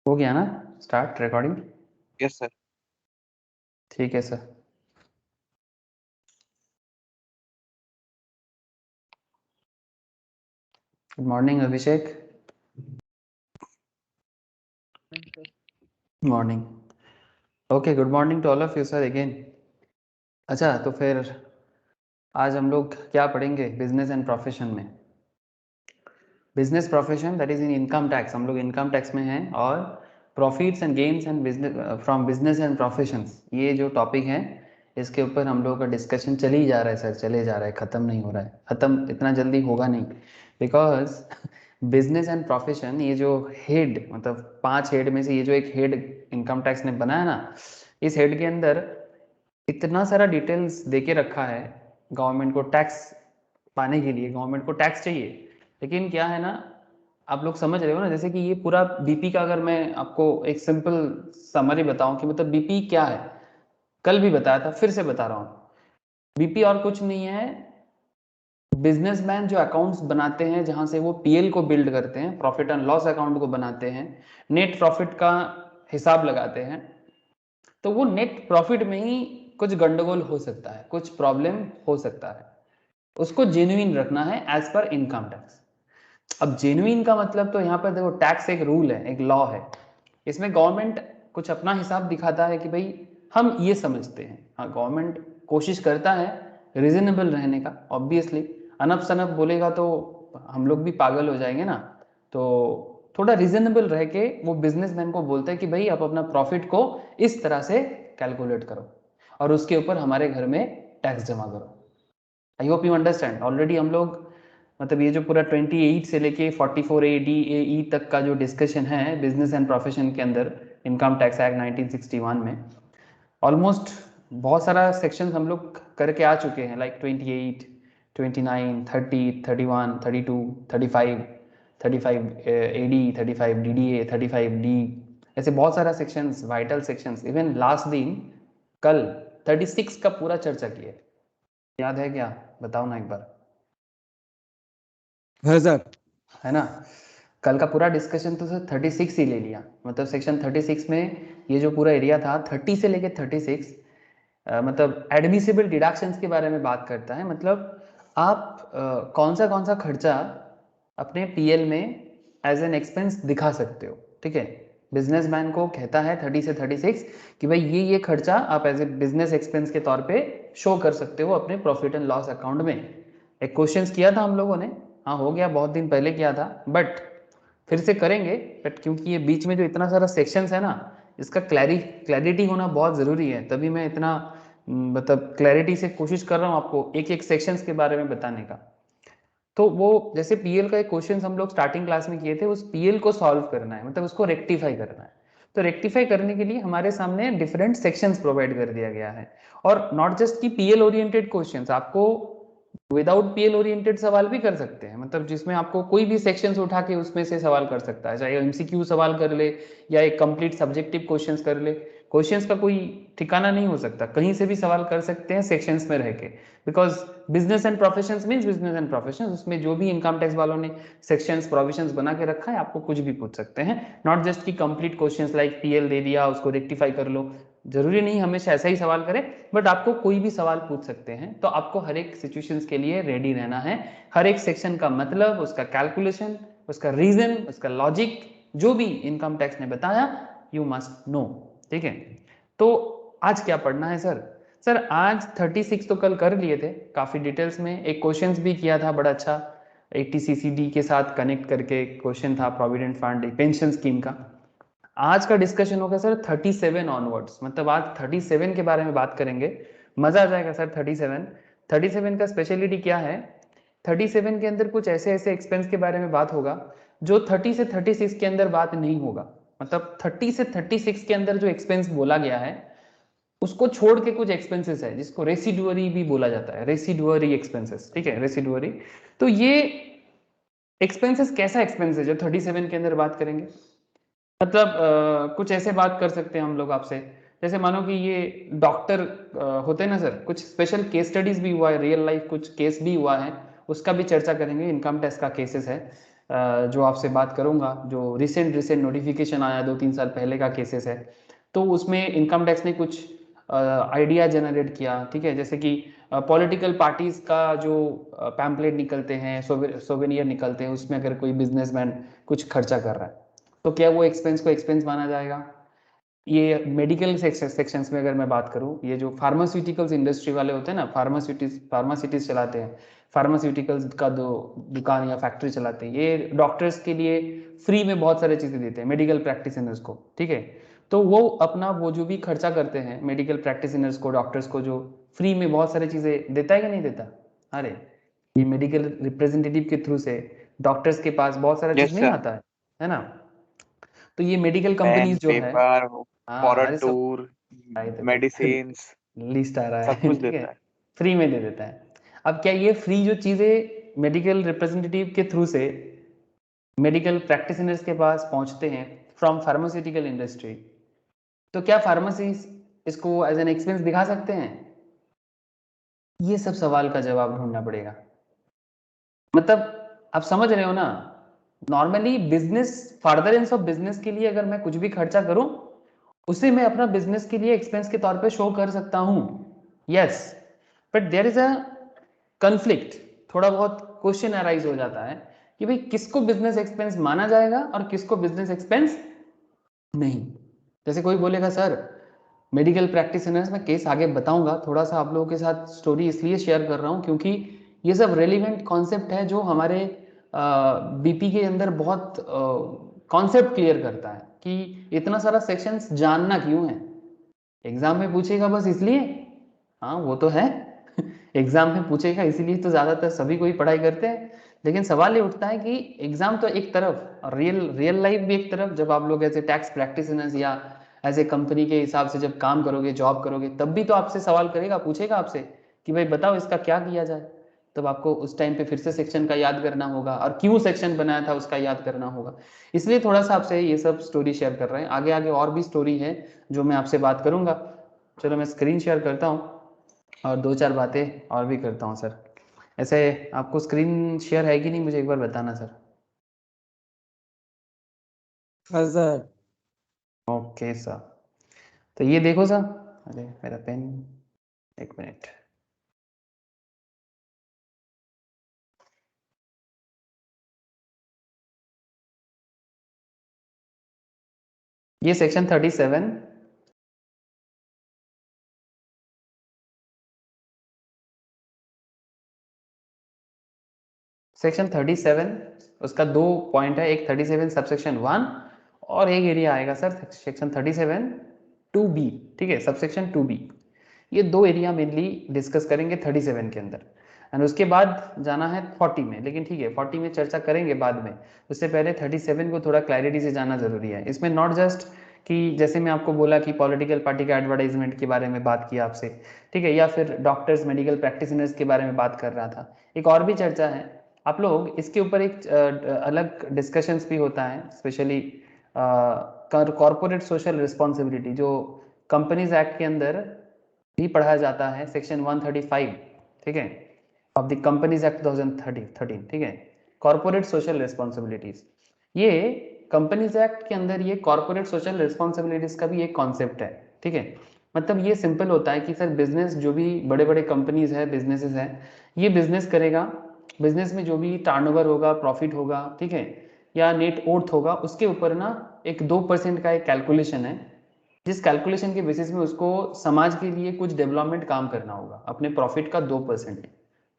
हो गया ना स्टार्ट रिकॉर्डिंग? Yes sir. ठीक है sir. Good morning Abhishek. Morning. Okay, good morning to all of you sir again. अच्छा, तो फिर आज हम लोग क्या पढ़ेंगे बिजनेस एंड प्रोफेशन में? Business profession that is in income tax. हम लोग इनकम टैक्स में हैं और profits and gains and business from business and professions, ये जो टॉपिक है इसके ऊपर हम लोगों का डिस्कशन चल ही जा रहा है सर, चले जा रहा है, ख़त्म नहीं हो रहा है। ख़त्म इतना जल्दी होगा नहीं, बिकॉज बिजनेस एंड प्रोफेशन, ये जो हेड, मतलब 5 हेड में से ये जो एक हेड इनकम टैक्स ने बनाया ना, इस हेड के अंदर इतना सारा डिटेल्स दे के रखा है। गवर्नमेंट को टैक्स पाने के लिए गवर्नमेंट को टैक्स चाहिए, लेकिन क्या है ना, आप लोग समझ रहे हो ना, जैसे कि ये पूरा बीपी का, अगर मैं आपको एक सिंपल समरी बताऊं कि मतलब बीपी क्या है, कल भी बताया था, फिर से बता रहा हूं। बीपी और कुछ नहीं है, बिजनेसमैन जो अकाउंट्स बनाते हैं, जहां से वो पीएल को बिल्ड करते हैं, प्रॉफिट एंड लॉस अकाउंट को बनाते हैं, नेट प्रॉफिट का हिसाब लगाते हैं, तो वो नेट प्रॉफिट में ही कुछ गंडगोल हो सकता है, कुछ प्रॉब्लम हो सकता है, उसको जेन्युइन रखना है एज पर इनकम टैक्स। अब जेन्युइन का मतलब, तो यहाँ पर देखो, टैक्स एक रूल है, एक लॉ है, इसमें गवर्नमेंट कुछ अपना हिसाब दिखाता है कि भाई हम ये समझते हैं। हाँ, गवर्नमेंट कोशिश करता है रीजनेबल रहने का, ऑब्वियसली। अनप सनप बोलेगा तो हम लोग भी पागल हो जाएंगे ना, तो थोड़ा रीजनेबल रह के वो बिजनेसमैन को बोलते हैं कि भाई आप अपना प्रॉफिट को इस तरह से कैलकुलेट करो और उसके ऊपर हमारे घर में टैक्स जमा करो। I hope you understand. Already हम लोग, मतलब ये जो पूरा 28 से लेके 44 ए डी ए ई तक का जो डिस्कशन है बिजनेस एंड प्रोफेशन के अंदर इनकम टैक्स एक्ट 1961 में, ऑलमोस्ट बहुत सारा सेक्शन हम लोग करके आ चुके हैं, like 28, 29, 30, 31, 32, 35, 35 A D, 35 D D A, 35 D, ऐसे बहुत सारा sections, vital sections. Even last दिन कल 36 का पूरा चर्चा किया, याद है क्या? बताओ ना एक बार। है सर। है ना? कल का पूरा डिस्कशन तो सर 36 ही ले लिया, मतलब सेक्शन 36 में ये जो पूरा एरिया था 30 से लेके 36, मतलब एडमिसिबल डिडक्शंस के बारे में बात करता है। मतलब आप कौन सा खर्चा अपने पीएल में एज एन एक्सपेंस दिखा सकते हो, ठीक है? बिजनेसमैन को कहता है 30 से 36 कि भाई ये खर्चा आप एज ए बिजनेस एक्सपेंस के तौर पे शो कर सकते हो अपने प्रॉफिट एंड लॉस अकाउंट में। एक क्वेश्चन किया था हम लोगों ने, हाँ हो गया, बहुत दिन पहले किया था, बट फिर से करेंगे। बट क्योंकि ये बीच में जो इतना सारा सेक्शंस है ना, इसका क्लैरिटी होना बहुत ज़रूरी है, तभी मैं इतना मतलब क्लैरिटी से कोशिश कर रहा हूँ आपको एक एक सेक्शंस के बारे में बताने का। तो वो जैसे पीएल का एक क्वेश्चन हम लोग स्टार्टिंग क्लास में किए थे, उस पीएल को सॉल्व करना है, मतलब उसको रेक्टिफाई करना है। तो रेक्टिफाई करने के लिए हमारे सामने डिफरेंट सेक्शंस प्रोवाइड कर दिया गया है, और नॉट जस्ट की पीएल ओरिएंटेड क्वेश्चंस, आपको विदाउट पीएल ओरिएंटेड सवाल भी कर सकते हैं, मतलब जिसमें आपको कोई भी सेक्शंस उठा के उसमें से सवाल कर सकता है, चाहे एमसीक्यू सवाल कर ले या एक कंप्लीट सब्जेक्टिव क्वेश्चंस कर ले। क्वेश्चंस का कोई ठिकाना नहीं हो सकता, कहीं से भी सवाल कर सकते हैं सेक्शंस में रह के, because business and professions means business and professions, उसमें जो भी इनकम टैक्स वालों ने सेक्शंस प्रोविजंस बना के रखा है, आपको कुछ भी पूछ सकते हैं। नॉट जस्ट की कंप्लीट क्वेश्चंस लाइक पीएल दे दिया उसको रेक्टिफाई कर लो, जरूरी नहीं हमेशा ऐसा ही सवाल करें, बट आपको कोई भी सवाल पूछ सकते हैं। तो आपको हर एक सिचुएशंस के लिए रेडी रहना है, हर एक सेक्शन का मतलब, उसका कैलकुलेशन, उसका रीजन, उसका लॉजिक, जो भी इनकम टैक्स ने बताया, यू मस्ट नो, ठीक है? तो आज क्या पढ़ना है सर? सर आज 36 तो कल कर लिए थे काफी डिटेल्स में, एक क्वेश्चन भी किया था बड़ा अच्छा, 80 के साथ कनेक्ट करके क्वेश्चन था, प्रोविडेंट फंड पेंशन स्कीम का। आज का डिस्कशन होगा सर 37 ऑनवर्ड्स, मतलब आज 37 के बारे में बात करेंगे, मजा आ जाएगा सर। 37 का स्पेशलिटी क्या है? 37 के अंदर कुछ ऐसे ऐसे एक्सपेंस के बारे में बात होगा जो 30 से 36 के अंदर बात नहीं होगा। मतलब 30 से 36 के अंदर जो एक्सपेंस बोला गया है उसको छोड़ के कुछ एक्सपेंसेस है जिसको रेसिडुअरी भी बोला जाता है, रेसिडुअरी एक्सपेंसेस, ठीक है, रेसिडुअरी। तो ये एक्सपेंसेस कैसा एक्सपेंस है जो 37 के अंदर बात करेंगे? मतलब कुछ ऐसे बात कर सकते हैं हम लोग आपसे, जैसे मानो कि ये डॉक्टर होते हैं ना सर, कुछ स्पेशल केस स्टडीज भी हुआ है, रियल लाइफ कुछ केस भी हुआ है, उसका भी चर्चा करेंगे, इनकम टैक्स का केसेस है। जो आपसे बात करूंगा, जो रिसेंट नोटिफिकेशन आया 2-3 साल पहले का केसेस है, तो उसमें इनकम टैक्स ने कुछ आइडिया जनरेट किया, ठीक है। जैसे कि पॉलिटिकल पार्टीज का जो पैम्पलेट निकलते हैं, सोवेनियर निकलते हैं, उसमें अगर कोई बिजनेसमैन कुछ खर्चा कर रहा है तो क्या वो एक्सपेंस को एक्सपेंस माना जाएगा। ये मेडिकल सेक्शंस में अगर मैं बात करूं, ये जो फार्मास्यूटिकल्स इंडस्ट्री वाले होते हैं ना, फार्मासिटीज चलाते हैं, फार्मास्यूटिकल्स का दुकान या फैक्ट्री चलाते हैं, ये डॉक्टर्स के लिए फ्री में बहुत सारी चीज़ें देते हैं, मेडिकल प्रैक्टिशनर्स को, ठीक है। तो वो अपना वो जो भी खर्चा करते हैं मेडिकल प्रैक्टिशनर्स को, डॉक्टर्स को, जो फ्री में बहुत सारी चीज़ें देता है कि नहीं देता। अरे ये मेडिकल रिप्रेजेंटेटिव के थ्रू से डॉक्टर्स के पास बहुत सारा चीज़ यस नहीं सर। आता है ना। तो ये मेडिकल पेन, कंपनीज जो है, पेपर, फॉर हाँ अ अरे सब टूर, आई देखो मेडिसिन्स, लिस्ट आ रहा सब है कुछ ठीक है, देता है। फ्री में दे देता है। अब क्या ये फ्री जो चीज़ें मेडिकल रिप्रेजेंटेटिव के थ्रू से मेडिकल प्रैक्टिशनर्स के पास पहुंचते हैं फ्रॉम फार्मास्यूटिकल इंडस्ट्री, तो क्या फार्मेसी इसको एज एन एक्सपेंस दिखा सकते हैं। ये सब सवाल का जवाब ढूंढना पड़ेगा। मतलब आप समझ रहे हो ना, normally business, furtherance of business के लिए अगर मैं कुछ भी खर्चा करूं, उसे मैं अपना बिजनेस के लिए एक्सपेंस के तौर पे शो कर सकता हूं, yes. But there is a conflict, थोड़ा बहुत क्वेश्चन अराइज हो जाता है कि भाई किसको बिजनेस एक्सपेंस माना जाएगा और किसको बिजनेस एक्सपेंस नहीं। जैसे कोई बोलेगा सर मेडिकल प्रैक्टिशनर्स, मैं केस आगे बताऊंगा, थोड़ा सा आप लोगों के साथ स्टोरी इसलिए शेयर कर रहा हूं क्योंकि ये सब रेलिवेंट कॉन्सेप्ट है जो हमारे बीपी के अंदर बहुत कॉन्सेप्ट क्लियर करता है कि इतना सारा सेक्शंस जानना क्यों है। एग्जाम में पूछेगा बस इसलिए, हाँ वो तो है एग्जाम में पूछेगा इसीलिए तो ज्यादातर सभी कोई पढ़ाई करते हैं। लेकिन सवाल ये उठता है कि एग्जाम तो एक तरफ और रियल रियल लाइफ भी एक तरफ, जब आप लोग ऐसे टैक्स प्रैक्टिशनर्स या एज ए कंपनी के हिसाब से जब काम करोगे, जॉब करोगे, तब भी तो आपसे सवाल करेगा, पूछेगा आपसे कि भाई बताओ इसका क्या किया जाए। तब आपको उस टाइम पे फिर से सेक्शन का याद करना होगा और क्यों सेक्शन बनाया था उसका याद करना होगा। इसलिए थोड़ा सा आपसे ये सब स्टोरी शेयर कर रहे हैं। आगे आगे और भी स्टोरी है जो मैं आपसे बात करूंगा। चलो मैं स्क्रीन शेयर करता हूँ और 2-4 बातें और भी करता हूँ सर। ऐसे आपको स्क्रीन शेयर है कि नहीं, मुझे एक बार बताना सर। हाँ सर। ओके सर, तो ये देखो सर, अरे मेरा पेन, एक मिनट। ये सेक्शन 37, सेक्शन 37 उसका 2 पॉइंट है, एक 37 सबसेक्शन 1 और एक एरिया आएगा सर सेक्शन 37 2B, ठीक है, सबसेक्शन 2B। ये 2 एरिया मेनली डिस्कस करेंगे 37 के अंदर, एंड उसके बाद जाना है 40 में, लेकिन ठीक है 40 में चर्चा करेंगे बाद में। उससे पहले 37 को थोड़ा क्लैरिटी से जाना जरूरी है। इसमें नॉट जस्ट कि जैसे मैं आपको बोला कि पॉलिटिकल पार्टी का एडवर्टाइजमेंट के बारे में बात किया आपसे, ठीक है, या फिर डॉक्टर्स मेडिकल प्रैक्टिशनर्स के बारे में बात कर रहा था, एक और भी चर्चा है। आप लोग इसके ऊपर एक अलग डिस्कशंस भी होता है, स्पेशली कॉर्पोरेट सोशल रिस्पॉन्सिबिलिटी, जो कंपनीज एक्ट के अंदर भी पढ़ाया जाता है, सेक्शन 135, ठीक है, ऑफ द कंपनीज एक्ट 2013, ठीक है, कॉर्पोरेट सोशल रिस्पॉन्सिबिलिटीज। ये कंपनीज एक्ट के अंदर ये कॉर्पोरेट सोशल रिस्पॉन्सिबिलिटीज का भी एक कॉन्सेप्ट है, ठीक है। मतलब ये सिंपल होता है कि सर बिजनेस, जो भी बड़े बड़े कंपनीज है, बिजनेसेस है, ये बिजनेस करेगा, बिजनेस में जो भी टर्नओवर होगा, प्रॉफिट होगा, ठीक है, या नेट वर्थ होगा, उसके ऊपर ना एक 2% का एक कैलकुलेशन है, जिस कैलकुलेशन के बेसिस में उसको समाज के लिए कुछ डेवलपमेंट काम करना होगा अपने प्रॉफिट का 2%,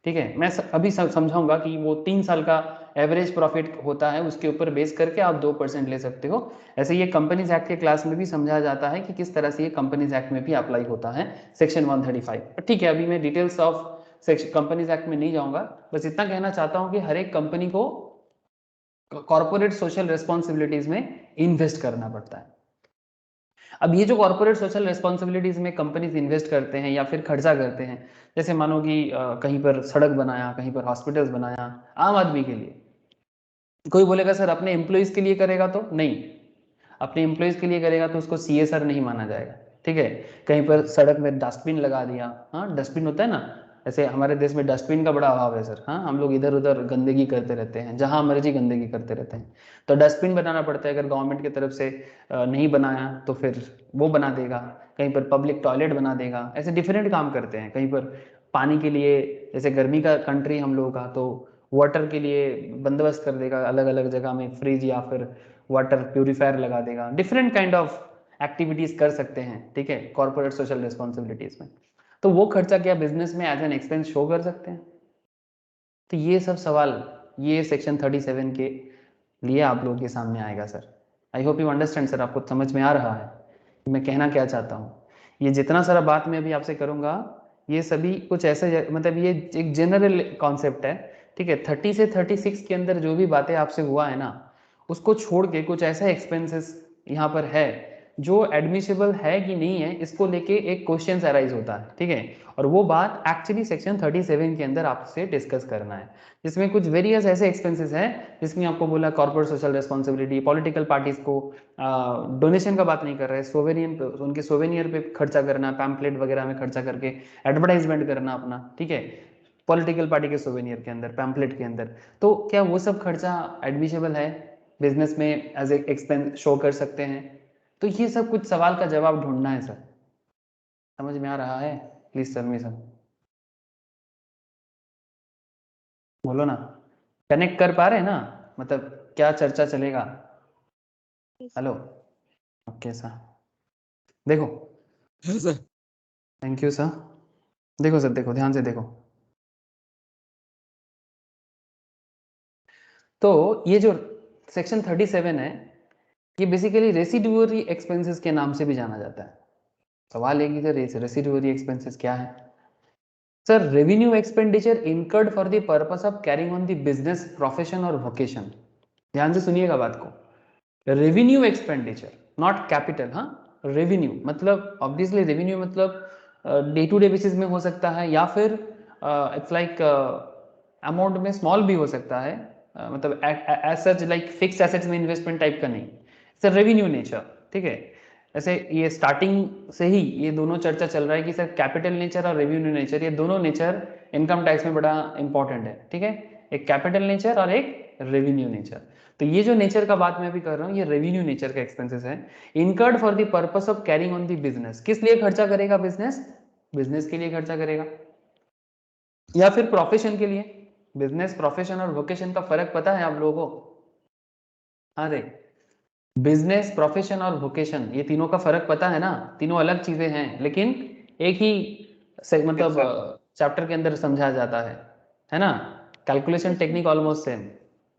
ठीक है। मैं अभी समझाऊंगा कि वो 3 साल का एवरेज प्रॉफिट होता है, उसके ऊपर बेस करके आप 2% ले सकते हो। ऐसे ये कंपनीज एक्ट के क्लास में भी समझाया जाता है कि किस तरह से ये कंपनीज एक्ट में भी अप्लाई होता है सेक्शन 135। ठीक है, अभी मैं details of section companies act में नहीं जाऊंगा, बस इतना कहना चाहता हूं कि हर एक कंपनी को कॉर्पोरेट सोशल रिस्पॉन्सिबिलिटीज में इन्वेस्ट करना पड़ता है। अब ये जो कॉर्पोरेट सोशल रिस्पॉन्सिबिलिटीज में कंपनीज इन्वेस्ट करते हैं या फिर खर्चा करते हैं, जैसे मानो कि कहीं पर सड़क बनाया, कहीं पर हॉस्पिटल्स बनाया आम आदमी के लिए। कोई बोलेगा सर अपने एम्प्लॉयज के लिए करेगा तो नहीं, अपने एम्प्लॉयज के लिए करेगा तो उसको CSR नहीं माना जाएगा, ठीक है। कहीं पर सड़क में डस्टबिन लगा दिया, हाँ डस्टबिन होता है ना, ऐसे हमारे देश में डस्टबिन का बड़ा अभाव है सर। हाँ, हम लोग इधर उधर गंदगी करते रहते हैं, जहाँ मर्जी गंदगी करते रहते हैं। तो डस्टबिन बनाना पड़ता है, अगर गवर्नमेंट की तरफ से नहीं बनाया तो फिर वो बना देगा, कहीं पर पब्लिक टॉयलेट बना देगा, ऐसे डिफरेंट काम करते हैं। कहीं पर पानी के लिए, जैसे गर्मी का कंट्री हम लोगों का, तो वाटर के लिए बंदोबस्त कर देगा, अलग अलग जगह में फ्रिज या फिर वाटर प्यूरिफायर लगा देगा। डिफरेंट काइंड ऑफ एक्टिविटीज कर सकते हैं, ठीक है, कॉर्पोरेट सोशल रिस्पॉन्सिबिलिटीज में। तो वो खर्चा क्या बिजनेस में एज एन एक्सपेंस शो कर सकते हैं? तो ये सब सवाल ये सेक्शन 37 के लिए आप लोगों के सामने आएगा sir. I hope you understand sir, आपको समझ में आ रहा है मैं कहना क्या चाहता हूँ। ये जितना सारा बात मैं अभी आपसे करूँगा, ये सभी कुछ ऐसे, मतलब ये एक जनरल कॉन्सेप्ट है, ठीक है। 30 से 36 के अंदर जो भी बातें आपसे हुआ है ना, उसको छोड़ के कुछ ऐसा एक्सपेंसेस यहाँ पर है जो एडमिसिबल है कि नहीं है, इसको लेके एक क्वेश्चन अराइज होता है, ठीक है। और वो बात एक्चुअली सेक्शन 37 के अंदर आपसे डिस्कस करना है, जिसमें कुछ वेरियस ऐसे एक्सपेंसेस हैं जिसमें आपको बोला corporate social responsibility, political parties को डोनेशन का बात नहीं कर रहे, सोवेनियन पे, उनके सोवेनियर पे खर्चा करना, पैम्पलेट वगैरह में खर्चा करके एडवर्टाइजमेंट करना अपना, ठीक है, पॉलिटिकल पार्टी के सोवेनियर के अंदर, पैम्पलेट के अंदर। तो क्या वो सब खर्चा एडमिसिबल है, बिजनेस में एज ए एक्सपेंस शो कर सकते हैं? तो ये सब कुछ सवाल का जवाब ढूंढना है सर। समझ में आ रहा है? प्लीज सर मी सर बोलो ना, कनेक्ट कर पा रहे हैं ना, मतलब क्या चर्चा चलेगा? हेलो, ओके सर, देखो, हाँ सर। Thank you sir. देखो सर, देखो ध्यान से देखो। तो ये जो सेक्शन 37 है, ये बेसिकली रेसिडुअरी एक्सपेंसेस के नाम से भी जाना जाता है। सवाल है कि सर रेसिडुअरी एक्सपेंसेस क्या है? Sir, revenue expenditure incurred for the purpose of carrying on the business, profession or vocation. ध्यान से सुनिएगा बात को, रेवेन्यू एक्सपेंडिचर नॉट कैपिटल। हाँ, रेवेन्यू मतलब ऑब्वियसली रेवेन्यू मतलब डे टू डे बेसिस में हो सकता है, या फिर इट्स लाइक अमाउंट में स्मॉल भी हो सकता है, मतलब as such like fix assets में इन्वेस्टमेंट टाइप का नहीं, सर रेवेन्यू नेचर, ठीक है। ऐसे ये स्टार्टिंग से ही ये दोनों चर्चा चल रहा है कि सर कैपिटल नेचर और रेवेन्यू नेचर, ये दोनों नेचर इनकम टैक्स में बड़ा इंपॉर्टेंट है, ठीक है। एक कैपिटल नेचर और एक रेवेन्यू नेचर। तो ये जो नेचर का बात मैं अभी कर रहा हूँ, ये रेवेन्यू नेचर का एक्सपेंसेस है, incurred for the purpose of carrying on the business. किस लिए खर्चा करेगा बिजनेस? बिजनेस के लिए खर्चा करेगा, या फिर प्रोफेशन के लिए। बिजनेस, प्रोफेशन और वोकेशन का फर्क पता है आप लोगों को? अरे, बिजनेस, प्रोफेशन और वोकेशन, ये तीनों का फर्क पता है ना? तीनों अलग चीजें हैं, लेकिन एक ही मतलब चैप्टर के अंदर समझा जाता है ना? Calculation technique almost same,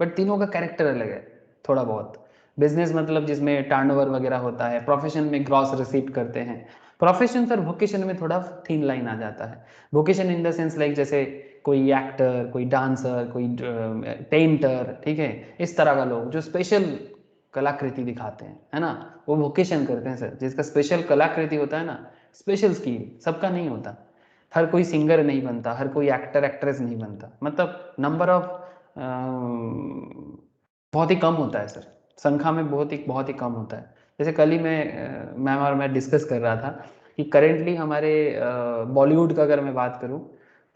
but तीनों का कैरेक्टर अलग है थोड़ा बहुत। बिजनेस मतलब जिसमें टर्नओवर वगैरह होता है, प्रोफेशन में ग्रॉस रिसीप्ट करते हैं। प्रोफेशन सर वोकेशन में थोड़ा थिन लाइन आ जाता है। Vocation in the sense like जैसे कोई एक्टर, कोई डांसर, कोई पेंटर, ठीक है, इस तरह का लोग जो स्पेशल कलाकृति दिखाते हैं, है ना, वो वोकेशन करते हैं सर। जिसका स्पेशल कलाकृति होता है ना, स्पेशल स्किल, सबका नहीं होता। हर कोई सिंगर नहीं बनता, हर कोई एक्टर एक्ट्रेस नहीं बनता, मतलब नंबर ऑफ बहुत ही कम होता है सर, संख्या में बहुत ही कम होता है। जैसे कल ही मैम और मैं डिस्कस कर रहा था कि करेंटली हमारे बॉलीवुड का अगर मैं बात करूं,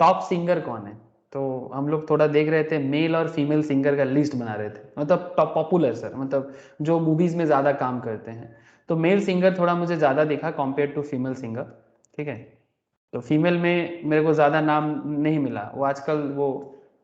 टॉप सिंगर कौन है, तो हम लोग थोड़ा देख रहे थे, मेल और फीमेल सिंगर का लिस्ट बना रहे थे, मतलब टॉप पॉपुलर सर, मतलब जो मूवीज में ज़्यादा काम करते हैं। तो मेल सिंगर थोड़ा मुझे ज़्यादा दिखा कॉम्पेयर टू फीमेल सिंगर, ठीक है। तो फीमेल में मेरे को ज़्यादा नाम नहीं मिला। वो आजकल वो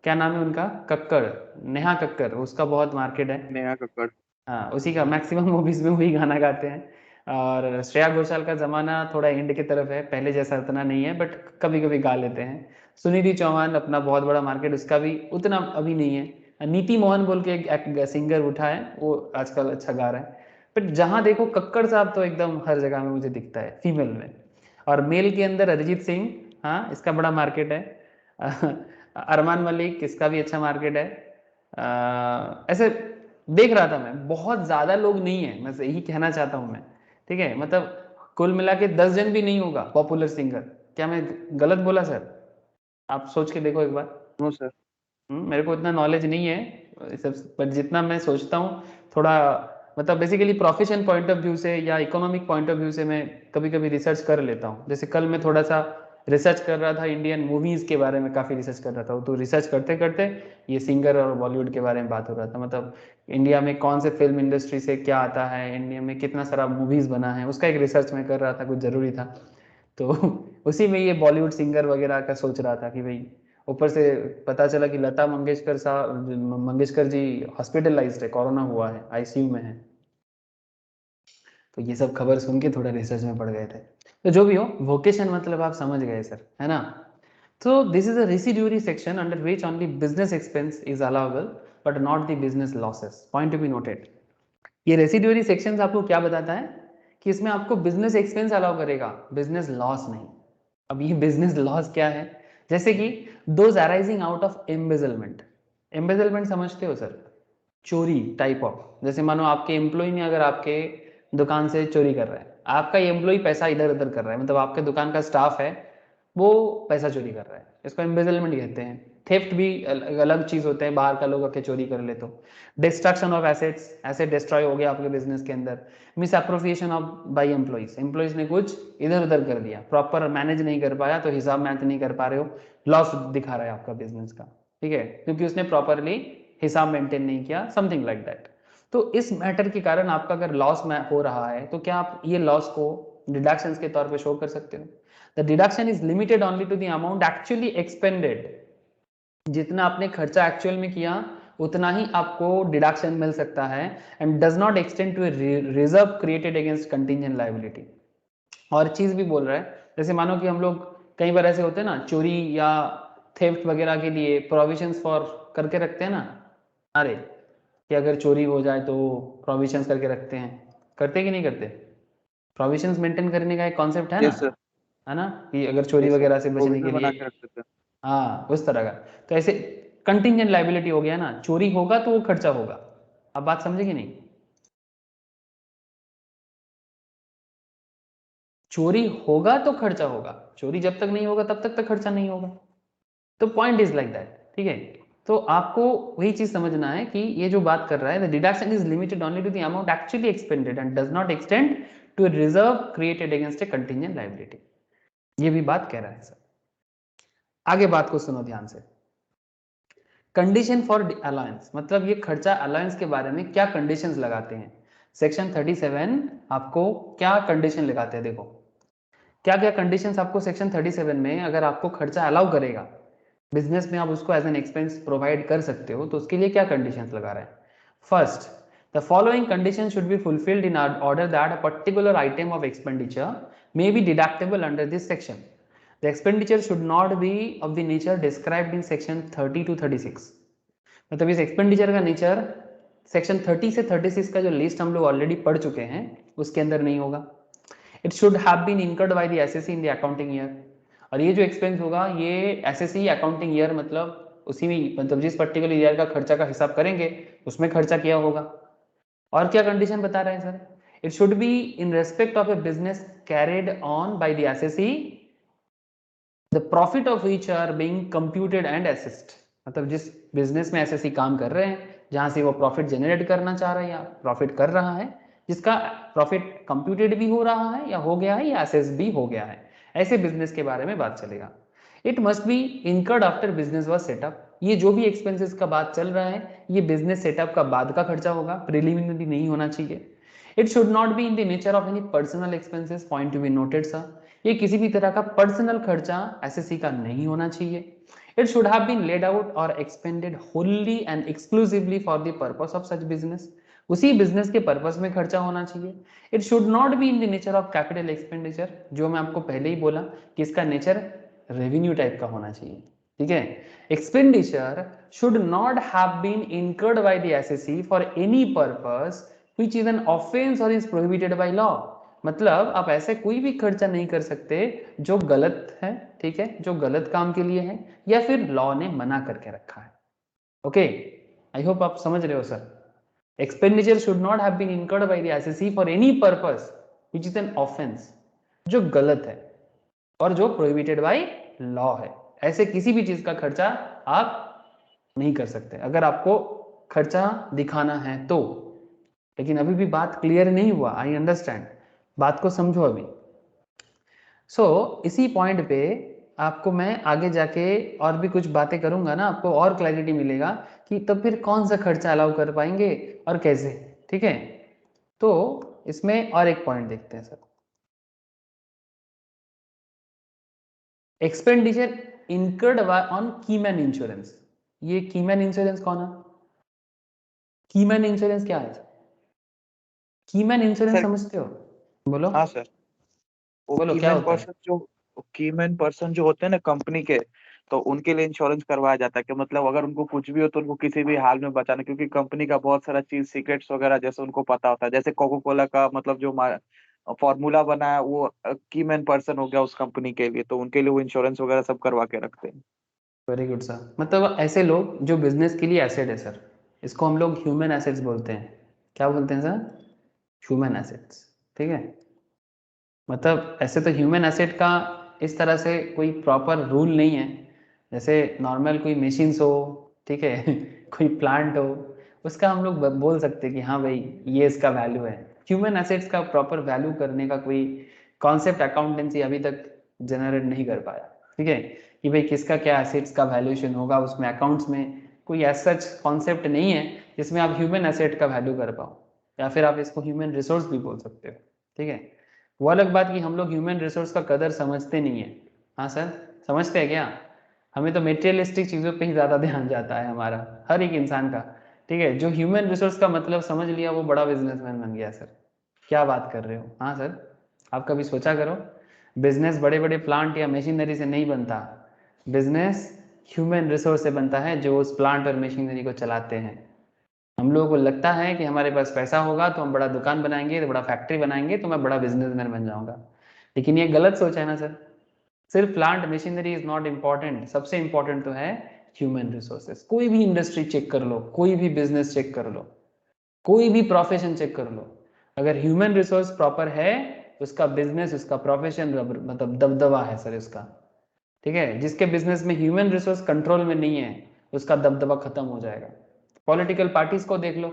क्या नाम है उनका, कक्कड़, नेहा कक्कड़, उसका बहुत मार्केट है। नेहा कक्कड़, हाँ, उसी का मैक्सिमम मूवीज में वही गाना गाते हैं। और श्रेया घोषाल का ज़माना थोड़ा एंड की तरफ है, पहले जैसा उतना नहीं है, बट कभी कभी गा लेते हैं। सुनिधि चौहान, अपना बहुत बड़ा मार्केट, उसका भी उतना अभी नहीं है। नीति मोहन बोल के एक सिंगर उठा है, वो आजकल अच्छा गा रहा है। बट जहाँ देखो कक्कड़ साहब तो एकदम हर जगह में मुझे दिखता है फीमेल में। और मेल के अंदर अरिजीत सिंह, हाँ, इसका बड़ा मार्केट है। अरमान मलिक, इसका भी अच्छा मार्केट है। ऐसे देख रहा था मैं, बहुत ज्यादा लोग नहीं है, मैं यही कहना चाहता हूं मैं, ठीक है। मतलब कुल मिला के 10 जन भी नहीं होगा पॉपुलर सिंगर। क्या मैं गलत बोला सर? आप सोच के देखो एक बार। No sir. मेरे को इतना नॉलेज नहीं है सब, पर जितना मैं सोचता हूँ थोड़ा, मतलब basically profession point of view से या इकोनॉमिक पॉइंट ऑफ व्यू से मैं कभी कभी रिसर्च कर लेता हूँ। जैसे कल मैं थोड़ा सा रिसर्च कर रहा था इंडियन मूवीज के बारे में, काफी रिसर्च कर रहा था। तो रिसर्च करते करते ये सिंगर और बॉलीवुड के बारे में बात हो रहा था, मतलब इंडिया में कौन से फिल्म इंडस्ट्री से क्या आता है, इंडिया में कितना सारा मूवीज बना है, उसका एक रिसर्च मैं कर रहा था, कुछ जरूरी था। तो उसी में ये बॉलीवुड सिंगर वगैरह का सोच रहा था कि भाई, ऊपर से पता चला कि लता मंगेशकर जी हॉस्पिटलाइज्ड है, कोरोना हुआ है, आईसीयू में है। तो ये सब खबर सुन के थोड़ा रिसर्च में पड़ गए थे। तो जो भी हो, वोकेशन मतलब आप समझ गए सर, है ना। तो this is a residuary section under which only business expense is allowable but not the business losses, point to be noted. ये रेसिड्यूरी सेक्शन आपको क्या बताता है कि इसमें आपको बिजनेस एक्सपेंस अलाउ करेगा, बिजनेस लॉस नहीं। अब ये बिजनेस लॉस क्या है, जैसे कि those arising out of embezzlement. Embezzlement समझते हो सर, चोरी टाइप ऑफ। जैसे मानो आपके एम्प्लॉय ने अगर आपके दुकान से चोरी कर रहा है, आपका एम्प्लॉय पैसा इधर उधर कर रहा है, मतलब आपके दुकान का स्टाफ है वो पैसा चोरी कर रहा है, इसको एम्बेजलमेंट कहते हैं। थेफ्ट भी अलग चीज होते हैं, बाहर का लोग आके चोरी कर ले तो। Destruction of assets, asset destroy हो गया आपके बिजनेस के अंदर। Miss appropriation of by employees, employees ने कुछ इधर उधर कर दिया, प्रॉपर मैनेज नहीं कर पाया, तो हिसाब मैथ नहीं कर पा रहे हो, लॉस दिखा रहा है आपका बिजनेस का, ठीक है, क्योंकि उसने प्रॉपरली हिसाब मेंटेन नहीं किया, समथिंग लाइक दैट। तो इस मैटर के कारण आपका अगर लॉस हो रहा है, तो क्या आप ये लॉस को डिडक्शंस के तौर पे शो कर सकते हो। The deduction is limited only to the amount actually expended. जितना आपने खर्चा एक्चुअल में किया उतना ही आपको डिडक्शन मिल सकता है, and does not extend to reserve created against contingent liability. और चीज भी बोल रहा है, जैसे मानो कि हम लोग कई बार ऐसे होते हैं ना, चोरी या थेफ्ट वगैरह के लिए प्रोविजंस फॉर करके रखते हैं ना, अरे कि अगर चोरी हो जाए तो प्रोविजंस करके रखते हैं, करते कि नहीं करते। प्रोविजंस मेंटेन करने का एक कॉन्सेप्ट यस सर। है ना, कि अगर चोरी यस सर, वगैरह से बचने के प्रोविजन बना लिए। के रख देते हैं। हाँ, उस तरह का। तो ऐसे कंटिंजेंट लायबिलिटी हो गया ना, चोरी होगा तो वो खर्चा होगा। अब बात समझे कि नहीं। चोरी होगा तो खर्चा होगा, चोरी जब तक नहीं होगा तब तक खर्चा नहीं होगा। तो पॉइंट इज लाइक दैट, ठीक है। तो आपको वही चीज समझना है कि ये जो बात कर रहा है, the deduction is limited only to the amount actually expended and does not extend to reserve created against a contingent liability. ये भी बात कह रहा है सर। आगे बात को सुनो ध्यान से। कंडीशन फॉर अलायंस, मतलब ये खर्चा अलायंस के बारे में क्या कंडीशंस लगाते हैं। सेक्शन 37 आपको क्या कंडीशन लगाते हैं, देखो क्या क्या कंडीशंस आपको सेक्शन 37 में, अगर आपको खर्चा अलाउ करेगा बिजनेस में, आप उसको एज एन एक्सपेंस प्रोवाइड कर सकते हो, तो उसके लिए क्या कंडीशंस लगा रहे हैं। First, the following condition should be fulfilled in order that a particular item of expenditure may be deductible under this section. The expenditure should not be of the nature described in section 30 to 36। मतलब इस expenditure का nature section 30 से 36 का जो list हम लोग already पढ़ चुके हैं उसके अंदर नहीं होगा। It should have been incurred by the SSC in the accounting year. और ये जो एक्सपेंस होगा ये एसएससी अकाउंटिंग ईयर, मतलब उसी में, मतलब जिस पर्टिकुलर ईयर का खर्चा का हिसाब करेंगे उसमें खर्चा किया होगा। और क्या कंडीशन बता रहे हैं sir, it should be in respect of a business carried on by the assessee, the profit of which are being computed and assessed. मतलब जिस बिजनेस में एसएससी काम कर रहे हैं, जहां से वो प्रॉफिट जनरेट करना चाह रहे हैं या प्रॉफिट कर रहा है, जिसका प्रॉफिट कंप्यूटेड भी हो रहा है या हो गया है या असेस भी हो गया है, ऐसे बिजनेस के बारे में बात चलेगा। It must be incurred after business was setup. ये जो भी एक्सपेंसेस का बात चल रहा है ये बिजनेस सेटअप का बाद का खर्चा होगा, प्रिलिमिनरी नहीं होना चाहिए। It should not be in the nature of any personal expenses, point to be noted sir. ये किसी भी तरह का पर्सनल खर्चा एसएससी का नहीं होना चाहिए। It should have been laid out और expended wholly and exclusively for the purpose of such business. उसी बिजनेस के पर्पस में खर्चा होना चाहिए। It should not be in the nature of capital expenditure, जो मैं आपको पहले ही बोला कि इसका नेचर रेवेन्यू टाइप का होना चाहिए, ठीक है। Expenditure should not have been incurred by the assessee for any purpose which is an offence और इज प्रोहिबिटेड बाय लॉ। मतलब आप ऐसे कोई भी खर्चा नहीं कर सकते जो गलत है, ठीक है, जो गलत काम के लिए है या फिर लॉ ने मना करके रखा है। ओके, आई होप आप समझ रहे हो sir. Expenditure should not have been incurred by the assessee for any purpose which is an offence, जो गलत है और जो प्रोहिबिटेड बाय लॉ है। ऐसे किसी भी चीज का खर्चा आप नहीं कर सकते अगर आपको खर्चा दिखाना है तो। लेकिन अभी भी बात क्लियर नहीं हुआ, आई अंडरस्टैंड, बात को समझो अभी। इसी पॉइंट पे आपको मैं आगे जाके और भी कुछ बातें करूंगा ना, आपको और क्लैरिटी मिलेगा कि तब फिर कौन सा खर्चा अलाउ कर पाएंगे और कैसे। ठीक है, तो इसमें और एक पॉइंट देखते हैं sir, expenditure incurred on keyman insurance. ये कीमैन इंश्योरेंस कौन है? कीमैन इंश्योरेंस क्या है? कीमैन इंश्योरेंस सर समझते हो? बोलो हाँ सर, वो बोलो क्या कीमैन होता है? पर्सन जो कीमैन पर्सन जो होते हैं ना कंपनी के, तो उनके लिए इंश्योरेंस करवाया जाता है कि मतलब अगर उनको कुछ भी हो तो उनको किसी भी हाल में बचाना, क्योंकि कंपनी का बहुत सारा चीज सीक्रेट्स वगैरह जैसे उनको पता होता है। जैसे कोको कोला का मतलब जो फॉर्मूला बना है वो कीमैन पर्सन हो गया उस कंपनी के लिए, तो उनके लिए वो इंश्योरेंस वगैरह सब करवा के रखते हैं। Very good sir. मतलब ऐसे लोग जो बिजनेस के लिए एसेट है सर, इसको हम लोग ह्यूमन एसेट्स बोलते हैं। क्या बोलते हैं सर? Human assets. ठीक है, मतलब ऐसे तो ह्यूमन एसेट का इस तरह से कोई प्रॉपर रूल नहीं है, जैसे नॉर्मल कोई मशीन्स हो, ठीक है कोई प्लांट हो, उसका हम लोग बोल सकते हैं कि हाँ भाई ये इसका वैल्यू है। ह्यूमन एसेट्स का प्रॉपर वैल्यू करने का कोई कॉन्सेप्ट अकाउंटेंसी अभी तक जनरेट नहीं कर पाया। ठीक है, कि भाई किसका क्या एसेट्स का वैल्यूएशन होगा, उसमें अकाउंट्स में कोई ऐसा सच कॉन्सेप्ट नहीं है जिसमें आप ह्यूमन एसेट का वैल्यू कर पाओ, या फिर आप इसको ह्यूमन रिसोर्स भी बोल सकते हो। ठीक है, वो अलग बात कि हम लोग ह्यूमन रिसोर्स का कदर समझते नहीं है। हाँ सर, समझते हैं क्या? हमें तो मेटेरियलिस्टिक चीज़ों पे ही ज़्यादा ध्यान जाता है हमारा, हर एक इंसान का। ठीक है, जो ह्यूमन रिसोर्स का मतलब समझ लिया वो बड़ा बिजनेसमैन बन गया सर। क्या बात कर रहे हो? हाँ सर, आप कभी सोचा करो, बिजनेस बड़े बड़े प्लांट या मशीनरी से नहीं बनता, बिजनेस ह्यूमन रिसोर्स से बनता है जो उस प्लांट और मशीनरी को चलाते हैं। हम लोगों को लगता है कि हमारे पास पैसा होगा तो हम बड़ा दुकान बनाएंगे, तो बड़ा फैक्ट्री बनाएंगे, तो मैं बड़ा बिजनेसमैन बन जाऊंगा। लेकिन ये गलत सोच है ना सर। सिर्फ plant machinery is not important, सबसे इंपॉर्टेंट तो है ह्यूमन रिसोर्सेस। कोई भी इंडस्ट्री चेक कर लो, कोई भी बिजनेस चेक कर लो, कोई भी प्रोफेशन चेक कर लो, अगर ह्यूमन रिसोर्स प्रॉपर है, उसका बिजनेस, उसका प्रोफेशन मतलब दबदबा है सर इसका। ठीक है, जिसके बिजनेस में ह्यूमन रिसोर्स कंट्रोल में नहीं है, उसका दबदबा खत्म हो जाएगा। पॉलिटिकल पार्टीज को देख लो,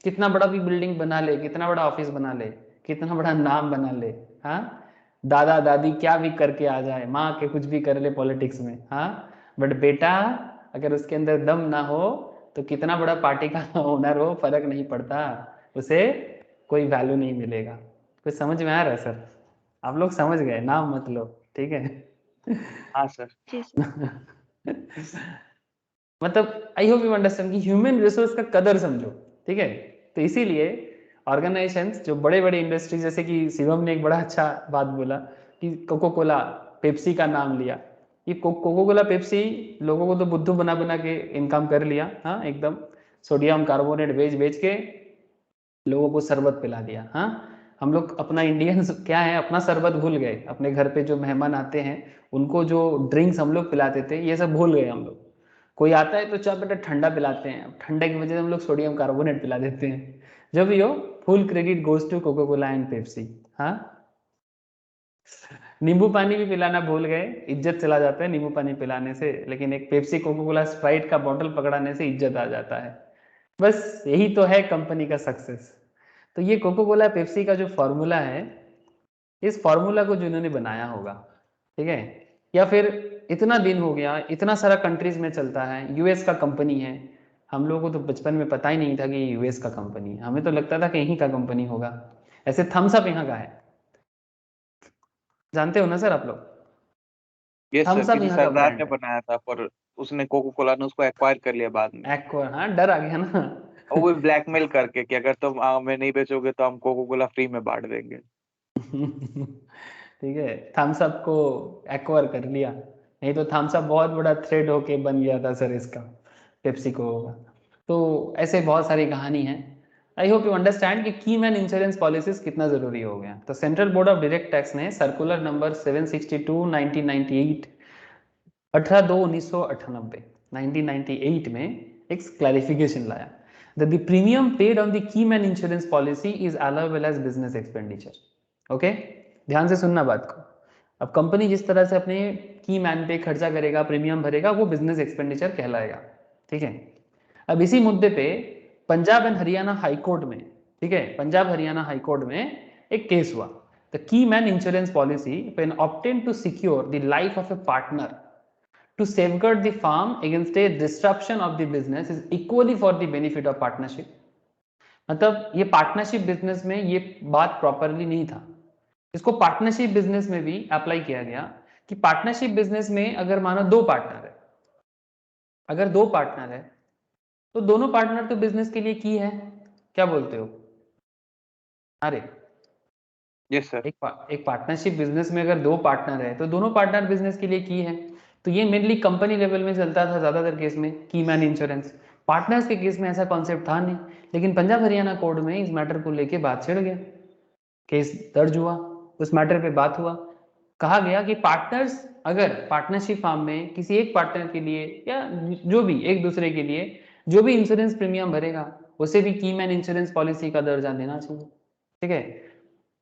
कितना बड़ा भी बिल्डिंग बना ले, कितना बड़ा ऑफिस बना ले, कितना बड़ा नाम बना ले, हाँ, दादा दादी क्या भी करके आ जाए, माँ के कुछ भी कर ले पॉलिटिक्स में, हाँ, बट बेटा अगर उसके अंदर दम ना हो तो कितना बड़ा पार्टी का ओनर हो फर्क नहीं पड़ता, उसे कोई वैल्यू नहीं मिलेगा। कुछ समझ में आ रहा है सर? आप लोग समझ गए, नाम मत लो। ठीक है हाँ सर। जी सर। मतलब आई होप यू अंडरस्टैंड कि ह्यूमन रिसोर्स का कदर समझो। ठीक है, तो इसीलिए ऑर्गेनाइजेशंस जो बड़े बड़े इंडस्ट्री, जैसे कि शिवम ने एक बड़ा अच्छा बात बोला कि कोको कोला पेप्सी का नाम लिया, ये कोको कोला पेप्सी लोगों को तो बुद्धू बना बना के इनकम कर लिया, हाँ एकदम, सोडियम कार्बोनेट बेच बेच के लोगों को शरबत पिला दिया। हाँ, हम लोग अपना इंडियंस क्या है, अपना शरबत भूल गए, अपने घर पे जो मेहमान आते हैं उनको जो ड्रिंक्स हम लोग पिलाते थे ये सब भूल गए हम लोग। कोई आता है तो चाय बेटा ठंडा पिलाते हैं, अब ठंडा की वजह से हम लोग सोडियम कार्बोनेट पिला देते हैं। जब भी हो, full credit goes to Coca Cola and Pepsi. हाँ, नींबू पानी भी पिलाना भूल गए, इज्जत चला जाता है नींबू पानी पिलाने से, लेकिन एक पेप्सी कोको कोला स्प्राइट का बॉटल पकड़ाने से इज्जत आ जाता है। बस यही तो है कंपनी का सक्सेस। तो ये कोको कोला पेप्सी का जो फॉर्मूला है, इस फॉर्मूला को जो इन्होंने बनाया होगा, ठीक है, या फिर इतना दिन हो गया, इतना सारा कंट्रीज में चलता है, यूएस का कंपनी है, हम लोगों को तो बचपन में पता ही नहीं था कि यूएस का कंपनी है, हमें तो लगता था कि यहीं का कंपनी होगा। ऐसे थम्स अप यहाँ का है, जानते हो ना सर आप लोग? यस सर, थम्स अप किसी यहाँ का सरदार ब्रांड ने है। बनाया था पर उसने कोको कोला ने उसको एक्वायर कर लिया बाद में। एक्वा, हाँ डर आ गया ना और वो ब्लैकमेल करके कि अगर तुम हमें नहीं बेचोगे तो हम कोको कोला फ्री में बांट देंगे। ठीक है, थम्स अप को एक्वायर कर लिया, नहीं तो थम्स अप बहुत बड़ा थ्रेड होके बन गया था सर इसका, पेप्सी को होगा। तो ऐसे बहुत सारी कहानी है। आई होप यू अंडरस्टैंड कि की मैन इंश्योरेंस पॉलिसीज कितना जरूरी हो गया। तो central board of direct tax ने सर्कुलर नंबर 762 1998 18/2/1998 1998 में एक क्लैरिफिकेशन लाया that the premium paid on the keyman insurance policy is allowable as business expenditure. Okay, ध्यान से सुनना बात को। अब कंपनी जिस तरह से अपने की मैन पे खर्चा करेगा, प्रीमियम भरेगा, वो बिजनेस एक्सपेंडिचर कहलाएगा। ठीक है, अब इसी मुद्दे पे Punjab and Haryana high court में, ठीक है, पंजाब हरियाणा हाई कोर्ट में एक केस हुआ। The key man insurance policy, when obtained to secure the life of a partner to safeguard the firm against a disruption of the business, is equally for the benefit of partnership. मतलब ये partnership business में ये बात properly नहीं था, इसको partnership business में भी अप्लाई किया गया कि पार्टनरशिप बिजनेस में अगर मानो दो पार्टनर है, अगर दो पार्टनर है तो दोनों पार्टनर तो बिजनेस के लिए की है, क्या बोलते हो? अरे यस सर। एक पार्टनरशिप बिजनेस में अगर दो पार्टनर है तो दोनों पार्टनर बिजनेस के लिए की है, तो ये मेनली कंपनी लेवल में चलता था ज्यादातर केस में, की मैन इंश्योरेंस। पार्टनर्स के केस में ऐसा कॉन्सेप्ट था नहीं, लेकिन पंजाब हरियाणा कोड में इस मैटर को लेके बात छिड़ गया, केस दर्ज हुआ, उस मैटर पे बात हुआ, कहा गया कि पार्टनर्स अगर पार्टनरशिप फॉर्म में किसी एक पार्टनर के लिए या जो भी एक दूसरे के लिए जो भी इंश्योरेंस प्रीमियम भरेगा उसे भी की मैन इंश्योरेंस पॉलिसी का दर्जा देना चाहिए, ठीक है।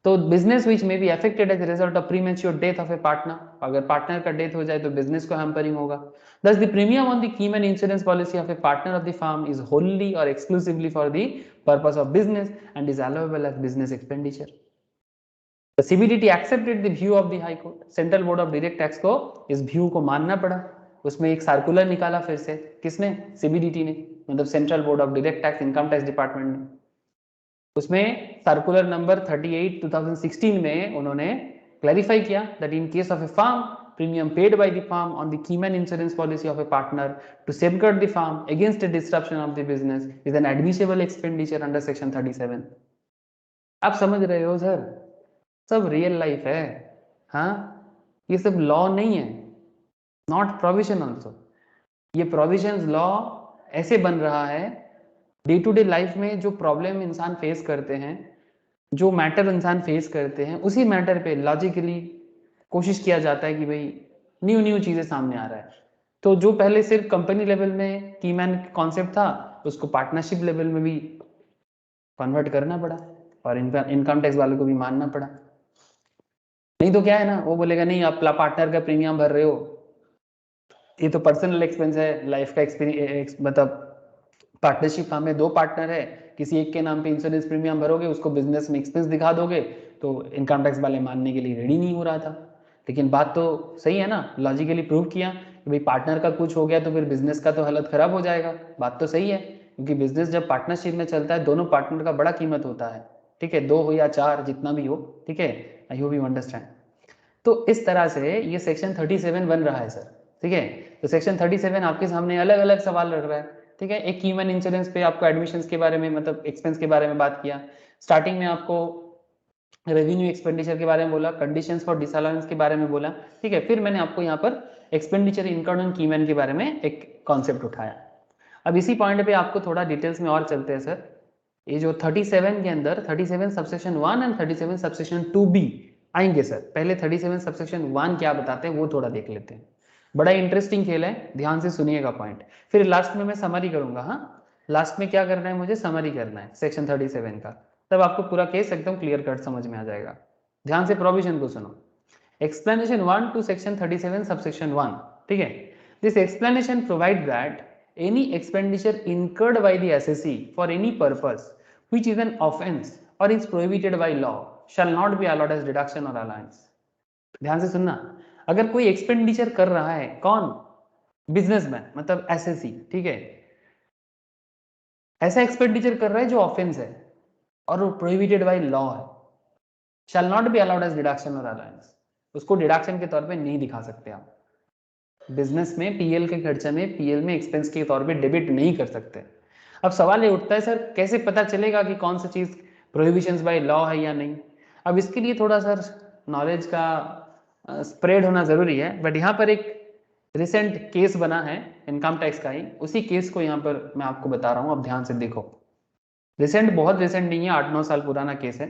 तो business which may be affected as a result of premature death of a partner, अगर पार्टनर का डेथ हो जाए तो बिजनेस को हैम्परिंग होगा। Thus the premium on the key man insurance policy of a partner of the firm is wholly or exclusively for the purpose of business and is allowable as business expenditure. The CBDT accepted the view of the High Court. Central Board of Direct Tax को इस view को मानना पड़ा, उसमें एक circular निकाला फिर से, किसने? CBDT ने, मतलब central board of direct tax income tax department ने। उसमें सर्कुलर नंबर 38 2016 में उन्होंने क्लैरिफाई किया that in case of A firm, premium paid by the firm on the key man insurance policy of a partner to safeguard the firm against a disruption of the business is an admissible expenditure under section 37. आप समझ रहे हो sir, सब real life है, हाँ, ये सब law नहीं है, नॉट प्रोविजन ऑल्सो। ये प्रोविजन लॉ ऐसे बन रहा है डे टू डे लाइफ में, जो प्रॉब्लम इंसान फेस करते हैं, जो मैटर इंसान फेस करते हैं, उसी मैटर पे लॉजिकली कोशिश किया जाता है कि भाई न्यू चीजें सामने आ रहा है। तो जो पहले सिर्फ कंपनी लेवल में की मैन कॉन्सेप्ट था, उसको पार्टनरशिप लेवल में भी कन्वर्ट करना पड़ा और इनकम टैक्स वालों को भी मानना पड़ा। नहीं तो क्या है ना, वो बोलेगा नहीं आप पार्टनर का प्रीमियम भर रहे हो, ये तो पर्सनल एक्सपेंस है, लाइफ का एक्सपीरियंस, मतलब पार्टनरशिप फॉर्म में दो पार्टनर है, किसी एक के नाम पे इंश्योरेंस प्रीमियम भरोगे, उसको बिजनेस में एक्सपेंस दिखा दोगे, तो इनकम टैक्स वाले मानने के लिए रेडी नहीं हो रहा था। लेकिन बात तो सही है ना, लॉजिकली प्रूव किया कि भाई पार्टनर का कुछ हो गया तो फिर बिजनेस का तो हालत खराब हो जाएगा। बात तो सही है, क्योंकि बिजनेस जब पार्टनरशिप में चलता है दोनों पार्टनर का बड़ा कीमत होता है, ठीक है, दो हो या चार जितना भी हो, ठीक है, आई होप यू अंडरस्टैंड। तो इस तरह से ये सेक्शन 37 बन रहा है सर, ठीक है। तो सेक्शन 37 आपके सामने अलग अलग सवाल रख रहा है, ठीक है। एक कीमन इंश्योरेंस पे आपको एडमिशंस के बारे में, मतलब एक्सपेंस के बारे में बात किया, स्टार्टिंग में आपको रेवेन्यू एक्सपेंडिचर के बारे में बोला, कंडीशंस फॉर डिसअलाउंस के बारे में बोला, ठीक है। फिर मैंने आपको यहाँ पर एक्सपेंडिचर इनकर्ड ऑन कीमैन के बारे में एक कॉन्सेप्ट उठाया। अब इसी पॉइंट पे आपको थोड़ा डिटेल्स में और चलते हैं सर। ये जो 37 के अंदर 37 सबसेक्शन 1 एंड 37 सबसेक्शन 2B आएंगे सर। पहले 37 सबसेक्शन 1 क्या बताते हैं वो थोड़ा देख लेते हैं, बड़ा इंटरेस्टिंग खेल है, ध्यान से सुनिएगा पॉइंट, फिर लास्ट में मैं समरी करूंगा। हाँ, लास्ट में क्या करना है, मुझे समरी करना है सेक्शन 37 का, तब आपको पूरा केस एकदम क्लियर कट समझ में आ जाएगा। ध्यान से प्रोविजन को सुनो। एक्सप्लेनेशन 1 टू सेक्शन 37 सबसेक्शन 1, ठीक है। This explanation provide that any expenditure incurred by the assessee for any purpose which is an offence और is prohibited by law shall not be allowed as deduction और allowance. ध्यान से सुनना, अगर कोई expenditure कर रहा है, कौन? बिजनेसमैन, मतलब एसएससी, ठीक है, ऐसा एक्सपेंडिचर कर रहा है जो ऑफेंस है और वो प्रोहिबिटेड बाय लॉ है, shall not be allowed as deduction और अलाउंस, उसको डिडक्शन के तौर पे नहीं दिखा सकते आप। बिजनेस में पीएल के खर्चे में, पीएल में एक्सपेंस के तौर पे डेबिट नहीं कर सकते। अब सवाल ये उठता है सर कैसे पता चलेगा कि कौन सी चीज प्रोहिबिशंस बाय लॉ है या नहीं। अब इसके लिए थोड़ा सर नॉलेज का स्प्रेड होना जरूरी है, बट यहाँ पर एक रिसेंट केस बना है इनकम टैक्स का ही, उसी केस को यहाँ पर मैं आपको बता रहा हूँ, अब ध्यान से देखो। रिसेंट बहुत रिसेंट नहीं है, 8-9 साल पुराना केस है।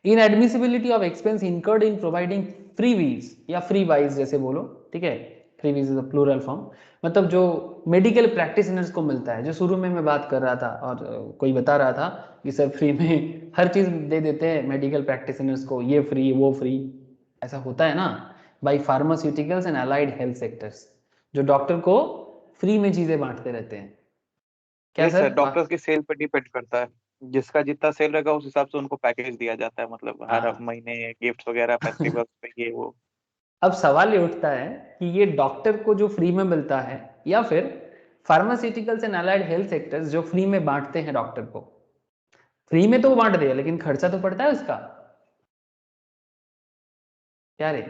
Inadmissibility of expense incurred in providing freebies या फ्री वाइज जैसे बोलो, ठीक है, फ्री वीज इज अ प्लूरल फॉर्म, मतलब जो मेडिकल प्रैक्टिशनर्स को मिलता है, जो शुरू में मैं बात कर रहा था और कोई बता रहा था कि सर फ्री में हर चीज दे देते हैं मेडिकल प्रैक्टिशनर्स को, ये फ्री वो फ्री, ऐसा होता है ना, by pharmaceuticals and allied health sectors, जो डॉक्टर को फ्री में चीजें बांटते रहते हैं। क्या सर डॉक्टर्स की सेल पर डिपेंड करता है। जिसका जितना सेल रहेगा उस हिसाब से उनको पैकेज दिया जाता है, मतलब हर हाँ महीने गिफ्ट्स वगैरह फेस्टिवल्स पे ये वो। अब सवाल ये उठता है कि ये डॉक्टर को जो फ्री में मिलता है या फिर pharmaceuticals and allied health sectors जो फ्री में बांटते हैं डॉक्टर को, फ्री में तो वो बांट दिया लेकिन खर्चा तो पड़ता है उसका। क्या रे,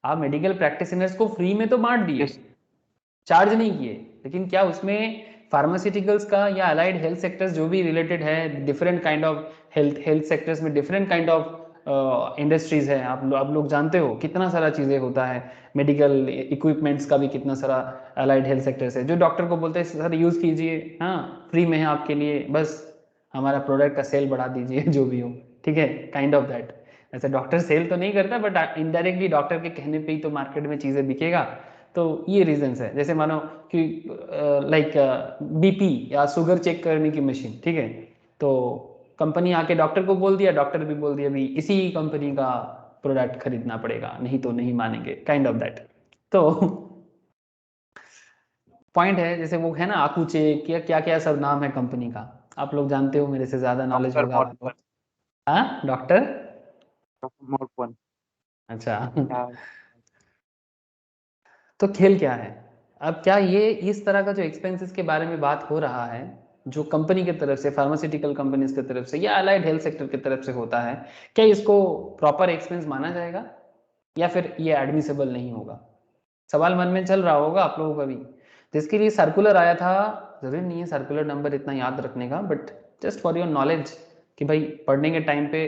आप मेडिकल प्रैक्टिशनर्स को फ्री में तो बांट दिए, जिस चार्ज नहीं किए, लेकिन क्या उसमें फार्मास्यूटिकल्स का या अलाइड हेल्थ सेक्टर्स जो भी रिलेटेड है, different kind of health sectors में डिफरेंट काइंड ऑफ इंडस्ट्रीज है, आप लोग जानते हो कितना सारा चीज़ें होता है, मेडिकल इक्विपमेंट्स का भी कितना सारा अलाइड हेल्थ सेक्टर्स है, जो डॉक्टर को बोलते हैं सर यूज़ कीजिए, हाँ फ्री में है आपके लिए, बस हमारा प्रोडक्ट का सेल बढ़ा दीजिए जो भी हो, ठीक है, काइंड ऑफ दैट। ऐसे डॉक्टर सेल तो नहीं करता बट इनडायरेक्टली डॉक्टर के कहने पे ही तो मार्केट में चीज़ें बिकेगा। तो ये रीजंस है, जैसे मानो कि लाइक बीपी या शुगर चेक करने की मशीन, ठीक है, तो कंपनी आके डॉक्टर को बोल दिया, डॉक्टर भी बोल दिया भी इसी कंपनी का प्रोडक्ट खरीदना पड़ेगा, नहीं तो नहीं मानेंगे, काइंड ऑफ दैट। तो पॉइंट है, जैसे वो है ना आकू चेक या क्या क्या सब नाम है कंपनी का, आप लोग जानते हो, मेरे से ज्यादा नॉलेज डॉक्टर होगा आपको। मोर्पन। हाँ डॉक्टर, डॉक्टर मोर्पन। अच्छा हाँ। तो खेल क्या है, अब क्या ये इस तरह का जो एक्सपेंसेस के बारे में बात हो रहा है, जो कंपनी की तरफ से, फार्मास्यूटिकल कंपनीज की तरफ से या अलाइड हेल्थ सेक्टर की तरफ से होता है, क्या इसको प्रॉपर एक्सपेंस माना जाएगा या फिर ये एडमिसेबल नहीं होगा? सवाल मन में चल रहा होगा आप लोगों का भी, जिसके लिए सर्कुलर आया था। जरूरी नहीं है सर्कुलर नंबर इतना याद रखने का, but just for your knowledge कि भाई पढ़ने के टाइम पे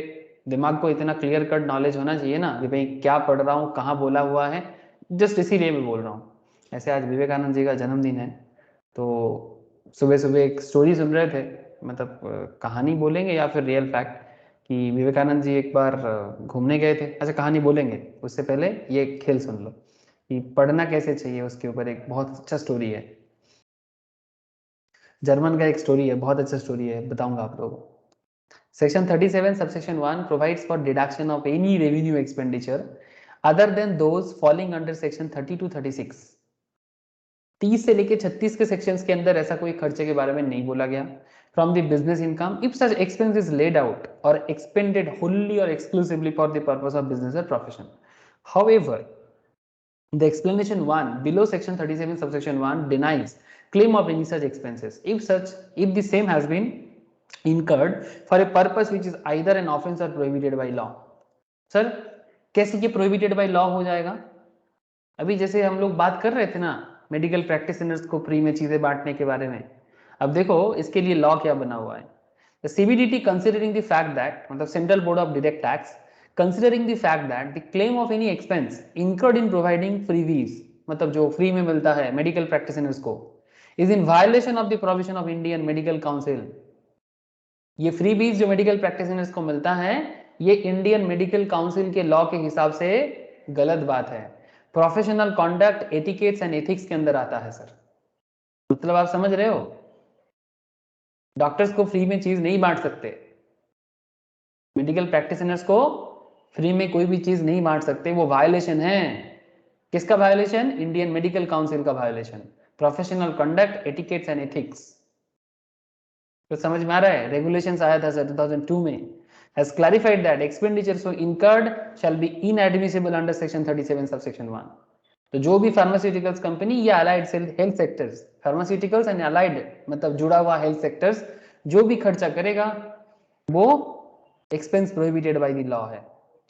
दिमाग को इतना क्लियर कट नॉलेज होना चाहिए ना कि भाई क्या पढ़ रहा हूँ, कहाँ बोला हुआ है, जस्ट इसीलिए मैं बोल रहा हूँ। ऐसे आज विवेकानंद जी का जन्मदिन है, तो सुबह सुबह एक स्टोरी सुन रहे थे, मतलब कहानी बोलेंगे या फिर रियल फैक्ट, कि विवेकानंद जी एक बार घूमने गए थे, अच्छा कहानी बोलेंगे उससे पहले ये खेल सुन लो कि पढ़ना कैसे चाहिए, उसके ऊपर एक बहुत अच्छा स्टोरी है, जर्मन का एक स्टोरी है, बहुत अच्छा स्टोरी है, बताऊंगा आप लोगों को। Section 37 subsection 1 provides for deduction of any revenue expenditure other than those falling under section 30 to 36। 30 से लेके 36 के सेक्शंस के अंदर ऐसा कोई खर्चे के बारे में नहीं बोला गया। From the business income if such expense is lead out और एक्सपेंडेड होली और exclusively for the purpose of business और profession. However the explanation 1 below section 37 subsection 1 denies claim of any such expenses if the same has been incurred for a purpose which is either an offense or prohibited by law। Sir कैसे ये prohibited by law हो जाएगा? अभी जैसे हम लोग बात कर रहे थे ना मेडिकल प्रैक्टिशनर्स को फ्री में चीजें बांटने के बारे में, अब देखो इसके लिए लॉ क्या बना हुआ है। The CBDT considering the fact that मतलब Central Board of Direct Tax considering the fact that the claim of any expense incurred in providing freebies मतलब जो फ्री में मिलता है मेडिकल प्रैक्टिशनर्स को is in violation of the provision of Indian Medical Council। ये freebies जो medical practitioners को मिलता है ये इंडियन मेडिकल काउंसिल के लॉ के हिसाब से गलत बात है, professional conduct etiquettes and ethics के अंदर आता है सर। मतलब आप समझ रहे हो, डॉक्टर्स को फ्री में चीज नहीं बांट सकते, मेडिकल प्रैक्टिशनर्स को फ्री में कोई भी चीज नहीं बांट सकते, वो वायलेशन है। किसका वायलेशन? इंडियन मेडिकल काउंसिल का violation, professional conduct etiquettes and ethics. तो समझ में आ रहा है, रेगुलेशंस आया था सर 2002 में, has clarified that expenditures so incurred shall be inadmissible under section 37 subsection 1। तो जो भी फार्मास्यूटिकल्स कंपनी या allied health sectors, pharmaceuticals and allied मतलब जुड़ा हुआ हेल्थ सेक्टर्स जो भी खर्चा करेगा वो expense prohibited by the law है।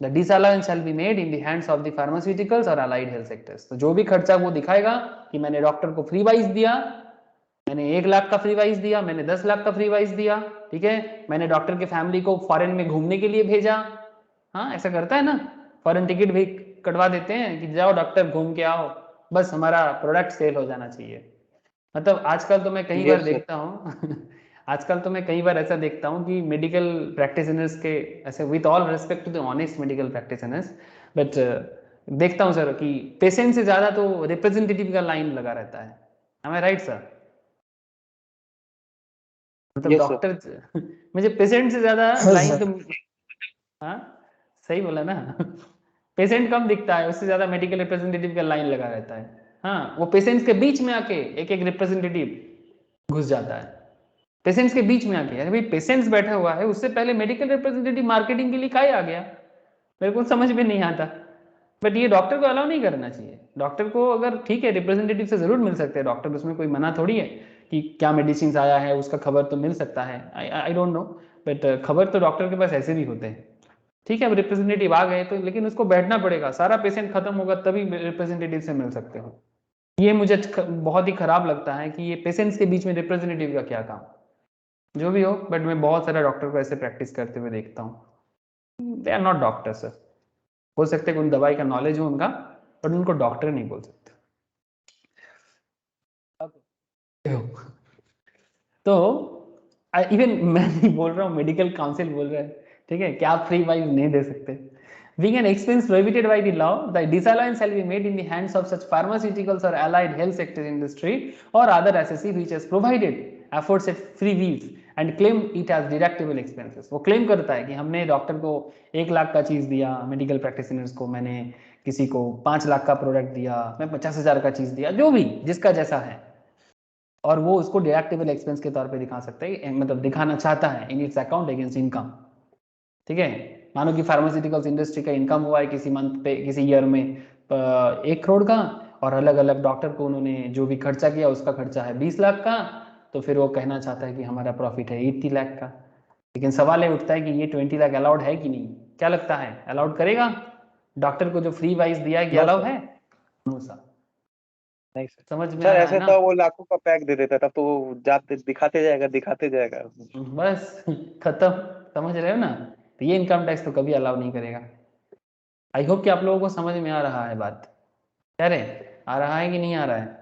The disallowance shall be made in the hands of the pharmaceuticals और अलाइड हेल्थ सेक्टर्स। तो जो भी खर्चा वो दिखाएगा कि मैंने डॉक्टर को फ्री वाइज दिया, मैंने 1 लाख का फ्री वाइज दिया, मैंने 10 लाख का फ्री वाइज दिया, ठीक है, मैंने डॉक्टर के फैमिली को फॉरेन में घूमने के लिए भेजा, हाँ ऐसा करता है ना, फॉरेन टिकट भी कटवा देते हैं कि जाओ डॉक्टर घूम के आओ, बस हमारा प्रोडक्ट सेल हो जाना चाहिए। मतलब आजकल तो मैं कई बार देखता हूँ आजकल तो मैं कई बार ऐसा देखता हूँ कि मेडिकल प्रैक्टिशनर्स के ऐसे, with all respect to the honest medical practitioners, but देखता हूँ सर कि पेशेंट से ज्यादा तो रिप्रेजेंटेटिव का लाइन लगा रहता है। Am I right sir? मतलब यस सर। डॉक्टर मुझे पेशेंट से ज्यादा हाँ लाइन सर। तो, हाँ सही बोला ना पेशेंट कम दिखता है, उससे ज्यादा मेडिकल रिप्रेजेंटेटिव का लाइन लगा रहता है। हाँ वो पेशेंट्स के बीच में आके एक एक रिप्रेजेंटेटिव घुस जाता है। पेशेंट्स के बीच में आके। अरे भाई पेशेंट्स बैठा हुआ है, उससे पहले मेडिकल रिप्रेजेंटेटिव मार्केटिंग के लिए काहे आ गया, मेरे को समझ में नहीं आता। बट ये डॉक्टर को अलाउ नहीं करना चाहिए। डॉक्टर को अगर ठीक है रिप्रेजेंटेटिव से जरूर मिल सकते हैं डॉक्टर, उसमें कोई मना थोड़ी है कि क्या मेडिसिन आया है उसका खबर तो मिल सकता है, आई डोंट नो, बट खबर तो डॉक्टर के पास ऐसे भी होते हैं। ठीक है अब रिप्रेजेंटेटिव आ गए तो, लेकिन उसको बैठना पड़ेगा, सारा पेशेंट खत्म होगा तभी रिप्रेजेंटेटिव से मिल सकते हो। ये मुझे बहुत ही खराब लगता है कि ये पेशेंट्स के बीच में रिप्रेजेंटेटिव का क्या काम। जो भी हो, बट मैं बहुत सारे डॉक्टर को ऐसे प्रैक्टिस करते हुए देखता हूँ। They are not doctor sir. हो सकते हैं उन दवाई का नॉलेज हो उनका, बट उनको डॉक्टर नहीं बोल सकते। तो इवन मैं नहीं बोल रहा हूँ, मेडिकल काउंसिल बोल रहा है, ठीक है, क्या आप फ्री वाइज नहीं दे सकते। Being an expense prohibited by the law, the disallowance shall be made in the hands of such pharmaceuticals or allied health sector industry or other assessee which has provided aforesaid free wheels and claim it as deductible expenses। वो claim करता है कि हमने doctor को 1 लाख का चीज दिया, medical practitioners को मैंने किसी को 5 लाख का प्रोडक्ट दिया, मैं 50,000 का चीज दिया, जो भी जिसका जैसा है, और वो उसको डिडक्टेबल एक्सपेंस के तौर पे दिखा सकते हैं, मतलब दिखाना चाहता है in its account against income. ठीक है, मानो कि फार्मास्यूटिकल्स इंडस्ट्री का इनकम हुआ है किसी मंथ पे, किसी ईयर में 1 करोड़ का, और अलग अलग डॉक्टर को उन्होंने जो भी खर्चा किया उसका खर्चा है 20 लाख का, तो फिर वो कहना चाहता है कि हमारा प्रॉफिट है 80 लाख का। लेकिन सवाल ये उठता है कि ये 20 लाख अलाउड है कि नहीं, क्या लगता है अलाउड करेगा डॉक्टर को जो फ्री वाइज दिया है, अलाउ है? नहीं सर। समझ में आ सर रहा है ऐसे ना? तो वो लाखों का पैक दे देता, तब तो वो जाते दिखाते जाएगा दिखाते जाएगा। बस खत्म, समझ रहे हो ना? तो ये इनकम टैक्स तो कभी अलाउ नहीं करेगा। आई होप कि आप लोगों को समझ में आ रहा है बात, कह रहे आ रहा है कि नहीं आ रहा है?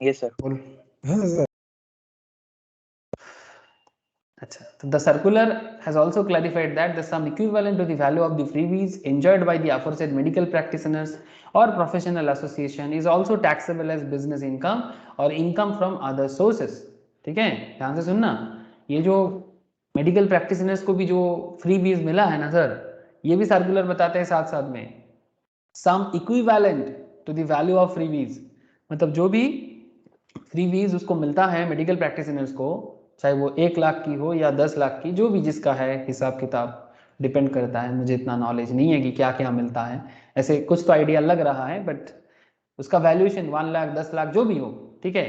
ये सर बोल। हाँ सर। अच्छा, तो the circular has also clarified that the sum equivalent to the value of the freebies enjoyed by the aforesaid medical practitioners or professional association is also taxable as business income or income from other sources। ठीक है, ध्यान से सुनना, ये जो medical practitioners को भी जो फ्रीबीज मिला है ना सर, ये भी सर्कुलर बताते हैं साथ साथ में sum equivalent to the value of freebies, मतलब जो भी फ्रीबीज उसको मिलता है मेडिकल प्रैक्टिशनर्स को, चाहे वो 1 लाख की हो या 10 लाख की, जो भी जिसका है हिसाब किताब डिपेंड करता है, मुझे इतना नॉलेज नहीं है कि क्या क्या मिलता है, ऐसे कुछ तो आइडिया लग रहा है, बट उसका वैल्यूएशन 1 लाख 10 लाख जो भी हो, ठीक है,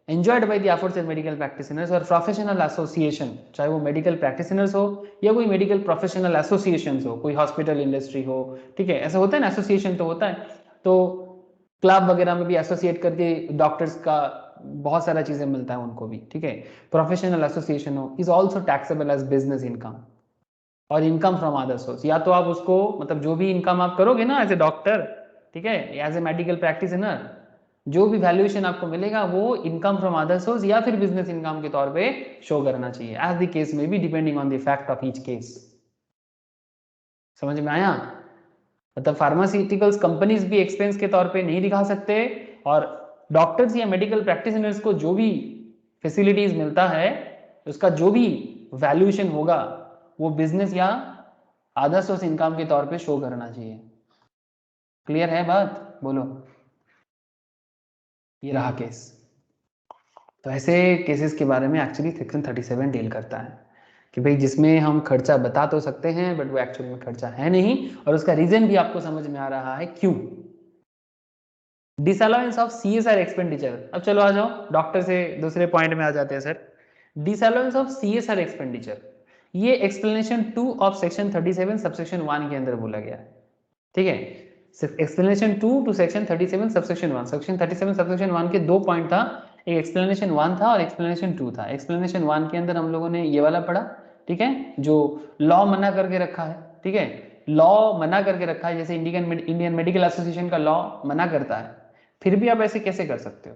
enjoyed by the aforesaid medical practitioners और प्रोफेशनल एसोसिएशन, चाहे वो मेडिकल प्रैक्टिशनर्स हो या कोई मेडिकल प्रोफेशनल एसोसिएशन हो, कोई हॉस्पिटल इंडस्ट्री हो, ठीक है, ऐसा होता है ना, एसोसिएशन तो होता है, तो क्लब वगैरह में भी एसोसिएट करके डॉक्टर्स का बहुत सारा चीजें मिलता है उनको भी, ठीक है, प्रोफेशनल एसोसिएशन हो is also taxable as business income और इनकम फ्रॉम अदर सोर्स। या तो आप उसको, मतलब जो भी इनकम आप करोगे ना एज ए डॉक्टर, ठीक है, एज ए मेडिकल प्रैक्टिशनर, जो भी वैल्यूएशन आपको मिलेगा वो इनकम फ्रॉम अदर सोर्स या फिर बिजनेस इनकम के तौर पे शो करना चाहिए, एज द केस में भी depending on the fact of each case. समझ में आया? मतलब फार्मास्यूटिकल्स कंपनीज भी एक्सपेंस के तौर पे नहीं दिखा सकते, और डॉक्टर्स या मेडिकल प्रैक्टिशनर्स को जो भी फैसिलिटीज मिलता है उसका जो भी वैल्यूएशन होगा वो बिजनेस या अदर सोर्स इनकम के तौर पे शो करना चाहिए। क्लियर है बात? बोलो। ये रहा केस। तो ऐसे केसेस के बारे में एक्चुअली सेक्शन 37 डील करता है कि भाई जिसमें हम खर्चा बता तो सकते हैं बट वो एक्चुअली में खर्चा है नहीं, और उसका रीजन भी आपको समझ में आ रहा है क्यों। Disallowance of CSR expenditure. अब चलो आ जाओ डॉक्टर से दूसरे पॉइंट में आ जाते हैं sir. Disallowance of CSR expenditure, ये एक्सप्लेनेशन 2 ऑफ सेक्शन 37 सबसेक्शन 1 के अंदर बोला गया है, ठीक है। Explanation 2 to section 37 subsection 1, section 37 subsection 1 के 2 पॉइंट था, एक एक्सप्लेनेशन 1 था और एक्सप्लेनेशन 2 था। एक्सप्लेनेशन 1 के अंदर हम लोगों ने ये वाला पढ़ा, ठीक है, जो लॉ मना करके रखा है, ठीक है, लॉ मना करके रखा है, जैसे इंडियन मेडिकल एसोसिएशन का लॉ मना करता है, फिर भी आप ऐसे कैसे कर सकते हो,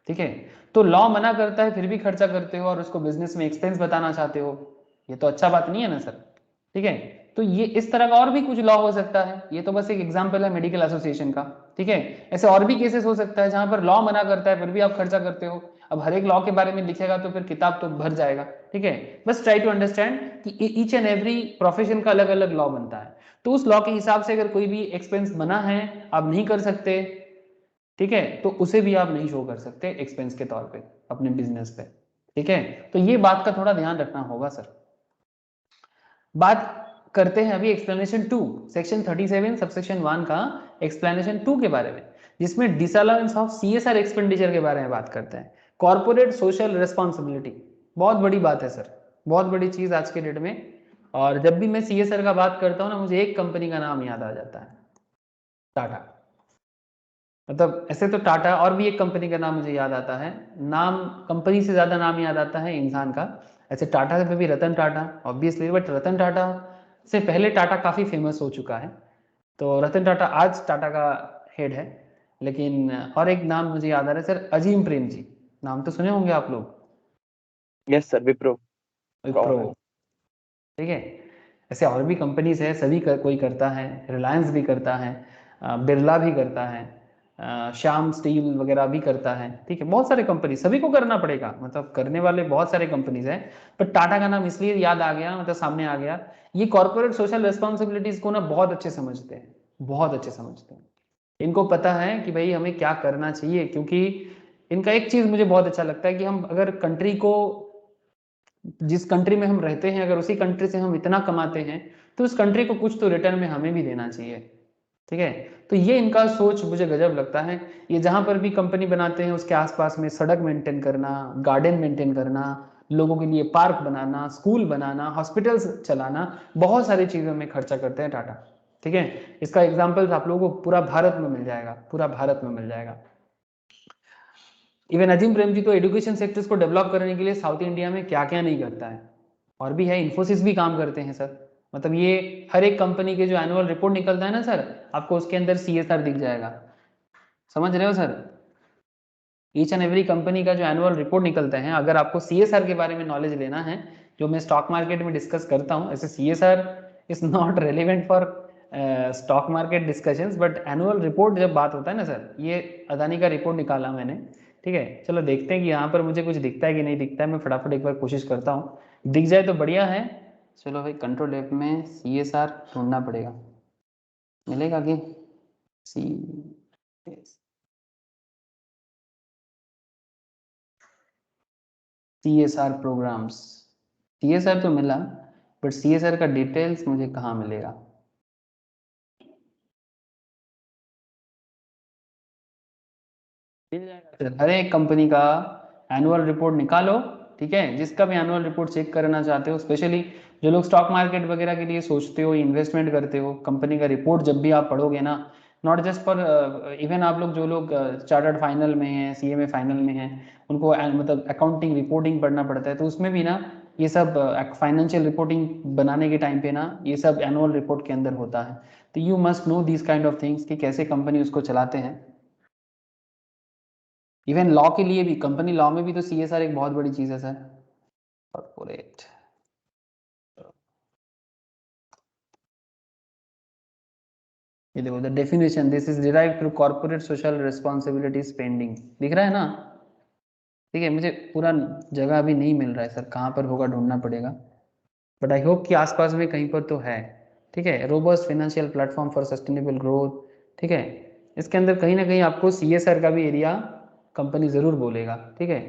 ठीक है। तो लॉ मना करता है फिर भी खर्चा करते हो और उसको बिजनेस में एक्सपेंस बताना चाहते हो, ये तो अच्छा बात नहीं है ना सर, ठीक है। तो ये इस तरह का और भी कुछ लॉ हो सकता है, ये तो बस एक एग्जांपल है मेडिकल एसोसिएशन का, ठीक है। ऐसे और भी केसेस हो सकता है जहां पर लॉ मना करता है फिर भी आप खर्चा करते हो। अब हर एक लॉ के बारे में लिखेगा तो फिर किताब तो भर जाएगा, ठीक है। बस ट्राई टू अंडरस्टैंड कि ईच एंड एवरी प्रोफेशन का अलग अलग लॉ बनता है, तो उस लॉ के हिसाब से अगर कोई भी एक्सपेंस बना है आप नहीं कर सकते, ठीक है, तो उसे भी आप नहीं शो कर सकते एक्सपेंस के तौर पे अपने बिजनेस पे, ठीक है। तो ये बात का थोड़ा ध्यान रखना होगा सर। बात करते हैं अभी एक्सप्लेनेशन 2, सेक्शन 37 सबसेक्शन 1 का एक्सप्लेनेशन 2 के बारे में, जिसमें डिसअलाउंस ऑफ सीएसआर एक्सपेंडिचर के बारे में बात करते हैं। कॉर्पोरेट सोशल रिस्पॉन्सिबिलिटी बहुत बड़ी बात है सर, बहुत बड़ी चीज आज के डेट में। और जब भी मैं सीएसआर का बात करता हूँ ना, मुझे एक कंपनी का नाम याद आ जाता है, टाटा। मतलब ऐसे तो टाटा, और भी एक कंपनी का नाम मुझे याद आता है, नाम कंपनी से ज्यादा नाम याद आता है इंसान का। ऐसे टाटा पे भी रतन टाटा ऑब्वियसली, बट रतन टाटा से पहले टाटा काफी फेमस हो चुका है। तो रतन टाटा आज टाटा का हेड है। लेकिन और एक नाम मुझे याद आ रहा है सर, अजीम प्रेम जी, नाम तो सुने होंगे आप लोग। Yes sir, Wipro. विप्रो, ठीक है। ऐसे और भी कंपनीज है, सभी कोई करता है, रिलायंस भी करता है, बिरला भी करता है, श्याम स्टील वगैरह भी करता है, ठीक है। बहुत सारे कंपनी, सभी को करना पड़ेगा, मतलब करने वाले बहुत सारे कंपनीज हैं। पर टाटा का नाम इसलिए याद आ गया, मतलब सामने आ गया, ये कॉर्पोरेट सोशल रिस्पॉन्सिबिलिटीज को ना बहुत अच्छे समझते हैं, बहुत अच्छे समझते हैं। इनको पता है कि भाई हमें क्या करना चाहिए, क्योंकि इनका एक चीज मुझे बहुत अच्छा लगता है कि हम अगर कंट्री को, जिस कंट्री में हम रहते हैं, अगर उसी कंट्री से हम इतना कमाते हैं तो उस कंट्री को कुछ तो रिटर्न में हमें भी देना चाहिए, ठीक है। तो ये इनका सोच मुझे गजब लगता है। ये जहां पर भी कंपनी बनाते हैं उसके आसपास में सड़क मेंटेन करना, गार्डन मेंटेन करना, लोगों के लिए पार्क बनाना, स्कूल बनाना, हॉस्पिटल्स चलाना, बहुत सारी चीजों में खर्चा करते हैं टाटा, ठीक है। इसका एग्जाम्पल आप लोगों को पूरा भारत में मिल जाएगा, पूरा भारत में मिल जाएगा। इवन अजीम प्रेम जी तो एजुकेशन सेक्टर्स को डेवलप करने के लिए साउथ इंडिया में क्या क्या नहीं करता है, और भी है, इन्फोसिस भी काम करते हैं सर। मतलब ये हर एक कंपनी के जो एनुअल रिपोर्ट निकलता है ना सर, आपको उसके अंदर सीएसआर दिख जाएगा, समझ रहे हो sir. Each and every company का जो एनुअल रिपोर्ट निकलता है, अगर आपको सीएसआर के बारे में नॉलेज लेना है, जो मैं स्टॉक मार्केट में डिस्कस करता हूँ, ऐसे CSR is not relevant for stock market discussions, but annual report जब बात होता है ना सर, ये अदानी का रिपोर्ट निकाला मैंने, ठीक है। चलो देखते हैं कि यहाँ पर मुझे कुछ दिखता है कि नहीं दिखता है, मैं फटाफट एक बार कोशिश करता हूँ, दिख जाए तो बढ़िया है। चलो भाई, कंट्रोल एफ में सीएसआर ढूंढना पड़ेगा, मिलेगा कि सी सीएसआर प्रोग्राम्स, सीएसआर तो मिला, बट सीएसआर का डिटेल्स मुझे कहाँ मिलेगा। मिल जाएगा, हर एक कंपनी का एनुअल रिपोर्ट निकालो, ठीक है। जिसका भी एनुअल रिपोर्ट चेक करना चाहते हो, स्पेशली जो लोग स्टॉक मार्केट वगैरह के लिए सोचते हो, इन्वेस्टमेंट करते हो, कंपनी का रिपोर्ट जब भी आप पढ़ोगे ना, नॉट जस्ट फॉर, इवन आप लोग जो लोग चार्टर्ड फाइनल में हैं, सीएमए फाइनल में हैं, उनको मतलब अकाउंटिंग रिपोर्टिंग पढ़ना पड़ता है, तो उसमें भी ना ये सब फाइनेंशियल रिपोर्टिंग बनाने के टाइम पे ना ये सब एनुअल रिपोर्ट के अंदर होता है। तो you must know this kind of things कि कैसे कंपनी उसको चलाते हैं। इवन लॉ के लिए भी, कंपनी लॉ में भी तो सीएसआर एक बहुत बड़ी चीज है सर। कॉर्पोरेट, ये देखो, the definition, this is derived through corporate social responsibility spending, दिख रहा है ना, ठीक है। मुझे पूरा जगह अभी नहीं मिल रहा है सर, कहाँ पर होगा ढूंढना पड़ेगा, बट आई होप कि आसपास में कहीं पर तो है, ठीक है। Robust financial platform for sustainable growth, ठीक है। इसके अंदर कहीं ना कहीं आपको सीएसआर का भी एरिया कंपनी जरूर बोलेगा, ठीक है,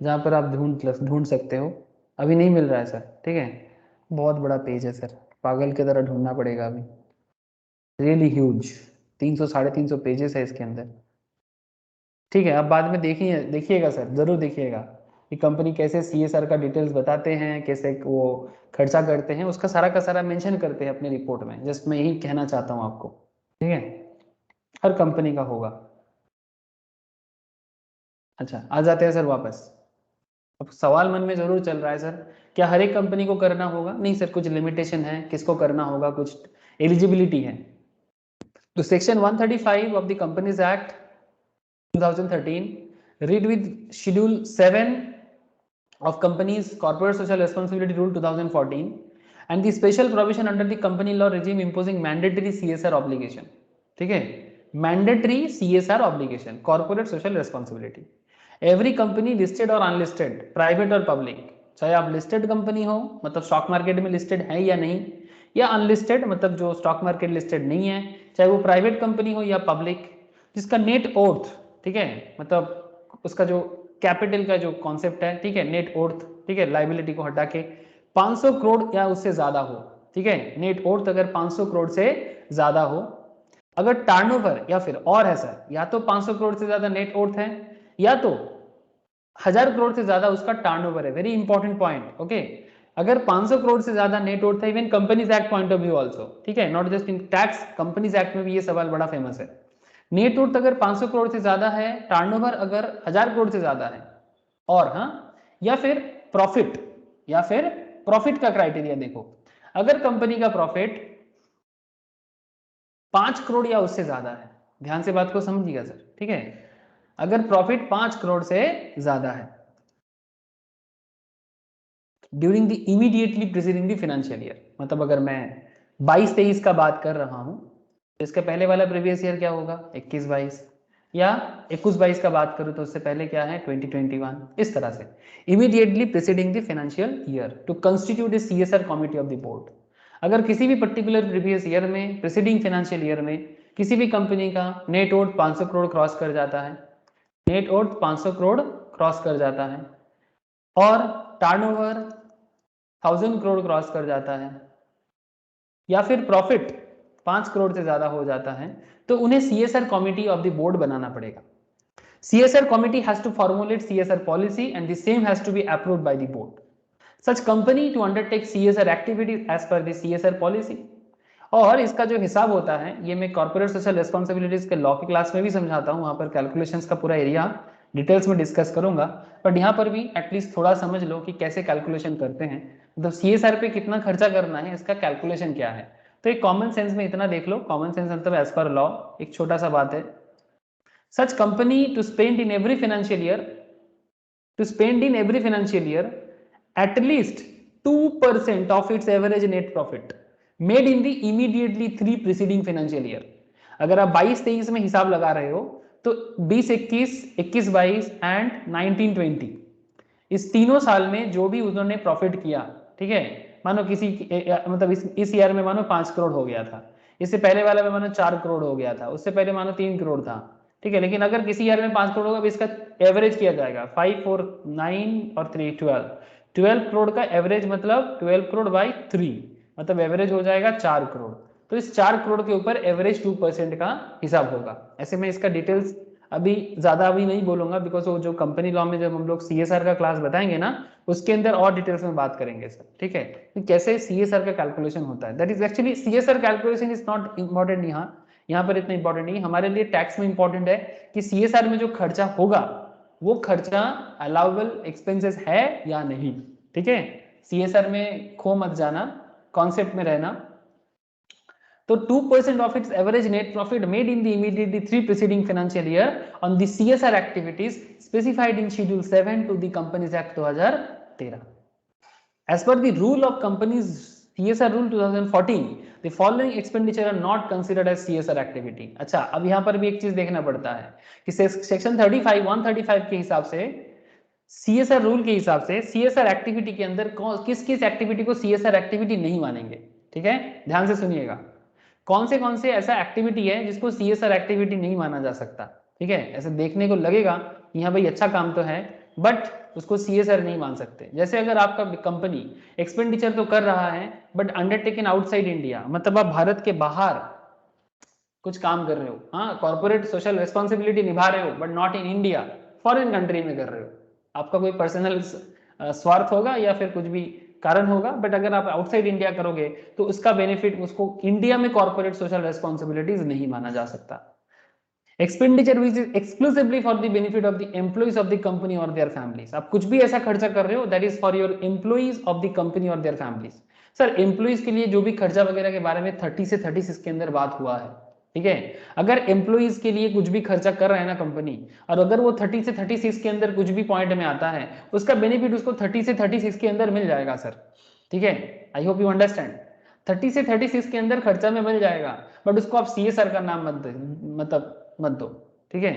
जहाँ पर आप ढूंढ सकते हो। अभी नहीं मिल रहा है सर, ठीक है। बहुत बड़ा पेज है सर, पागल की तरह ढूंढना पड़ेगा अभी, रियली ह्यूज, 300 350 पेजेस है इसके अंदर, ठीक है। अब बाद में देखिए, देखिएगा सर, जरूर देखिएगा कि कंपनी कैसे सीएसआर का डिटेल्स बताते हैं, कैसे वो खर्चा करते हैं, उसका सारा का सारा मेंशन करते हैं अपने रिपोर्ट में। जस्ट मैं यही कहना चाहता हूँ आपको, ठीक है, हर कंपनी का होगा। अच्छा, आ जाते हैं सर वापस। अब सवाल मन में जरूर चल रहा है सर, क्या हर एक कंपनी को करना होगा? नहीं सर, कुछ लिमिटेशन है, किसको करना होगा, कुछ एलिजिबिलिटी है। तो section 135 of the companies act 2013 read with schedule 7 of companies corporate social responsibility rule 2014 and the special provision under the company law regime imposing mandatory CSR obligation, ठीक है, mandatory CSR obligation, corporate social responsibility, every company listed or unlisted, private or public, चाहे आप listed company हो, मतलब stock market में listed है या नहीं, या अनलिस्टेड, मतलब जो स्टॉक मार्केट लिस्टेड नहीं है, चाहे वो प्राइवेट कंपनी हो या पब्लिक, जिसका नेट ओथ ठीक है, मतलब उसका जो कैपिटल का जो कॉन्सेप्ट है, ठीक है, नेट वर्थ, ठीक है, लाइबिलिटी को हटा के 500 करोड़ या उससे ज्यादा हो, ठीक है, नेट वर्थ अगर 500 करोड़ से ज्यादा हो, अगर टर्नओवर या फिर और है सर, या तो 500 करोड़ से ज्यादा नेट वर्थ है या तो 1000 करोड़ से ज्यादा उसका टर्नओवर है, वेरी इंपॉर्टेंट पॉइंट, ओके। अगर 500 करोड़ से ज्यादा नेट वर्थ है, even companies act point of view also, ठीक है, not just in tax, companies act में भी ये सवाल बड़ा फेमस है। नेट वर्थ अगर 500 करोड़ से ज्यादा है, टर्नओवर अगर 1000 करोड़ से ज्यादा है, और हाँ, या फिर प्रॉफिट का क्राइटेरिया देखो, अगर कंपनी का प्रॉफिट 5 करोड़ या उससे ज्यादा है, ध्यान से बात को समझिएगा सर, ठीक है, अगर प्रॉफिट 5 करोड़ से ज्यादा है during the immediately preceding the financial year, मतलब अगर मैं 22-23 का बात कर रहा हूं तो इसके पहले वाला प्रीवियस ईयर क्या होगा, 21-22, या 21-22 का बात करूं तो उससे पहले क्या है, 2021, इस तरह से immediately preceding the financial year to constitute the CSR committee of the board. अगर किसी भी पर्टिकुलर प्रीवियस ईयर में, प्रीसीडिंग फाइनेंशियल ईयर में किसी भी कंपनी का नेट वर्थ 500 करोड़ क्रॉस कर जाता है, नेट वर्थ 500 करोड़ क्रॉस कर जाता है, और टर्नओवर 1000 करोड़ क्रॉस कर जाता है, या फिर प्रॉफिट 5 करोड़ से ज्यादा हो जाता है, तो उन्हें CSR committee of the board बनाना पड़ेगा। CSR committee has to formulate CSR policy and the same has to be approved by the board. Such company to undertake CSR activities as per the CSR policy. और इसका जो हिसाब होता है, ये मैं कॉर्पोरेट सोशल रिस्पॉन्सिबिलिटीज के law की क्लास में भी समझाता हूँ, वहां पर कैलकुलेशंस का पूरा एरिया डिटेल्स में डिस्कस करूंगा, बट यहाँ पर भी एटलीस्ट थोड़ा समझ लो कि कैसे कैलकुलेशन करते हैं, मतलब CSR पे कितना खर्चा करना है, इसका कैलकुलेशन क्या है। तो एक कॉमन सेंस में इतना देख लो, कॉमन सेंस मतलब एज पर लॉ, एक छोटा सा बात है, such company to spend in every financial year at least 2% of its average net profit made in the immediately 3 preceding financial year। अगर आप 22-23 में हिसाब लगा रहे हो तो 20-21, 21-22 एंड 19-20 इस तीनों साल में जो भी उन्होंने प्रॉफिट किया, ठीक है, मानो किसी मतलब इस ईयर में मानो 5 करोड़ हो गया था, इससे पहले वाले में मानो 4 करोड़ हो गया था, उससे पहले मानो 3 करोड़ था, ठीक है, लेकिन अगर किसी ईयर में 5 करोड़ होगा, इसका एवरेज किया जाएगा 5, 4, 9 और 3, 12 करोड़ का एवरेज, मतलब 12 करोड़ बाई 3, मतलब एवरेज हो जाएगा 4 करोड़। तो इस 4 करोड़ के ऊपर एवरेज 2% का हिसाब होगा। ऐसे में इसका डिटेल्स अभी ज्यादा अभी नहीं बोलूंगा, बिकॉज वो जो कंपनी लॉ में जब हम लोग CSR का क्लास बताएंगे ना, उसके अंदर और डिटेल्स में बात करेंगे सर, ठीक है, कि कैसे CSR का कैलकुलेशन होता है। That is actually CSR calculation is not important, यहाँ पर इतना इंपॉर्टेंट नहीं, हमारे लिए टैक्स में इंपॉर्टेंट है कि CSR में जो खर्चा होगा वो खर्चा अलाउबल एक्सपेंसेस है या नहीं, ठीक है, CSR में खो मत जाना, कॉन्सेप्ट में रहना। तो 2% of its average net profit made in the immediately 3 preceding financial year on the CSR activities specified in Schedule 7 to the Companies Act 2013. As per the rule of companies CSR Rule 2014, the following expenditure are not considered as CSR activity. अच्छा, अब यहाँ पर भी एक चीज देखना पड़ता है कि सेक्शन 135 के हिसाब से, CSR रूल के हिसाब से CSR एक्टिविटी के अंदर किस किस एक्टिविटी को CSR एक्टिविटी नहीं मानेंगे, ठीक है, ध्यान से सुनिएगा, कौन से ऐसा एक्टिविटी है जिसको CSR एक्टिविटी नहीं माना जा सकता, ठीक है, ऐसे देखने को लगेगा कि हाँ भाई अच्छा काम तो है, बट उसको CSR नहीं मान सकते। जैसे अगर आपका कंपनी एक्सपेंडिचर तो कर रहा है बट अंडरटेकन आउटसाइड इंडिया, मतलब आप भारत के बाहर कुछ काम कर रहे हो, हाँ, कॉर्पोरेट सोशल रिस्पॉन्सिबिलिटी निभा रहे हो but not in India, foreign country में कर रहे हो, आपका कोई पर्सनल स्वार्थ होगा या फिर कुछ भी कारण होगा, बट अगर आप आउटसाइड इंडिया करोगे तो उसका बेनिफिट उसको इंडिया में कॉर्पोरेट सोशल रिस्पॉन्सिबिलिटीज नहीं माना जा सकता। Expenditure which is exclusively for the benefit of the employees of the company और देयर फैमिलीज, आप कुछ भी ऐसा खर्चा कर रहे हो that is for your employees of the company और देयर फैमिलीज। सर एम्प्लॉइज के लिए जो भी खर्चा वगैरह के बारे में 30 से 36 के अंदर बात हुआ है, ठीक है, अगर एम्प्लॉइज के लिए कुछ भी खर्चा कर रहा है ना कंपनी, और अगर वो 30 से 36 के अंदर कुछ भी पॉइंट में आता है, उसका बेनिफिट उसको 30 से 36 के अंदर मिल जाएगा सर, ठीक है, आई होप यू अंडरस्टैंड, 30 से 36 के अंदर खर्चा में मिल जाएगा, बट उसको आप CSR का नाम मत दो, ठीक है।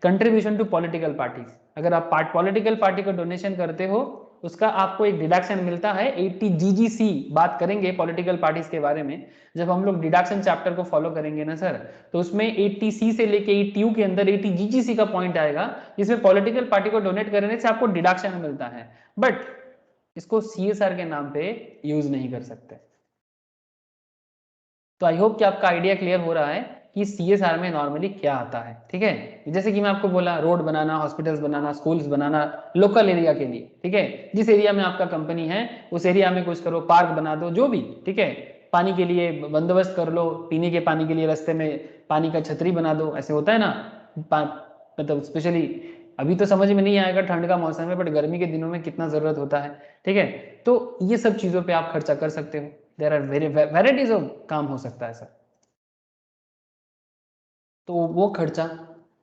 कंट्रीब्यूशन टू पॉलिटिकल पार्टीज, अगर आप पॉलिटिकल पार्टी को डोनेशन करते हो उसका आपको एक डिडक्शन मिलता है 80 GGC। बात करेंगे पॉलिटिकल पार्टीज के बारे में, जब हम लोग डिडक्शन चैप्टर को फॉलो करेंगे ना सर, तो उसमें 80C से लेके 80U के अंदर 80 GGC का पॉइंट आएगा, जिसमें पॉलिटिकल पार्टी को डोनेट करने से आपको डिडक्शन मिलता है, बट इसको CSR के नाम पे यूज नहीं कर सकते। तो आई होप कि आपका आइडिया क्लियर हो रहा है कि CSR में नॉर्मली क्या आता है। ठीक है, जैसे कि मैं आपको बोला, रोड बनाना, हॉस्पिटल्स बनाना, स्कूल्स बनाना लोकल एरिया के लिए। ठीक है, जिस एरिया में आपका कंपनी है उस एरिया में कुछ करो, पार्क बना दो, जो भी। ठीक है, पानी के लिए बंदोबस्त कर लो, पीने के पानी के लिए रास्ते में पानी का छतरी बना दो, ऐसे होता है ना। मतलब स्पेशली अभी तो समझ में नहीं आएगा, ठंड का मौसम है, बट गर्मी के दिनों में कितना जरूरत होता है। ठीक है, तो ये सब चीजों पे आप खर्चा कर सकते हो। देयर आर वेराइटीज ऑफ काम हो सकता है सर। तो वो खर्चा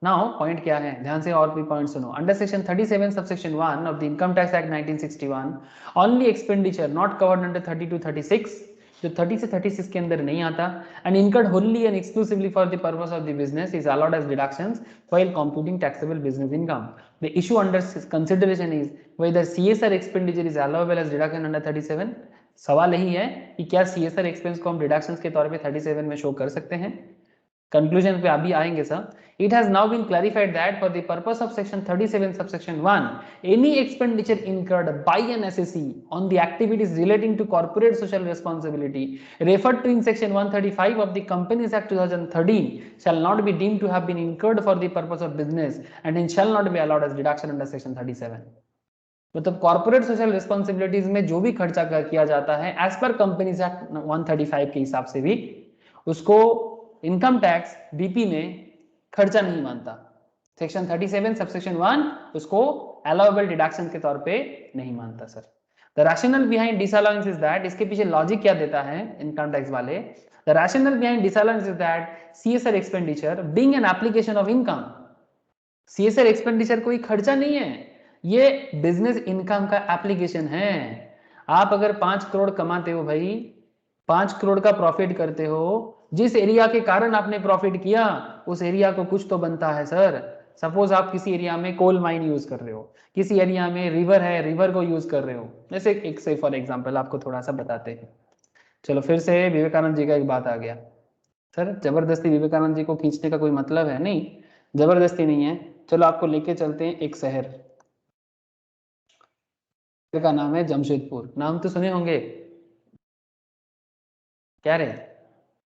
नाउ पॉइंट क्या है, ध्यान से और भी पॉइंट सुनो। Under section 37 subsection 1 of the income tax act 1961 only expenditure not covered under 30 to 36, जो 30 से 36 के अंदर नहीं आता, and incurred wholly and exclusively for the purpose of the business is allowed as deductions while computing taxable business income. The issue under consideration is whether CSR expenditure is allowable as deduction under 37। सवाल यही है कि क्या CSR expense को हम deductions के तौर पे 37 में शो कर सकते हैं। कंक्लूजन पे अभी आएंगे sir. It has now been clarified that for the purpose of section 37 subsection 1 any expenditure incurred by an assessee on the activities relating to corporate social responsibility referred to in section 135 of the Companies Act 2013 shall not be deemed to have been incurred for the purpose of business and hence shall not be allowed as deduction under section 37। मतलब corporate social responsibilities में जो भी खर्चा किया जाता है as per companies act 135 के हिसाब से भी, उसको इनकम टैक्स बीपी में खर्चा नहीं मानता। सेक्शन 37 सबसेक्शन 1 उसको अलाउएबल डिडक्शन के तौर पे नहीं मानता sir. The rational behind disallowance is that, इसके पीछे लॉजिक क्या देता है इनकम टैक्स वाले, the rational behind disallowance is that CSR expenditure being an application of income, CSR expenditure कोई खर्चा नहीं है, ये बिजनेस इनकम का एप्लीकेशन है। आप अगर 5 करोड़ कमाते हो भाई, 5 करोड़ का प्रॉफिट करते हो, जिस एरिया के कारण आपने प्रॉफिट किया उस एरिया को कुछ तो बनता है सर। सपोज आप किसी एरिया में कोल माइन यूज कर रहे हो, किसी एरिया में रिवर है, रिवर को यूज कर रहे हो, जैसे एक से फॉर एग्जांपल आपको थोड़ा सा बताते हैं। चलो फिर से विवेकानंद जी का एक बात आ गया सर, जबरदस्ती विवेकानंद जी को खींचने का कोई मतलब है नहीं, जबरदस्ती नहीं है। चलो आपको लेके चलते हैं एक शहर का नाम है जमशेदपुर, नाम तो सुने होंगे, क्या रे?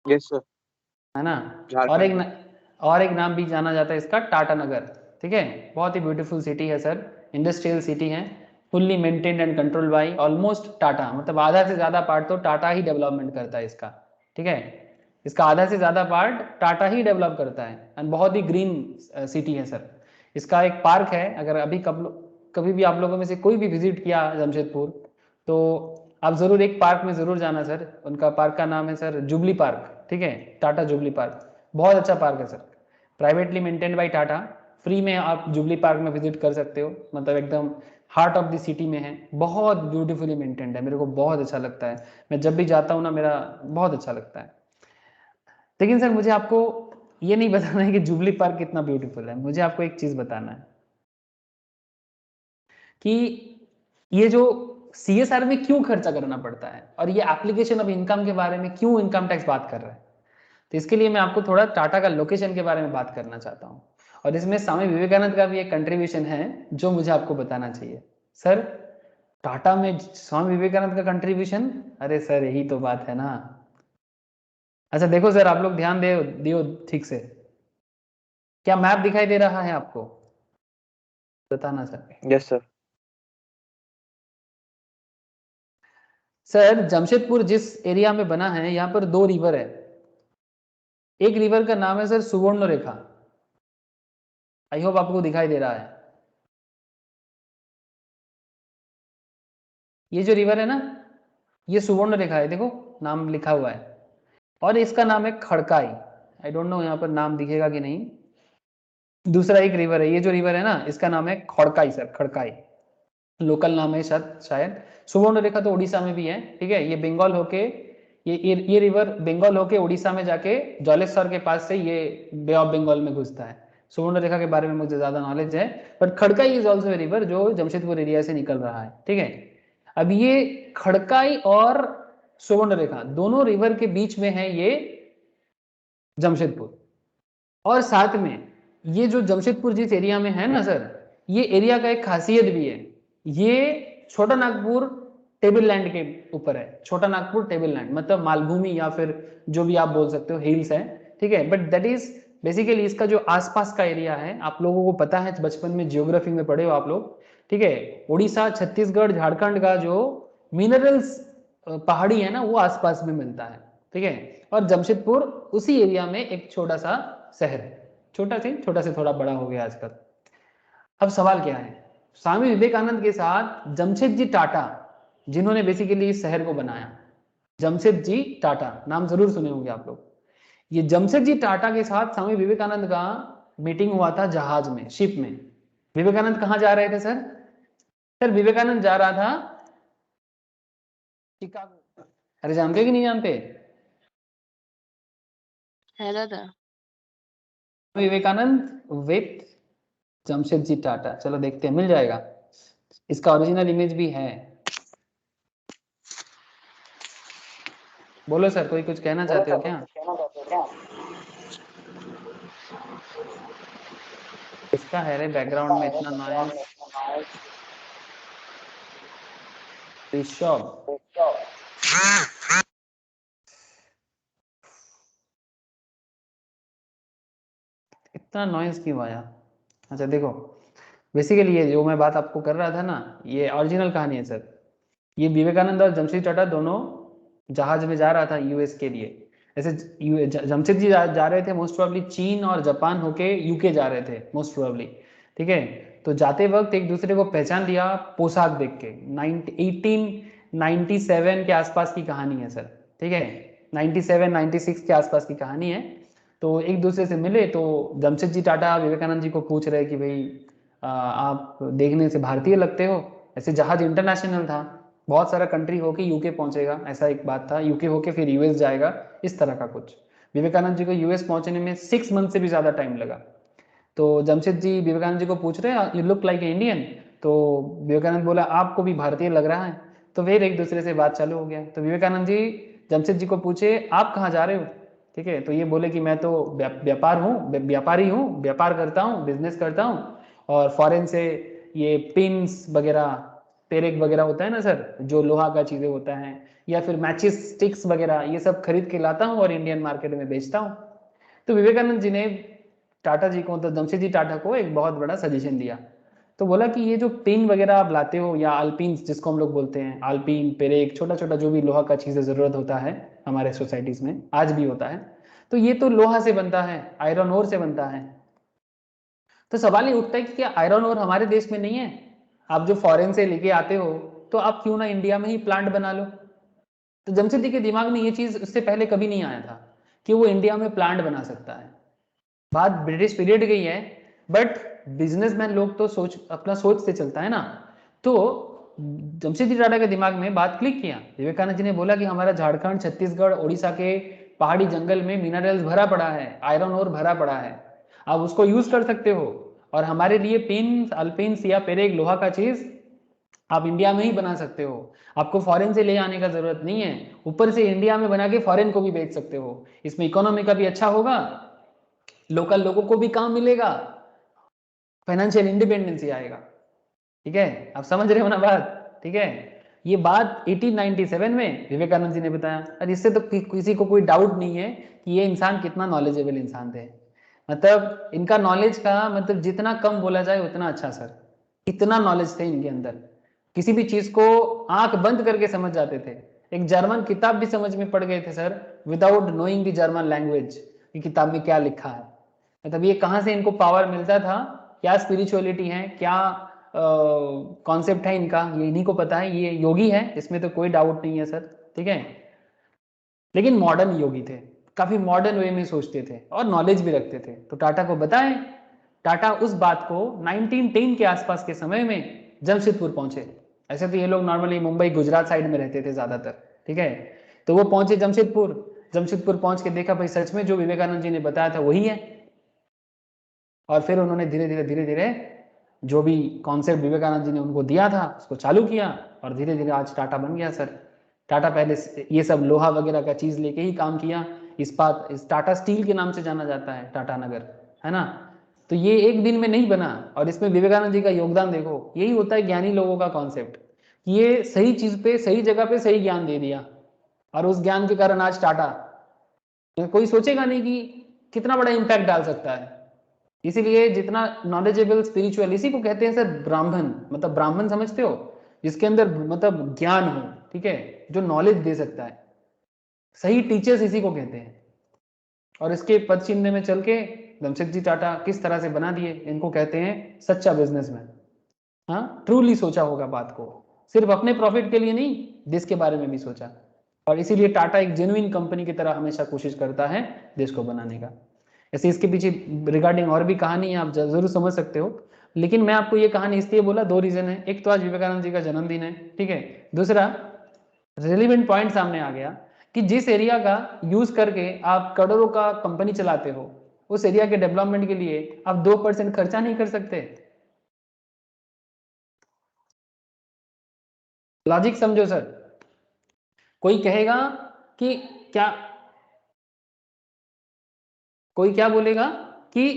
Yes sir. है ना। झारखंड में। और एक नाम भी जाना जाता है इसका, टाटा नगर। ठीक है, बहुत ही ब्यूटीफुल सिटी है सर, इंडस्ट्रियल सिटी है, fully maintained and control by almost Tata, मतलब आधा से ज्यादा पार्ट तो टाटा ही डेवलपमेंट करता है इसका। ठीक है, इसका आधा से ज्यादा पार्ट टाटा ही डेवलप करता है, एंड बहुत ही ग्रीन सिटी है सर। इसका एक पार्क है, अगर अभी कभी भी आप लोगों में से कोई भी विजिट किया जमशेदपुर तो आप जरूर एक पार्क में जरूर जाना सर। उनका पार्क का नाम है सर जुबली पार्क। ठीक है, टाटा जुबली पार्क, बहुत अच्छा पार्क है sir, privately maintained by Tata. Free में आप जुबली पार्क में विजिट कर सकते हो, मतलब एकदम हार्ट ऑफ द सिटी में है, बहुत ब्यूटीफुली मेंटेन्ड है, मेरे को बहुत अच्छा लगता है, मैं जब भी जाता हूँ ना मेरा बहुत अच्छा लगता है। लेकिन सर मुझे आपको ये नहीं बताना है कि जुबली पार्क कितना ब्यूटीफुल है, मुझे आपको एक चीज बताना है कि ये जो CSR में क्यों खर्चा करना पड़ता है और ये एप्लीकेशन ऑफ इनकम के बारे में क्यों इनकम टैक्स बात कर रहा है। तो इसके लिए मैं आपको थोड़ा टाटा का लोकेशन के बारे में बात करना चाहता हूँ, और इसमें स्वामी विवेकानंद का भी एक कंट्रीब्यूशन है जो मुझे आपको बताना चाहिए। सर टाटा में स्वामी विवेकानंद का कंट्रीब्यूशन, अरे सर यही तो बात है ना। अच्छा देखो सर, आप लोग ध्यान दे दियो ठीक से, क्या मैप दिखाई दे रहा है आपको? बताना sir. Yes sir. Sir Jamshedpur जिस एरिया में बना है, यहाँ पर 2 रिवर है। एक रिवर का नाम है सर सुवर्ण रेखा, आई होप आपको दिखाई दे रहा है। ये जो रिवर है ना, ये सुवर्ण रेखा है, देखो नाम लिखा हुआ है, और इसका नाम है खड़काई। आई डोंट नो यहाँ पर नाम दिखेगा कि नहीं। दूसरा एक रिवर है, ये जो रिवर है ना इसका नाम है खड़काई सर, खड़काई लोकल नाम है शायद। सुवर्ण रेखा तो उड़ीसा में भी है। ठीक है, ये बंगाल होके ये रिवर बंगाल होके उड़ीसा में जाके जलेश्वर के पास से ये बे ऑफ बंगाल में घुसता है। सुवर्ण रेखा के बारे में मुझे ज्यादा नॉलेज है, but Kharkai is also a river जो जमशेदपुर एरिया से निकल रहा है, ठीक है। अब ये खड़काई और सुवर्ण रेखा दोनों रिवर के बीच में है ये जमशेदपुर, और साथ में ये जो जमशेदपुर जिस एरिया में है ना सर, ये एरिया का एक खासियत भी है, ये छोटा नागपुर टेबल लैंड के ऊपर है। छोटा नागपुर टेबल लैंड मतलब मालभूमि या फिर जो भी आप बोल सकते हो, हिल्स है, ठीक है। बट दैट इज बेसिकली इसका जो आसपास का एरिया है, आप लोगों को पता है, बचपन में जियोग्राफी में पढ़े हो आप लोग, ठीक है। उड़ीसा, छत्तीसगढ़, झारखंड का जो मिनरल्स पहाड़ी है ना, वो आसपास में मिलता है, ठीक है। और जमशेदपुर उसी एरिया में एक छोटा सा शहर है, छोटा से थोड़ा बड़ा हो गया आजकल। अब सवाल क्या है, स्वामी विवेकानंद के साथ जमशेद जी टाटा, जिन्होंने बेसिकली इस शहर को बनाया, जमशेद जी टाटा नाम जरूर सुने होंगे आप लोग। ये जमशेद जी टाटा के साथ स्वामी विवेकानंद का मीटिंग हुआ था जहाज में, शिप में। विवेकानंद कहाँ जा रहे थे सर? सर विवेकानंद जा रहा था शिकागो। अरे जानते कि नहीं जानते? है दादा। विवेकानंद विथ जमशेद जी टाटा, चलो देखते हैं, मिल जाएगा, इसका ओरिजिनल इमेज भी है। बोलो सर, कोई कुछ कहना चाहते हो क्या? इसका है रे बैकग्राउंड में इतना नॉइज। ऋषभ, इतना नॉइज क्यों आया? अच्छा देखो, बेसिकली ये जो मैं बात आपको कर रहा था ना, ये ओरिजिनल कहानी है सर। ये विवेकानंद और जमशेद टाटा दोनों जहाज में जा रहा था यूएस के लिए। ऐसे जमशेद जी जा रहे थे मोस्ट प्रोबेबली चीन और जापान होके यूके जा रहे थे मोस्ट प्रोबेबली, ठीक है। तो जाते वक्त एक दूसरे को पहचान लिया पोशाक देख के। 1897 के आसपास की कहानी है सर, ठीक है, 97 96 के आसपास की कहानी है। तो एक दूसरे से मिले तो जमशेद जी टाटा विवेकानंद जी को पूछ रहे कि भाई आप देखने से भारतीय लगते हो। ऐसे जहाज इंटरनेशनल था, बहुत सारा कंट्री होके यूके पहुंचेगा, ऐसा एक बात था, यूके होके फिर यूएस जाएगा, इस तरह का कुछ। विवेकानंद जी को यूएस पहुंचने में 6 मंथ से भी ज्यादा टाइम लगा। तो जमशेद जी विवेकानंद जी को पूछ रहे हैं, you look like a Indian. तो विवेकानंद बोला आपको भी भारतीय लग रहा है। तो फिर एक दूसरे से बात चालू हो गया। तो विवेकानंद जी जमशेद जी को पूछे आप कहाँ जा रहे हो, ठीक है। तो ये बोले कि मैं तो व्यापारी हूँ, व्यापार करता हूँ, बिजनेस करता हूँ, और फॉरेन से ये पिन्स वगैरह, पेरेक वगैरह होता है ना सर, जो लोहा का चीजें होता है, या फिर मैचिस स्टिक्स वगैरह, ये सब खरीद के लाता हूँ और इंडियन मार्केट में बेचता हूँ। तो विवेकानंद जी ने टाटा जी को, तो जमशेद जी टाटा को एक बहुत बड़ा सजेशन दिया। तो बोला कि ये जो पिन वगैरह आप लाते हो, या अल्पिन जिसको हम लोग बोलते हैं, अल्पिन, पेरेक, छोटा छोटा जो भी लोहा का चीजें जरूरत होता है हमारे सोसाइटीज में आज भी होता है, तो ये तो लोहा से बनता है, आयरन ओर से बनता है। तो सवाल ये उठता है कि क्या आयरन ओर हमारे देश में नहीं है? आप जो फॉरेन से लेके आते हो, तो आप क्यों ना इंडिया में ही प्लांट बना लो। तो जमशेद जी के दिमाग में ये चीज उससे पहले कभी नहीं आया था कि वो इंडिया में प्लांट बना सकता है। बात ब्रिटिश पीरियड गई है, बट बिजनेसमैन लोग तो अपना सोच से चलता है ना। तो जमशेद जी टाटा के दिमाग में बात क्लिक किया। विवेकानंद जी ने बोला कि हमारा झारखंड, छत्तीसगढ़, उड़ीसा के पहाड़ी जंगल में मिनरल्स भरा पड़ा है, आयरन ओर भरा पड़ा है, आप उसको यूज कर सकते हो, और हमारे लिए पिन, अल्पिन्स या पेरेक लोहा का चीज आप इंडिया में ही बना सकते हो। आपको फॉरेन से ले आने का जरूरत नहीं है, ऊपर से इंडिया में बना के फॉरेन को भी बेच सकते हो। इसमें इकोनॉमी का भी अच्छा होगा, लोकल लोगों को भी काम मिलेगा, फाइनेंशियल इंडिपेंडेंसी आएगा, ठीक है। आप समझ रहे हो ना बात, ठीक है। ये बात 1897 में विवेकानंद जी ने बताया, और इससे तो किसी को कोई डाउट नहीं है कि ये इंसान कितना नॉलेजेबल इंसान थे। मतलब इनका नॉलेज का मतलब जितना कम बोला जाए उतना अच्छा सर, इतना नॉलेज थे इनके अंदर, किसी भी चीज को आंख बंद करके समझ जाते थे। एक जर्मन किताब भी समझ में पड़ गए थे sir, without knowing the German language, कि किताब में क्या लिखा है। मतलब ये कहाँ से इनको पावर मिलता था, क्या स्पिरिचुअलिटी है, क्या कॉन्सेप्ट है इनका, ये इन्हीं को पता है। ये योगी है, इसमें तो कोई डाउट नहीं है सर, ठीक है। लेकिन मॉडर्न योगी थे, काफी मॉडर्न वे में सोचते थे और नॉलेज भी रखते थे। तो टाटा को बताएं, टाटा उस बात को 1910 के आसपास के समय में जमशेदपुर पहुंचे। ऐसे तो ये लोग नॉर्मली मुंबई गुजरात साइड में रहते थे ज्यादातर, ठीक है। तो वो पहुंचे जमशेदपुर। जमशेदपुर पहुंच के देखा भाई सच में जो विवेकानंद जी ने बताया था वही है। और फिर उन्होंने धीरे धीरे जो भी कॉन्सेप्ट विवेकानंद जी ने उनको दिया था उसको चालू किया और धीरे धीरे आज टाटा बन गया सर। टाटा पहले ये सब लोहा वगैरह का चीज लेके ही काम किया, इस्पात, टाटा स्टील के नाम से जाना जाता है टाटा नगर, है ना। तो ये एक दिन में नहीं बना और इसमें विवेकानंद जी का योगदान देखो, यही होता है ज्ञानी लोगों का कॉन्सेप्ट, ये सही चीज पे सही जगह पे सही ज्ञान दे दिया और उस ज्ञान के कारण आज टाटा, कोई सोचेगा नहीं कि कितना बड़ा इंपैक्ट डाल सकता है। इसीलिए जितना नॉलेजेबल स्पिरिचुअल, इसी को कहते हैं सर ब्राह्मण, मतलब ब्राह्मण समझते हो, जिसके अंदर मतलब ज्ञान हो, ठीक है, जो नॉलेज दे सकता है, सही टीचर्स इसी को कहते हैं। और इसके पद चिन्ह में चल के जमशेद जी टाटा किस तरह से बना दिए, इनको कहते हैं सच्चा बिजनेसमैन। हाँ, ट्रूली सोचा होगा बात को, सिर्फ अपने प्रॉफिट के लिए नहीं, देश के बारे में भी सोचा। और इसीलिए टाटा एक जेन्युइन कंपनी की तरह हमेशा कोशिश करता है देश को बनाने का। ऐसे इसके पीछे रिगार्डिंग और भी कहानी है, आप जरूर समझ सकते हो, लेकिन मैं आपको ये कहानी इसलिए बोला, दो रीजन है, एक तो आज विवेकानंद जी का जन्मदिन है, ठीक है, दूसरा रिलेवेंट पॉइंट सामने आ गया कि जिस एरिया का यूज करके आप करोड़ों का कंपनी चलाते हो, उस एरिया के डेवलपमेंट के लिए आप 2% खर्चा नहीं कर सकते। लॉजिक समझो सर। कोई कहेगा कि क्या, कोई क्या बोलेगा कि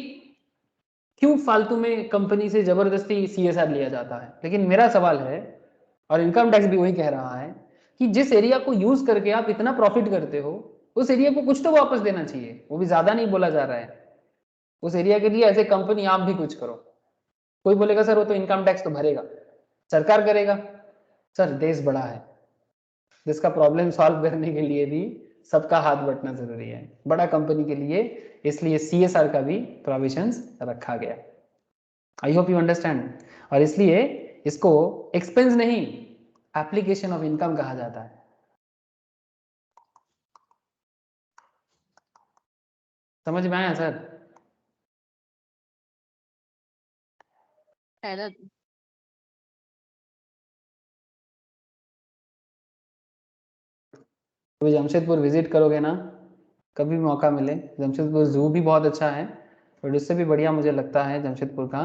क्यों फालतू में कंपनी से जबरदस्ती सीएसआर लिया जाता है, लेकिन मेरा सवाल है, और इनकम टैक्स भी वही कह रहा है, कि जिस एरिया को यूज करके आप इतना प्रॉफिट करते हो, उस एरिया को कुछ तो वापस देना चाहिए, वो भी ज्यादा नहीं बोला जा रहा है। उस एरिया के लिए एज ए कंपनी आप भी कुछ करो। कोई बोलेगा सर वो तो इनकम टैक्स तो भरेगा, सरकार करेगा। सर देश बड़ा है, देश का प्रॉब्लम सॉल्व करने के लिए भी सबका हाथ बंटना जरूरी है, बड़ा कंपनी के लिए, इसलिए सीएसआर का भी प्रोविजंस रखा गया। I hope you understand. और इसलिए इसको एक्सपेंस नहीं, एप्लीकेशन ऑफ इनकम कहा जाता है। समझ में आया सर? कभी जमशेदपुर विजिट करोगे ना, कभी मौका मिले, जमशेदपुर जू भी बहुत अच्छा है, और इससे भी बढ़िया मुझे लगता है जमशेदपुर का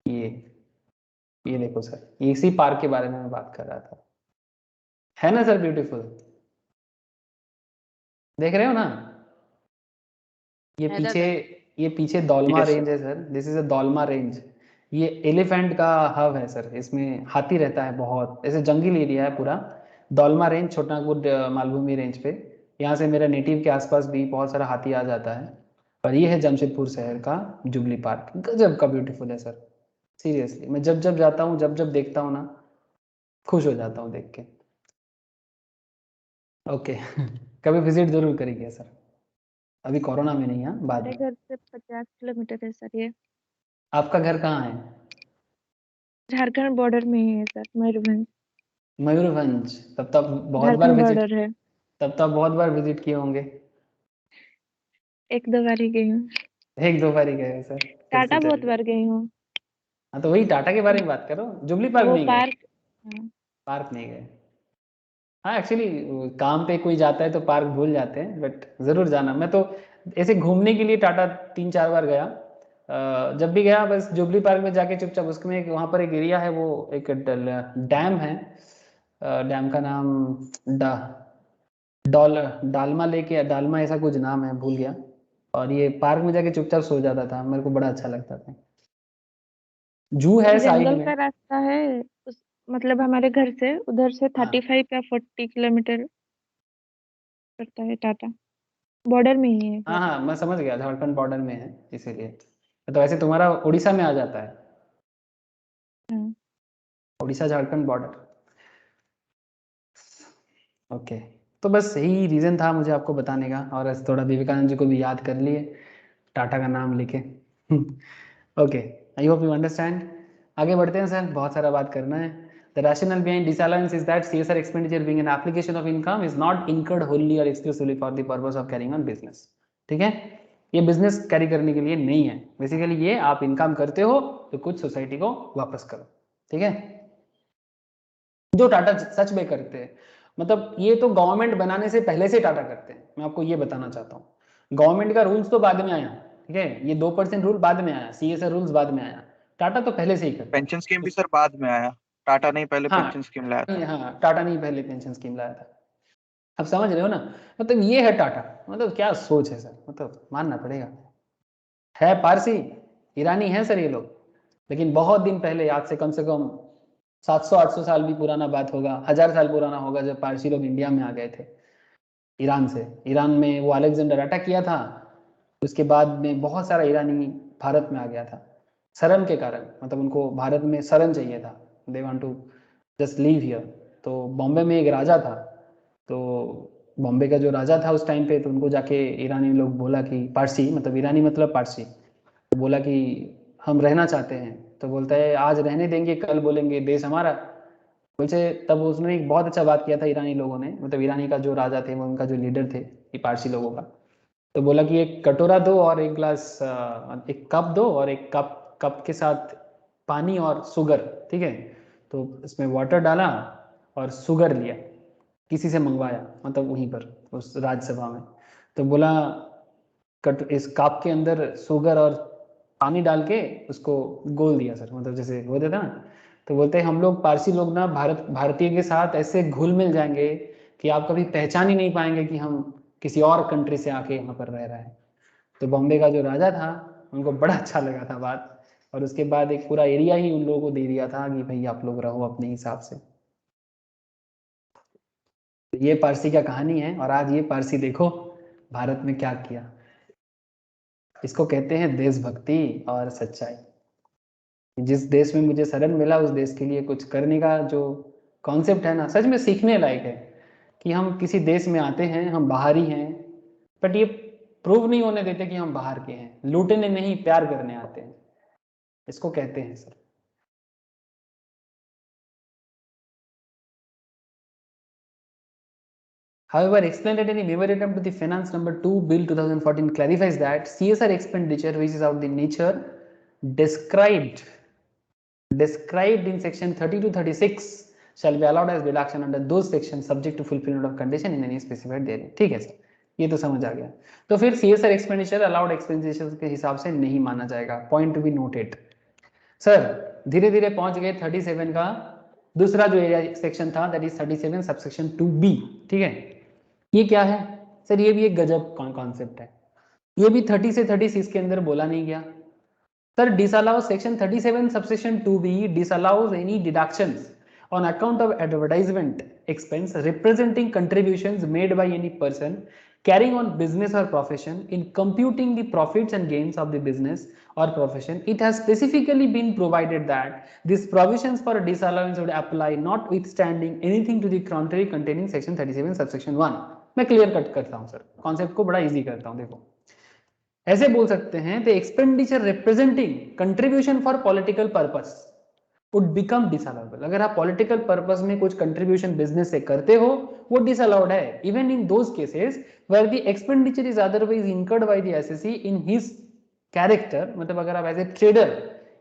ये देखो सर, इसी पार्क के बारे में मैं बात कर रहा था, है ना सर ब्यूटीफुल, देख रहे हो ना। ये पीछे दौलमा रेंज है sir, this is a Dalma range. ये एलिफेंट का हब है सर, इसमें हाथी रहता है बहुत, ऐसे जंगल एरिया है पूरा। दौलमा रेंज छोटानागपुर मालभूमि रेंज पे, यहाँ से मेरा नेटिव के आसपास भी बहुत सारा हाथी आ जाता है। और ये है जमशेदपुर शहर का जुबली पार्क, गजब का ब्यूटीफुल है सर, सीरियसली। मैं जब जब जाता हूँ, जब जब देखता हूँ ना, खुश हो जाता हूँ देख के। ओके कभी विजिट जरूर करेंगे सर, अभी कोरोना में नहीं, बाद में। घर से 50 किलोमीटर है सर ये। आपका घर कहाँ है? झारखंड बॉर्डर में ही है सर, मयूरभंज। मयूरभंज, तब तक बहुत बार झारखंड विजिट, बॉर्डर है। तब तक बहुत बार विजिट किए होंगे। 1-2 बार ही गई हूँ। 1-2 बार ही गए हो सर? टाटा बहुत बार गई हूँ। हाँ तो वही टाटा के बारे में बात करो, जुबली पार्क वो नहीं गए? पार्क, पार्क नहीं गए। हाँ एक्चुअली काम पे कोई जाता है तो पार्क भूल जाते हैं, बट जरूर जाना। मैं तो ऐसे घूमने के लिए टाटा 3-4 बार गया, जब भी गया बस जुबली पार्क में जाके चुपचाप, उसमें एक वहाँ पर एक एरिया है, वो एक डैम है, डैम का नाम डा डॉल डालमा लेके, डालमा ऐसा कुछ नाम है, भूल गया। और ये पार्क में जाके चुपचाप सो जाता था, मेरे को बड़ा अच्छा लगता था। जू है साइड जंगल में। का रास्ता है मतलब हमारे घर से उधर से 35 या 40 किलोमीटर पड़ता है। टाटा बॉर्डर में ही है। हाँ हाँ मैं समझ गया, झारखंड बॉर्डर में है इसीलिए। तो वैसे तुम्हारा उड़ीसा में आ जाता है, उड़ीसा झारखंड बॉर्डर। ओके, तो बस यही रीज़न था मुझे आपको बताने का, और ऐसे थोड़ा विवेकानंद जी को भी याद कर लिए टाटा का नाम लेके okay, I hope you understand. आगे बढ़ते हैं सर, बहुत सारा बात करना है। The rationale behind disallowance is that CSR expenditure being an application of income is not incurred wholly or exclusively for the purpose of carrying on business। ठीक है, ये बिजनेस कैरी करने के लिए नहीं है, बेसिकली ये आप इनकम करते हो तो कुछ सोसाइटी को वापस करो, ठीक है, जो टाटा सच में करते हैं। मतलब ये तो गवर्नमेंट बनाने से पहले से टाटा करते हैं, मैं आपको ये बताना चाहता हूँ। गवर्नमेंट का रूल्स तो बाद में आया, ठीक है, ये 2% रूल बाद में आया, CSR रूल्स बाद में आया, टाटा तो पहले से ही करता है। पेंशन स्कीम भी सर बाद में आया, टाटा नहीं पहले हाँ, पेंशन स्कीम लाया था। हाँ टाटा नहीं पहले पेंशन स्कीम लाया था। अब समझ रहे हो ना, मतलब ये है टाटा, मतलब क्या सोच है सर, मतलब मानना पड़ेगा। है पारसी, ईरानी है सर ये लोग, लेकिन बहुत दिन पहले, आज से कम 700-800 साल भी पुराना बात होगा, 1000 साल पुराना होगा, जब पारसी लोग इंडिया में आ गए थे ईरान से। ईरान में वो अलेक्जेंडर अटैक किया था, उसके बाद में बहुत सारा ईरानी भारत में आ गया था शरण के कारण, मतलब उनको भारत में शरण चाहिए था, they want to just leave here. तो बॉम्बे में एक राजा था, तो बॉम्बे का जो राजा था उस टाइम पे, तो उनको जाके ईरानी लोग बोला कि, पारसी मतलब ईरानी मतलब पारसी, तो बोला कि हम रहना चाहते हैं। तो बोलता है आज रहने देंगे, कल बोलेंगे देश हमारा। बोलते तब उसने एक बहुत अच्छा बात किया था ईरानी लोगों ने, मतलब ईरानी का जो राजा थे, वो उनका जो लीडर थे ये पारसी लोगों का, तो बोला कि एक कटोरा दो और एक गिलास, एक कप दो और एक कप के साथ पानी और शुगर, ठीक है। तो इसमें वाटर डाला और शुगर लिया, किसी से मंगवाया, मतलब वहीं पर उस राज्यसभा में। तो बोला इस कप के अंदर शुगर और पानी डाल के उसको गोल दिया सर, मतलब जैसे हो देता ना। तो बोलते हैं हम लोग पारसी लोग ना भारतीय के साथ ऐसे घुल मिल जाएंगे कि आप कभी पहचान ही नहीं पाएंगे कि हम किसी और कंट्री से आके यहाँ पर रह रहे हैं। तो बॉम्बे का जो राजा था उनको बड़ा अच्छा लगा था बात, और उसके बाद एक पूरा एरिया ही उन लोगों को दे दिया था कि भाई आप लोग रहो अपने हिसाब से। तो ये पारसी का कहानी है, और आज ये पारसी देखो भारत में क्या किया। इसको कहते हैं देशभक्ति और सच्चाई। जिस देश में मुझे शरण मिला उस देश के लिए कुछ करने का जो कॉन्सेप्ट है ना, सच में सीखने लायक है। कि हम किसी देश में आते हैं, हम बाहरी हैं, बट ये प्रूव नहीं होने देते कि हम बाहर के हैं, लूटने नहीं प्यार करने आते हैं, इसको कहते हैं sir. However, explanatory memorandum to the Finance Number 2 Bill 2014 clarifies that CSR expenditure, which is of the nature described in section 30 to 36, shall be allowed as deduction under those sections subject to fulfillment of condition in any specified therein। ठीक है sir, ये तो समझ आ गया। तो फिर CSR expenditure allowed expenditure के हिसाब से नहीं माना जाएगा, point to be noted. Sir धीरे धीरे पहुंच गए 37 का दूसरा जो एरिया सेक्शन था, दैट इज 37 सबसेक्शन 2B, ठीक है। ये क्या है सर, ये भी एक गजब कॉन्सेप्ट है, ये भी 30 से 36 के अंदर बोला नहीं गया sir. Disallow section 37 subsection 2B disallows any deductions on account of advertisement expense representing contributions made by any person carrying on business or profession in computing the profits and gains of the business or profession. It has specifically been provided that these provisions for disallowance would apply notwithstanding anything to the contrary containing section 37 subsection 1। मैं clear cut करता हूं sir, concept को बड़ा easy करता हूं। देखो ऐसे बोल सकते हैं, the expenditure representing contribution for political purpose would become disallowable। अगर आप पॉलिटिकल पर्पस में कुछ कंट्रीब्यूशन बिजनेस से करते हो वो डिसअलाउड है, even in those cases where the expenditure is otherwise incurred by the SSC in his character, मतलब अगर आप एज ए ट्रेडर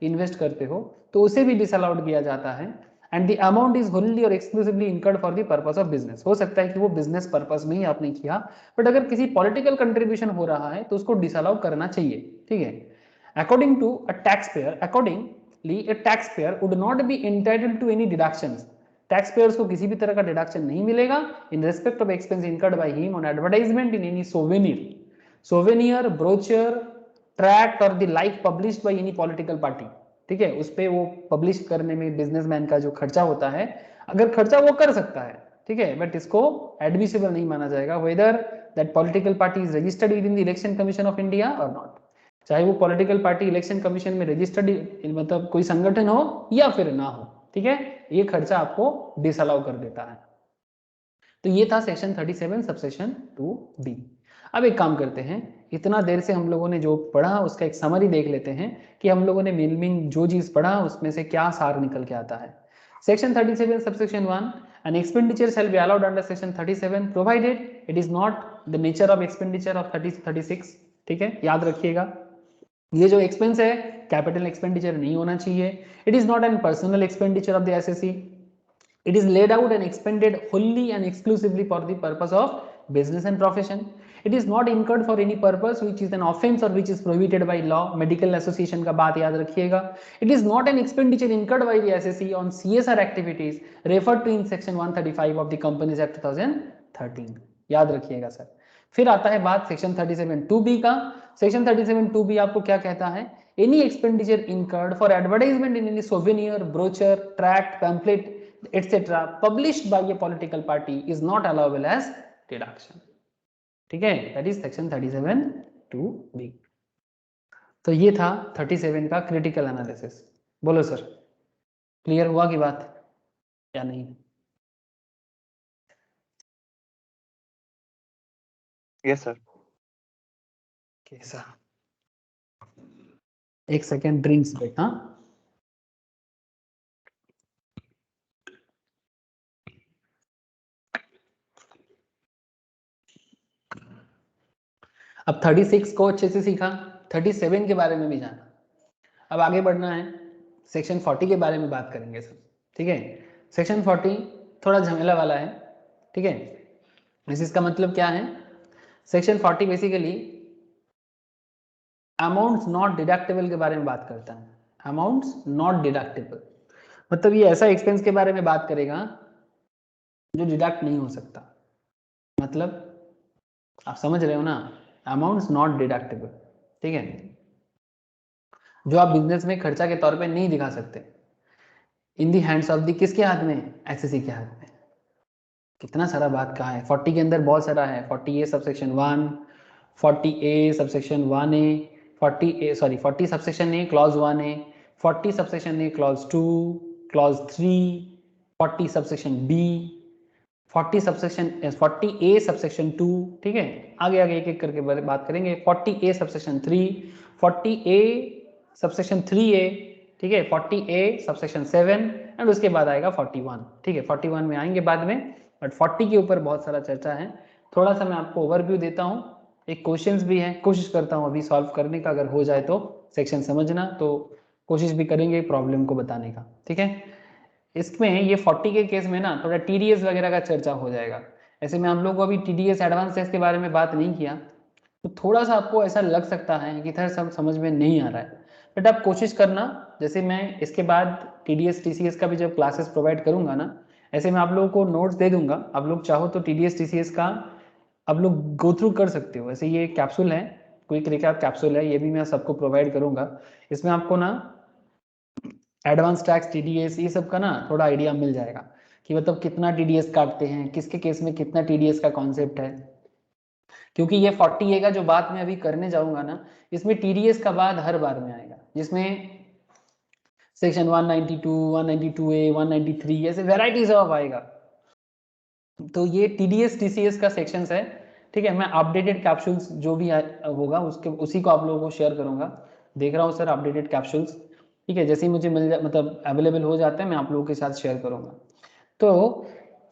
इन्वेस्ट करते हो तो उसे भी डिसअलाउड किया जाता है। And the amount is wholly और exclusively incurred for the purpose of business. हो सकता है कि वो बिजनेस पर्पस में ही आपने किया, बट अगर किसी पॉलिटिकल कंट्रीब्यूशन हो रहा है तो उसको डिसअलाउ करना चाहिए, ठीक है। According to a tax payer, a taxpayer would not be entitled to any deductions। Tax payers को किसी भी तरह का डिडक्शन नहीं मिलेगा in respect of expense incurred by him on advertisement in any souvenir brochure tract और the like published by any political party, ठीक है। उस पे वो पब्लिश करने में बिजनेसमैन का जो खर्चा होता है, अगर खर्चा वो कर सकता है, ठीक है, बट इसको एडमिसिबल नहीं माना जाएगा whether that political party is registered with in the election commission of India और नॉट। चाहे वो पॉलिटिकल पार्टी इलेक्शन कमीशन में रजिस्टर्ड मतलब कोई संगठन हो या फिर ना हो, ठीक है, ये खर्चा आपको डिसअलाउ कर देता है। तो ये था सेक्शन 37 सबसेक्शन 2B। अब एक काम करते हैं, इतना देर से हम लोगों ने जो पढ़ा उसका एक समरी देख लेते हैं कि हम लोगों ने मेन जो चीज पढ़ा उसमें से क्या सार निकल के आता है। Section 37 subsection 1, an expenditure shall be allowed under section 37 provided it is not the nature of expenditure of 36, ठीक है, याद रखिएगा। ये जो एक्सपेंस है कैपिटल एक्सपेंडिचर नहीं होना चाहिए। It is not N personal expenditure of the assessee. It is laid out and expended wholly and exclusively for the purpose of business and profession। It is not incurred for any purpose which is an offence और which is prohibited by law, medical association का बात याद रखिएगा। It is not an expenditure incurred by the assessee on CSR activities referred to in section 135 of the companies act 2013, याद रखिएगा sir. फिर आता है बात सेक्शन 37(2)(b) का। सेक्शन 37(2)(b) आपको क्या कहता है, any expenditure incurred for advertisement in any souvenir, brochure, tract, pamphlet etc. published by a political party is not allowable as deduction. ठीक है, that is section 37(2)(b). तो ये था 37 का क्रिटिकल एनालिसिस। बोलो सर, क्लियर हुआ की बात या नहीं? Yes sir. कैसा, एक सेकेंड ड्रिंक्स ब्रेक। हाँ, अब 36 को अच्छे से सीखा, 37 के बारे में भी जाना। अब आगे बढ़ना है, सेक्शन 40 के बारे में बात करेंगे सर। ठीक है, सेक्शन 40 थोड़ा झमेला वाला है। ठीक है, इसका मतलब क्या है, section 40 basically amounts not deductible के बारे में बात करता है। अमाउंट्स नॉट डिडक्टेबल मतलब ये ऐसा एक्सपेंस के बारे में बात करेगा जो डिडक्ट नहीं हो सकता। मतलब आप समझ रहे हो ना, अमाउंट्स नॉट डिडक्टेबल। ठीक है, जो आप बिजनेस में खर्चा के तौर पे नहीं दिखा सकते। इन दी हैंड्स ऑफ दी, किसके हाथ में, एसएससी के हाथ में। कितना सारा बात कहा है 40 के अंदर, बहुत सारा है। 40A subsection 1, 40A subsection 1A, 40 subsection A clause 1A, 40 subsection A clause 2, clause 3, 40 subsection B, 40 subsection 40A subsection 2। ठीक है, आगे आगे एक एक करके बात करेंगे। 40A subsection 3, 40A subsection 3A, ठीक है, 40A सबसेक्शन 7 एंड उसके बाद आएगा 41। ठीक है, 41 में आएंगे बाद में, बट 40 के ऊपर बहुत सारा चर्चा है। थोड़ा सा मैं आपको ओवरव्यू देता हूँ, एक क्वेश्चंस भी है, कोशिश करता हूँ अभी सॉल्व करने का, अगर हो जाए तो सेक्शन समझना, तो कोशिश भी करेंगे प्रॉब्लम को बताने का। ठीक है, इसमें ये 40 के केस में ना थोड़ा टीडीएस वगैरह का चर्चा हो जाएगा। ऐसे में हम लोग को अभी टीडीएस एडवांस टेस्ट के बारे में बात नहीं किया, तो थोड़ा सा आपको ऐसा लग सकता है कि थोड़ा सब समझ में नहीं आ रहा है, बट आप कोशिश करना। जैसे मैं इसके बाद टीडीएस टीसीएस का भी जब क्लासेस प्रोवाइड करूंगा ना, ऐसे मैं आप लोगों को नोट्स दे दूंगा। आप लोग चाहो तो टीडीएस टीसीएस का आप लोग गो थ्रू कर सकते हो। ऐसे ये कैप्सूल है, क्विक रिकैप कैप्सूल है, ये भी मैं सबको प्रोवाइड करूंगा। इसमें आपको ना एडवांस टैक्स, टीडीएस, ये सब का ना थोड़ा आइडिया मिल जाएगा कि मतलब कितना टीडीएस काटते हैं, किसके केस में कितना टीडीएस का कॉन्सेप्ट है। क्योंकि ये 40A का जो बात मैं अभी करने जाऊंगा ना, इसमें टीडीएस का बाद हर बार में आएगा, जिसमें सेक्शन 192, 192A, 193 ऐसे वेराइटीज ऑफ आएगा। तो ये टीडीएस टीसीएस का सेक्शंस है। ठीक है, मैं अपडेटेड कैप्सूल्स जो भी होगा उसके उसी को आप लोगों को शेयर करूंगा। देख रहा हूँ सर अपडेटेड कैप्सूल्स। ठीक है, जैसे ही मुझे मतलब अवेलेबल हो जाता है मैं आप लोगों के साथ शेयर करूंगा। तो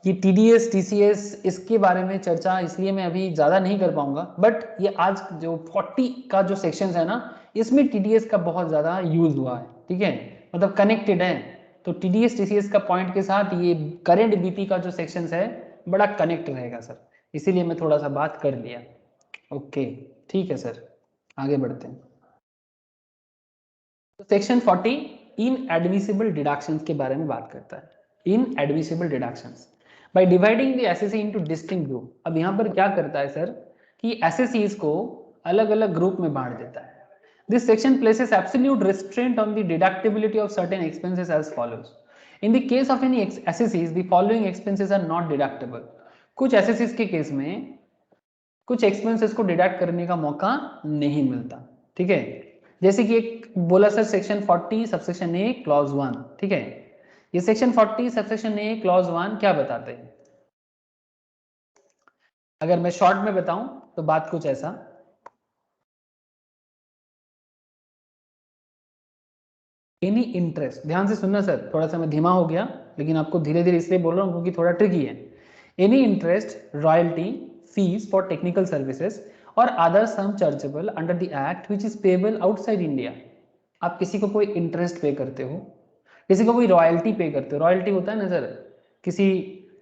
ये टीडीएस टीसीएस इसके बारे में चर्चा इसलिए मैं अभी ज़्यादा नहीं कर पाऊंगा, बट ये आज जो 40 का जो सेक्शंस है ना, इसमें टीडीएस का बहुत ज़्यादा यूज हुआ है। ठीक है, मतलब कनेक्टेड है, तो टीडीएस टीसीएस का पॉइंट के साथ ये करेंट बीपी का जो सेक्शंस है बड़ा कनेक्ट रहेगा सर, इसीलिए मैं थोड़ा सा बात कर लिया। ओके, ठीक है सर, आगे बढ़ते हैं। तो सेक्शन 40 इनएडमिसिबल डिडक्शंस के बारे में बात करता है। Inadmissible deductions by dividing the assessee into distinct group. अब यहाँ पर क्या करता है सर कि एसएससीज को अलग अलग ग्रुप में बांट देता है। This section places absolute restraint on the deductibility of certain expenses as follows. In the case of any assessees the following expenses are not deductible. कुछ एसएससीज के केस में कुछ एक्सपेंसेस को डिडक्ट करने का मौका नहीं मिलता। ठीक है, जैसे कि एक बोला sir section 40 subsection A clause 1। ठीक है, ये सेक्शन 40 सबसेक्शन ए क्लॉज 1 क्या बताते हैं? अगर मैं शॉर्ट में बताऊं तो बात कुछ ऐसा, एनी इंटरेस्ट, ध्यान से सुनना सर, थोड़ा सा मैं धीमा हो गया लेकिन आपको धीरे धीरे इसलिए बोल रहा हूं क्योंकि थोड़ा ट्रिकी है। Any interest, royalty, fees for technical services और other sum chargeable under the act which is payable outside India. आप किसी को कोई इंटरेस्ट पे करते हो, किसी को कोई रॉयल्टी पे करते हो। रॉयल्टी होता है ना सर, किसी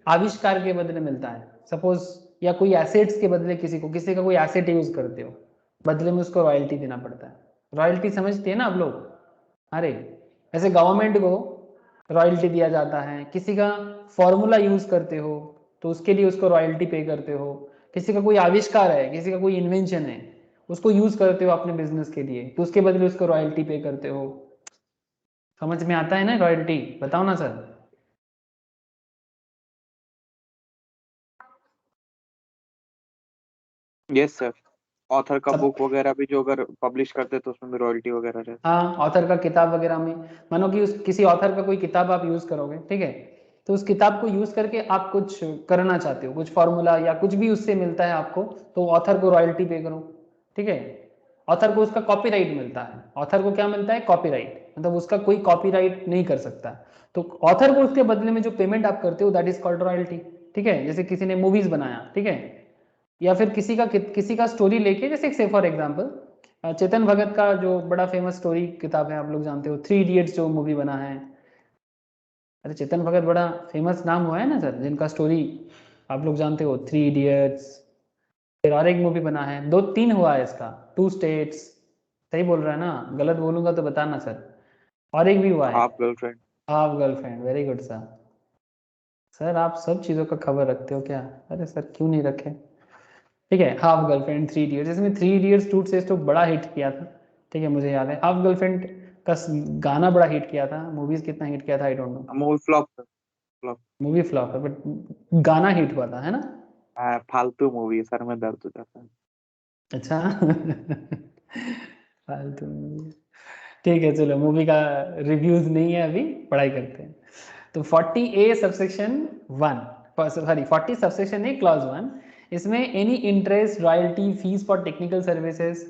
आविष्कार के बदले मिलता है। सपोज या कोई एसेट्स के बदले किसी का कोई एसेट यूज करते हो, बदले में उसको रॉयल्टी देना पड़ता है। रॉयल्टी समझते हैं ना आप लोग? अरे ऐसे गवर्नमेंट को रॉयल्टी दिया जाता है, किसी का फॉर्मूला यूज करते हो तो उसके लिए उसको रॉयल्टी पे करते हो, किसी का कोई आविष्कार है, किसी का कोई इन्वेंशन है, उसको यूज करते हो अपने बिजनेस के लिए, तो उसके बदले उसको रॉयल्टी पे करते हो। समझ में आता है ना रॉयल्टी? बताओ ना सर। यस सर, ऑथर का सब बुक वगैरह भी जो अगर पब्लिश करते तो उसमें भी रॉयल्टी वगैरह रहती है। हाँ, ऑथर का किताब वगैरह में, मानो कि उस किसी ऑथर का कोई किताब आप यूज करोगे, ठीक है, तो उस किताब को यूज करके आप कुछ करना चाहते हो, कुछ फॉर्मूला या कुछ भी उससे मिलता है आपको, तो ऑथर को रॉयल्टी पे करो, ठीक है। ऑथर को उसका कॉपीराइट मिलता है। ऑथर को क्या मिलता है? कॉपीराइट, मतलब उसका कोई कॉपीराइट नहीं कर सकता। तो ऑथर को उसके बदले में जो पेमेंट आप करते हो दैट इज कॉल्ड रॉयल्टी, ठीक है। जैसे किसी ने मूवीज बनाया, ठीक है, या फिर किसी का स्टोरी लेके, जैसे से फॉर एग्जांपल चेतन भगत का जो बड़ा फेमस स्टोरी किताब है, आप लोग जानते हो, 3 इडियट्स जो मूवी बना है। अरे चेतन भगत बड़ा फेमस नाम हुआ है ना सर, जिनका स्टोरी आप लोग जानते हो, 3 इडियट्स। फिर और एक मूवी बना है, 2-3 हुआ है इसका, 2 स्टेट्स। सही बोल रहा है ना? गलत बोलूंगा तो बताना सर। और एक भी हुआ है, half girlfriend. Half girlfriend. Very good sir. Sir आप सब चीज़ों का खबर रखते हो क्या? अरे सर क्यों नहीं रखे? ठीक है, हाफ गर्लफ्रेंड, 3 इडियट्स, इसमें 3 इडियट्स 2 स्टेट्स तो बड़ा हिट किया था, ठीक है, मुझे याद है। हाफ गर्लफ्रेंड का गाना बड़ा हिट किया था, मूवीज कितना हिट किया था I don't know. Movie flop, flop. Movie flop है बट गाना हिट हुआ था, है ना? फालतू मूवी, सर में दर्द हो जाता है। अच्छा फालतू movie। ठीक है, चलो मूवी का रिव्यूज नहीं है अभी, पढ़ाई करते हैं। तो 40A subsection 1, sorry 40 subsection A clause 1, इसमें any interest, royalty, fees for technical services,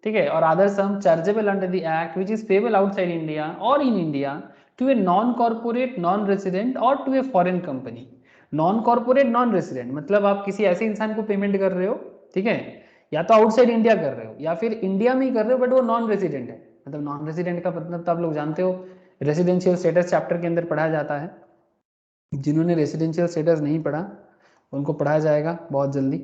ठीक है, और other sum chargeable under the act which is payable outside India और in India to a non corporate, non resident और to a foreign company. Non corporate, non resident मतलब आप किसी ऐसे इंसान को पेमेंट कर रहे हो, ठीक है, या तो आउटसाइड इंडिया कर रहे हो या फिर इंडिया में ही कर रहे हो बट वो नॉन रेसिडेंट है। मतलब नॉन रेसिडेंट का मतलब तो आप लोग जानते हो, रेसिडेंशियल स्टेटस चैप्टर के अंदर पढ़ाया जाता है। जिन्होंने रेसिडेंशियल स्टेटस नहीं पढ़ा उनको पढ़ाया जाएगा बहुत जल्दी।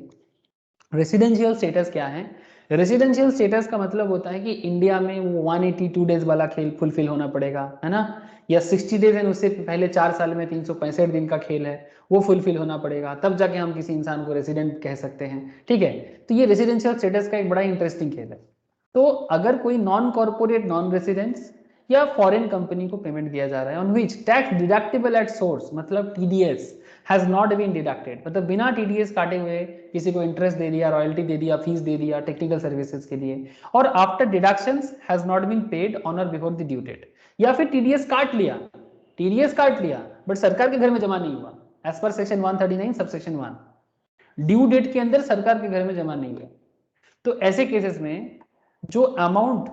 रेसिडेंशियल स्टेटस क्या है? रेसिडेंशियल स्टेटस का मतलब होता है कि इंडिया में वो 182 डेज वाला खेल फुलफिल होना पड़ेगा, है ना, या 60 डेज एंड उससे पहले 4 साल में 365 दिन का खेल है, वो फुलफिल होना पड़ेगा, तब जाके हम किसी इंसान को रेसिडेंट कह सकते हैं, ठीक है। तो ये रेसिडेंशियल स्टेटस का एक बड़ा इंटरेस्टिंग खेल है। तो अगर कोई नॉन कॉर्पोरेट, नॉन रेसिडेंट्स या फॉरेन कंपनी को पेमेंट दिया जा रहा है on which tax deductible at source, मतलब TDS has not been deducted, मतलब बिना टीडीएस काटे हुए किसी को इंटरेस्ट दे दिया, रॉयल्टी दे दिया, फीस दे दिया टेक्निकल सर्विसेज के लिए, और after deductions has not been paid on or before the due date, या फिर टीडीएस काट लिया, बट सरकार के घर में जमा नहीं हुआ as per section 139 subsection 1, due date के अंदर सरकार के घर में जमा नहीं हुआ। तो ऐसे केसेस में जो अमाउंट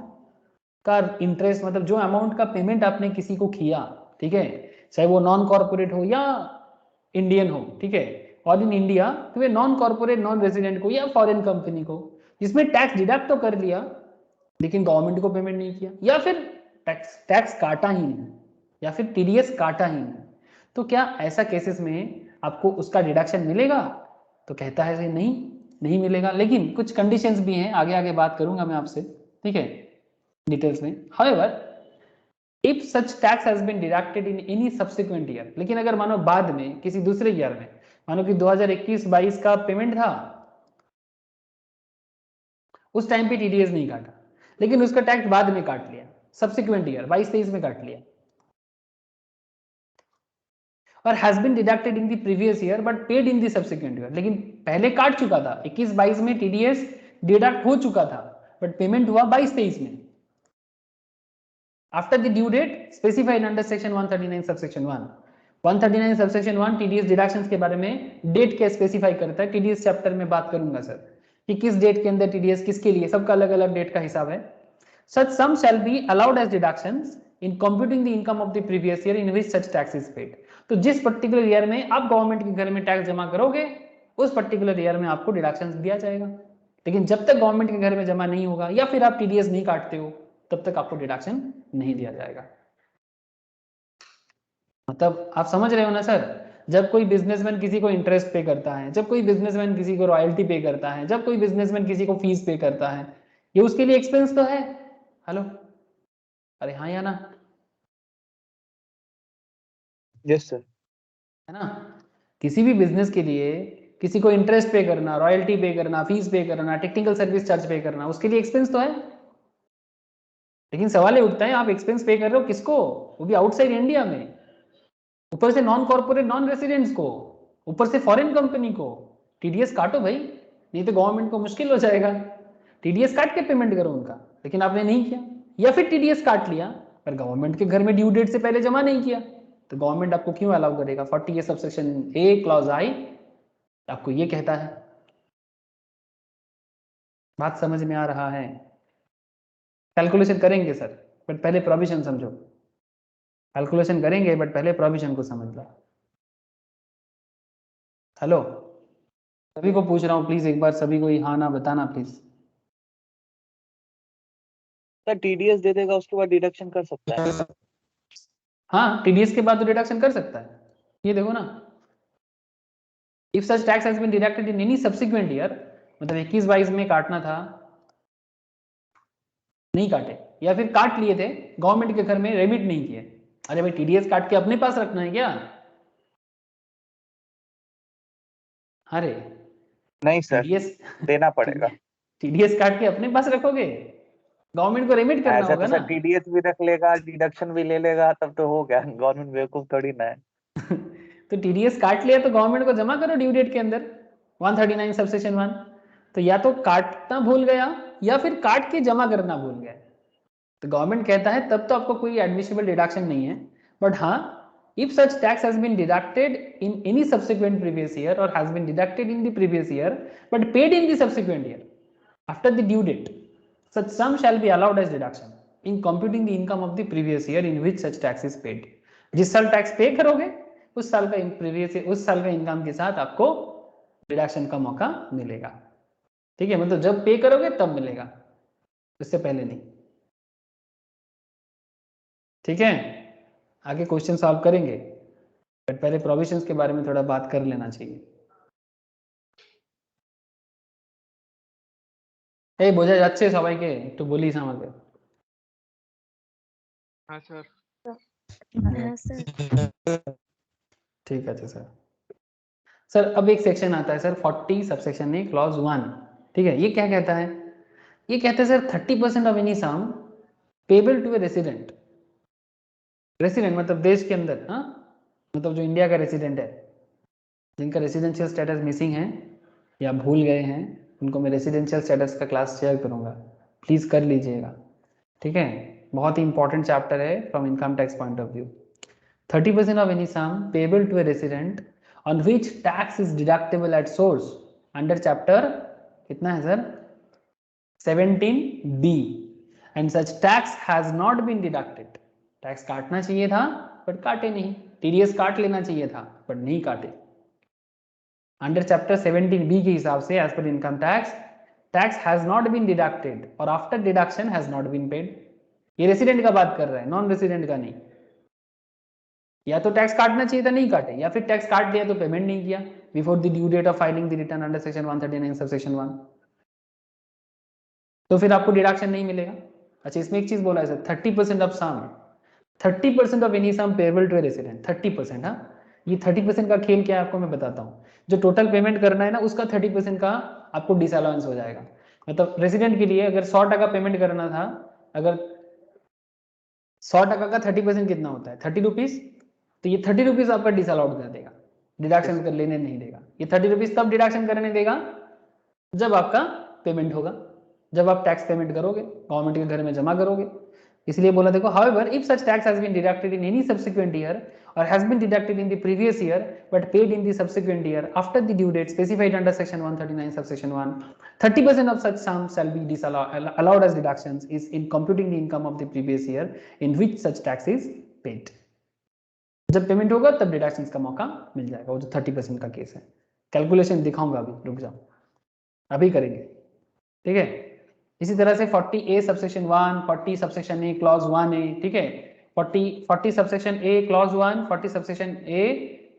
का इंटरेस्ट, मतलब जो अमाउंट का पेमेंट आपने किसी को किया, ठीक है, चाहे वो नॉन कॉर्पोरेट हो या इंडियन हो, ठीक है, और इन इंडिया तो वे नॉन कॉर्पोरेट, नॉन रेजिडेंट को या फॉरेन कंपनी को, जिसमें टैक्स डिडक्ट तो कर लिया लेकिन गवर्नमेंट को पेमेंट नहीं किया, या फिर टैक्स काटा ही नहीं, या फिर टीडीएस काटा ही नहीं, तो क्या ऐसा केसेस में आपको उसका डिडक्शन मिलेगा? तो कहता है कि नहीं मिलेगा, लेकिन कुछ कंडीशंस भी हैं, आगे आगे बात करूंगा मैं आपसे, ठीक है, डिटेल्स में। However, if such tax has been deducted in any subsequent year, लेकिन अगर मानो बाद में किसी दूसरे ईयर में, मानो कि 2021-22 का पेमेंट था, उस टाइम पे टीडीएस नहीं काटा, लेकिन उसका टैक्स बाद में काट लिया, सब्सिक्वेंट ईयर 22-23 में काट लिया, और has been deducted in the previous year but paid in the subsequent year, लेकिन पहले काट चुका था 21-22 में, टीडीएस डिडक्ट हो चुका था बट पेमेंट हुआ 22-23 में, after the due date specified under section 139 subsection 1, 139 subsection 1 TDS deductions के बारे में डेट के स्पेसिफाई करता है। टीडीएस चैप्टर में बात करूंगा सर कि किस डेट के अंदर टीडीएस किसके लिए, सबका अलग अलग डेट का हिसाब है। such sum shall be allowed as deductions in computing the income of the previous year in which such tax is paid। तो जिस पर्टिकुलर ईयर में आप गवर्नमेंट के घर में टैक्स जमा करोगे उस पर्टिकुलर ईयर में आपको डिडक्शंस दिया जाएगा, लेकिन जब तक गवर्नमेंट के घर में जमा नहीं होगा या फिर आप टीडीएस नहीं काटते हो तब तक आपको डिडक्शन नहीं दिया जाएगा। मतलब आप समझ रहे हो ना सर? जब कोई बिजनेसमैन किसी को इंटरेस्ट पे करता है, जब कोई बिजनेसमैन किसी को रॉयल्टी पे करता है, जब कोई बिजनेसमैन किसी को फीस पे करता है, ये उसके लिए एक्सपेंस तो है। हेलो, अरे हाँ या ना? Yes sir. है ना? किसी भी बिजनेस के लिए किसी को इंटरेस्ट पे करना, रॉयल्टी पे करना, फीस पे करना, टेक्निकल सर्विस चार्ज पे करना, उसके लिए एक्सपेंस तो है। लेकिन सवाल ये उठता है, आप एक्सपेंस पे कर रहे हो किसको? वो भी आउटसाइड इंडिया में, ऊपर से नॉन कॉर्पोरेट नॉन रेसिडेंट्स को, ऊपर से फॉरेन कंपनी को। टीडीएस काटो भाई, नहीं तो गवर्नमेंट को मुश्किल हो जाएगा। टीडीएस काट के पेमेंट करो उनका, लेकिन आपने नहीं किया, या फिर टीडीएस काट लिया पर गवर्नमेंट के घर में ड्यू डेट से पहले जमा नहीं किया, तो गवर्नमेंट आपको क्यों अलाउ करेगा? 40A सबसेक्शन ए क्लॉज आई आपको ये कहता है। बात समझ में आ रहा है? कैलकुलेशन करेंगे सर, बट पहले प्रोविजन समझो। कैलकुलेशन करेंगे बट पहले प्रोविजन को समझ लो। हेलो, सभी को पूछ रहा हूँ, प्लीज एक बार सभी को हाँ ना बताना प्लीज। सर टीडीएस दे देगा उसके बाद डिडक्शन कर सकता है। हाँ, टीडीएस के बाद तो डिडक्शन कर सकता है। ये देखो ना, if such tax has been deducted in any subsequent year, मतलब 21-22 में काटना था, नहीं काटे, या फिर काट लिए थे गवर्नमेंट के घर में रेमिट नहीं किए। अरे भाई, टीडीएस काट के अपने पास रखना है क्या? अरे नहीं सर, टीडीएस देना पड़ेगा। टीडीएस काट के अपने पास रखोगे, गवर्नमेंट को रेमिट करना ऐसा होगा तो ना। सर टीडीएस भी रख लेगा, डिडक्शन भी ले लेगा, तब तो हो गया। गवर्नमेंट बेवकूफ थोड़ी ना है। तो टीडीएस काट लिया तो गवर्नमेंट को जमा करो ड्यू डेट के अंदर 139 सबसेक्शन 1। तो या तो काटना भूल गया या फिर काट के जमा करना भूल गया, तो गवर्नमेंट कहता है तब तो आपको कोई एडमिसिबल डिडक्शन नहीं है। बट हाँ, if such tax has been deducted in any subsequent previous year or has been deducted in the previous year but paid in the subsequent year after the due date, such sum shall be allowed as deduction in computing the income of the previous year in which such tax is paid। जिस साल tax पे करोगे उस साल का previous उस साल का इनकम के साथ आपको डिडक्शन का मौका मिलेगा। ठीक है, मतलब जब पे करोगे तब मिलेगा, उससे पहले नहीं। ठीक है, आगे क्वेश्चन सॉल्व करेंगे, बट पहले प्रोविजंस के बारे में थोड़ा बात कर लेना चाहिए। এই বোঝা যাচ্ছে সবাইকে? একটু বলিস আমাকে। हाँ सर। हाँ सर। ठीक है सर। सर अब एक सेक्शन आता है सर 40 सबसेक्शन ए क्लॉज 1। ठीक है, ये क्या कहता है? ये कहता है sir 30% of any sum payable to a resident. Resident मतलब देश के अंदर, हाँ, मतलब जो इंडिया का रेसिडेंट है, जिनका रेसिडेंशियल स्टेटस मिसिंग है या भूल गए हैं, उनको मैं रेसिडेंशियल स्टेटस का क्लास शेयर करूंगा, प्लीज कर लीजिएगा। ठीक है, बहुत ही इंपॉर्टेंट चैप्टर है from income tax point of view. 30% of any sum payable to a resident on which tax is deductible at source under chapter कितना है sir? 17B, and such tax has not been deducted. Tax काटना चाहिए था but काटे नहीं, TDS काट लेना चाहिए था बट नहीं काटे। अंडर चैप्टर 17B के हिसाब से as per income tax, tax has not been deducted और after deduction has not been paid. ये रेसिडेंट का बात कर रहा है, नॉन रेसिडेंट का नहीं। या तो टैक्स काटना चाहिए था नहीं काटे, या फिर टैक्स काट लिया तो पेमेंट नहीं किया before the due date of filing the return under section 139 subsection 1, तो फिर आपको डिडक्शन नहीं मिलेगा। अच्छा, इसमें एक चीज बोला है sir, 30% of sum, 30% of any sum payable to a resident, 30%। हाँ, ये 30% का खेल क्या है आपको मैं बताता हूँ। जो टोटल पेमेंट करना है ना, उसका 30% का आपको डिसअलाउंस हो जाएगा। मतलब रेसिडेंट के लिए अगर 100 पेमेंट करना था, अगर 100 का 30% कितना होता है? 30 रुपीज। तो ये 30 रुपीज आपका डिसअलाउड कर देगा, डिडक्शन कर लेने नहीं देगा। ये 30 रुपीज तब डिडक्शन करने देगा जब आपका पेमेंट होगा, जब आप टैक्स पेमेंट करोगे, गवर्नमेंट के घर में जमा करोगे। इसलिए बोला देखो, however if such tax has been deducted in any subsequent year or has been deducted in the previous year but paid in the subsequent year after the due date specified under section 139 subsection 1, 30% of such sum shall be allowed as deductions is in computing the income of the previous year in which such tax is paid। जब payment होगा तब deductions का मौका मिल जाएगा। वो जो 30% का case है, कैलकुलेशन दिखाऊंगा अभी, रुक जाओ, अभी करेंगे। ठीक है, इसी तरह से 40A subsection 1, 40 subsection A clause 1A। ठीक है, 40 subsection A clause 1, 40 subsection A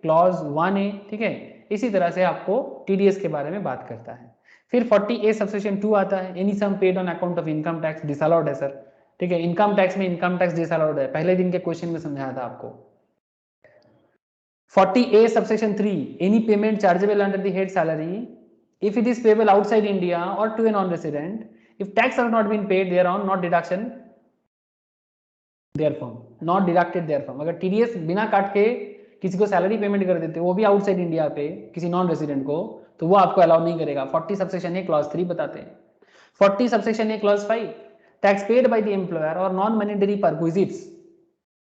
clause 1A, ठीक है। इसी तरह से आपको टीडीएस के बारे में बात करता है। फिर 40A सबसेक्शन 2 आता है, any sum paid on account of income tax disallowed है सर, ठीक है। इनकम टैक्स में इनकम टैक्स डिसअलाउड है, पहले दिन के क्वेश्चन में समझाया था आपको। 40A subsection 3, any payment chargeable under the head salary if it is payable outside India or to a non-resident, if tax has not been paid thereon, not deduction therefrom, not deducted therefrom। अगर TDS बिना काट के किसी को salary payment कर देते, वो भी आउटसाइड इंडिया पे किसी नॉन रेसिडेंट को, तो वो आपको अलाउ नहीं करेगा। 40 सबसेक्शन ए क्लॉज 3 बताते हैं। 40 subsection A clause 5, tax paid by the employer और non monetary perquisites,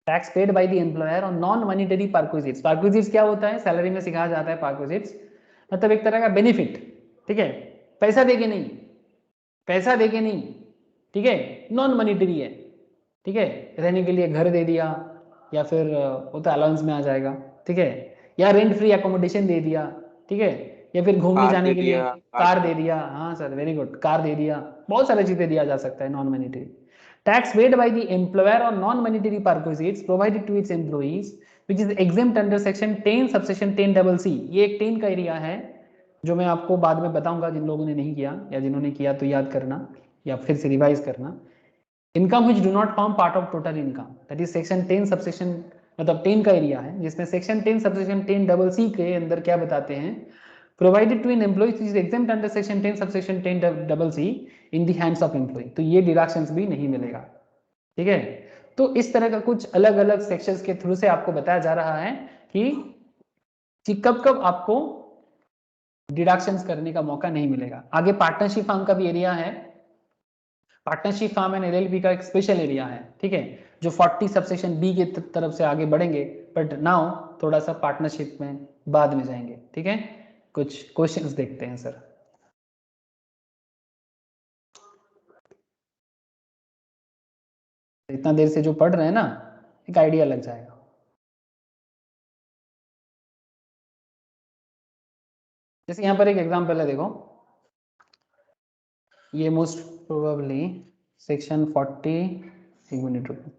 tax paid by the employer और नॉन मॉनेटरी परक्विजिट्स। परक्विजिट्स क्या होता है, सैलरी में सिखाया जाता है परक्विजिट्स, मतलब एक तरह का बेनिफिट, ठीक है, पैसा देके नहीं, पैसा देके नहीं, ठीक है, नॉन मॉनेटरी है, ठीक है, रहने के लिए घर दे दिया या फिर वो तो अलाउंस में आ जाएगा, ठीक है, या रेंट फ्री अकोमोडेशन दे दिया, ठीक है, या फिर घूमने जाने के लिए कार दे दिया, हाँ सर वेरी गुड, कार दे दिया, बहुत सारी चीजें दिया जा सकता है non monetary. Tax paid by the employer और non monetary perquisites provided to its employees which is exempt under section 10 subsection 10C। ये एक 10 का एरिया है जो मैं आपको बाद में बताऊंगा, जिन लोगों ने नहीं किया या जिन्होंने किया तो याद करना या फिर से रिवाइज करना। Income which do not form part of total income, that is section 10 subsection, मतलब 10 का एरिया है, जिसमें सेक्शन 10 सबसेक्शन 10C के अंदर क्या बताते हैं, provided to an employ is exempt under section 10 subsection 10C in the hands of employ, तो ये डिडक्शंस भी नहीं मिलेगा, ठीक है। तो इस तरह का कुछ अलग अलग सेक्शंस के थ्रू से आपको बताया जा रहा है कि कब कब आपको डिडक्शंस करने का मौका नहीं मिलेगा। आगे पार्टनरशिप फॉर्म का भी एरिया है, पार्टनरशिप फॉर्म एंड एलएलपी का एक स्पेशल एरिया है, ठीक है, जो 40 सबसेक्शन बी के तरफ से आगे बढ़ेंगे, बट नाउ थोड़ा सा पार्टनरशिप में बाद में जाएंगे, ठीक है। कुछ क्वेश्चंस देखते हैं सर। इतना देर से जो पढ़ रहे हैं ना, एक आइडिया लग जाएगा। जैसे यहाँ पर एक एग्जांपल है, देखो, ये मोस्ट प्रोबेबली सेक्शन 40, एक मिनट रुको,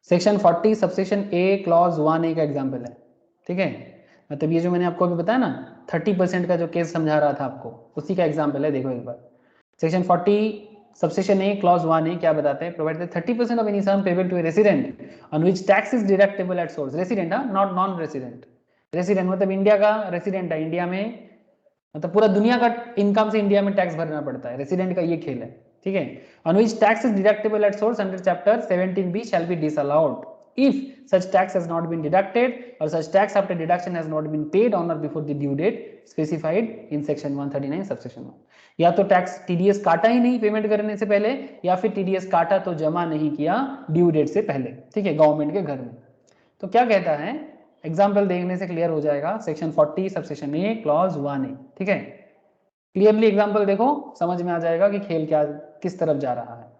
section 40 subsection A clause 1A का एग्जांपल है, ठीक है। मतलब ये जो मैंने आपको अभी बताया ना 30% का जो केस समझा रहा था आपको, उसी का एग्जांपल है। देखो एक बार, section 40 subsection A clause 1A क्या बताते हैं, provided 30% of any sum payable to a resident on which tax is deductible at source. Resident, not non resident. Resident मतलब इंडिया का रेसिडेंट है, इंडिया में मतलब पूरा दुनिया का इनकम से इंडिया में टैक्स भरना पड़ता है, रेसिडेंट का ये खेल है, ठीक है। On which tax is deductible at source under chapter 17B shall be disallowed if such tax has not been deducted or such tax after deduction has not been paid on or before the due date specified in section 139 subsection 1। या तो tax TDS काटा ही नहीं payment करने से पहले, या फिर TDS काटा तो जमा नहीं किया ड्यू डेट से पहले, ठीक है, गवर्नमेंट के घर में। तो क्या कहता है, एग्जाम्पल देखने से क्लियर हो जाएगा, section 40 subsection A clause 1A, ठीक है। क्लियरली एग्जाम्पल देखो, समझ में आ जाएगा कि खेल क्या किस तरफ जा रहा है।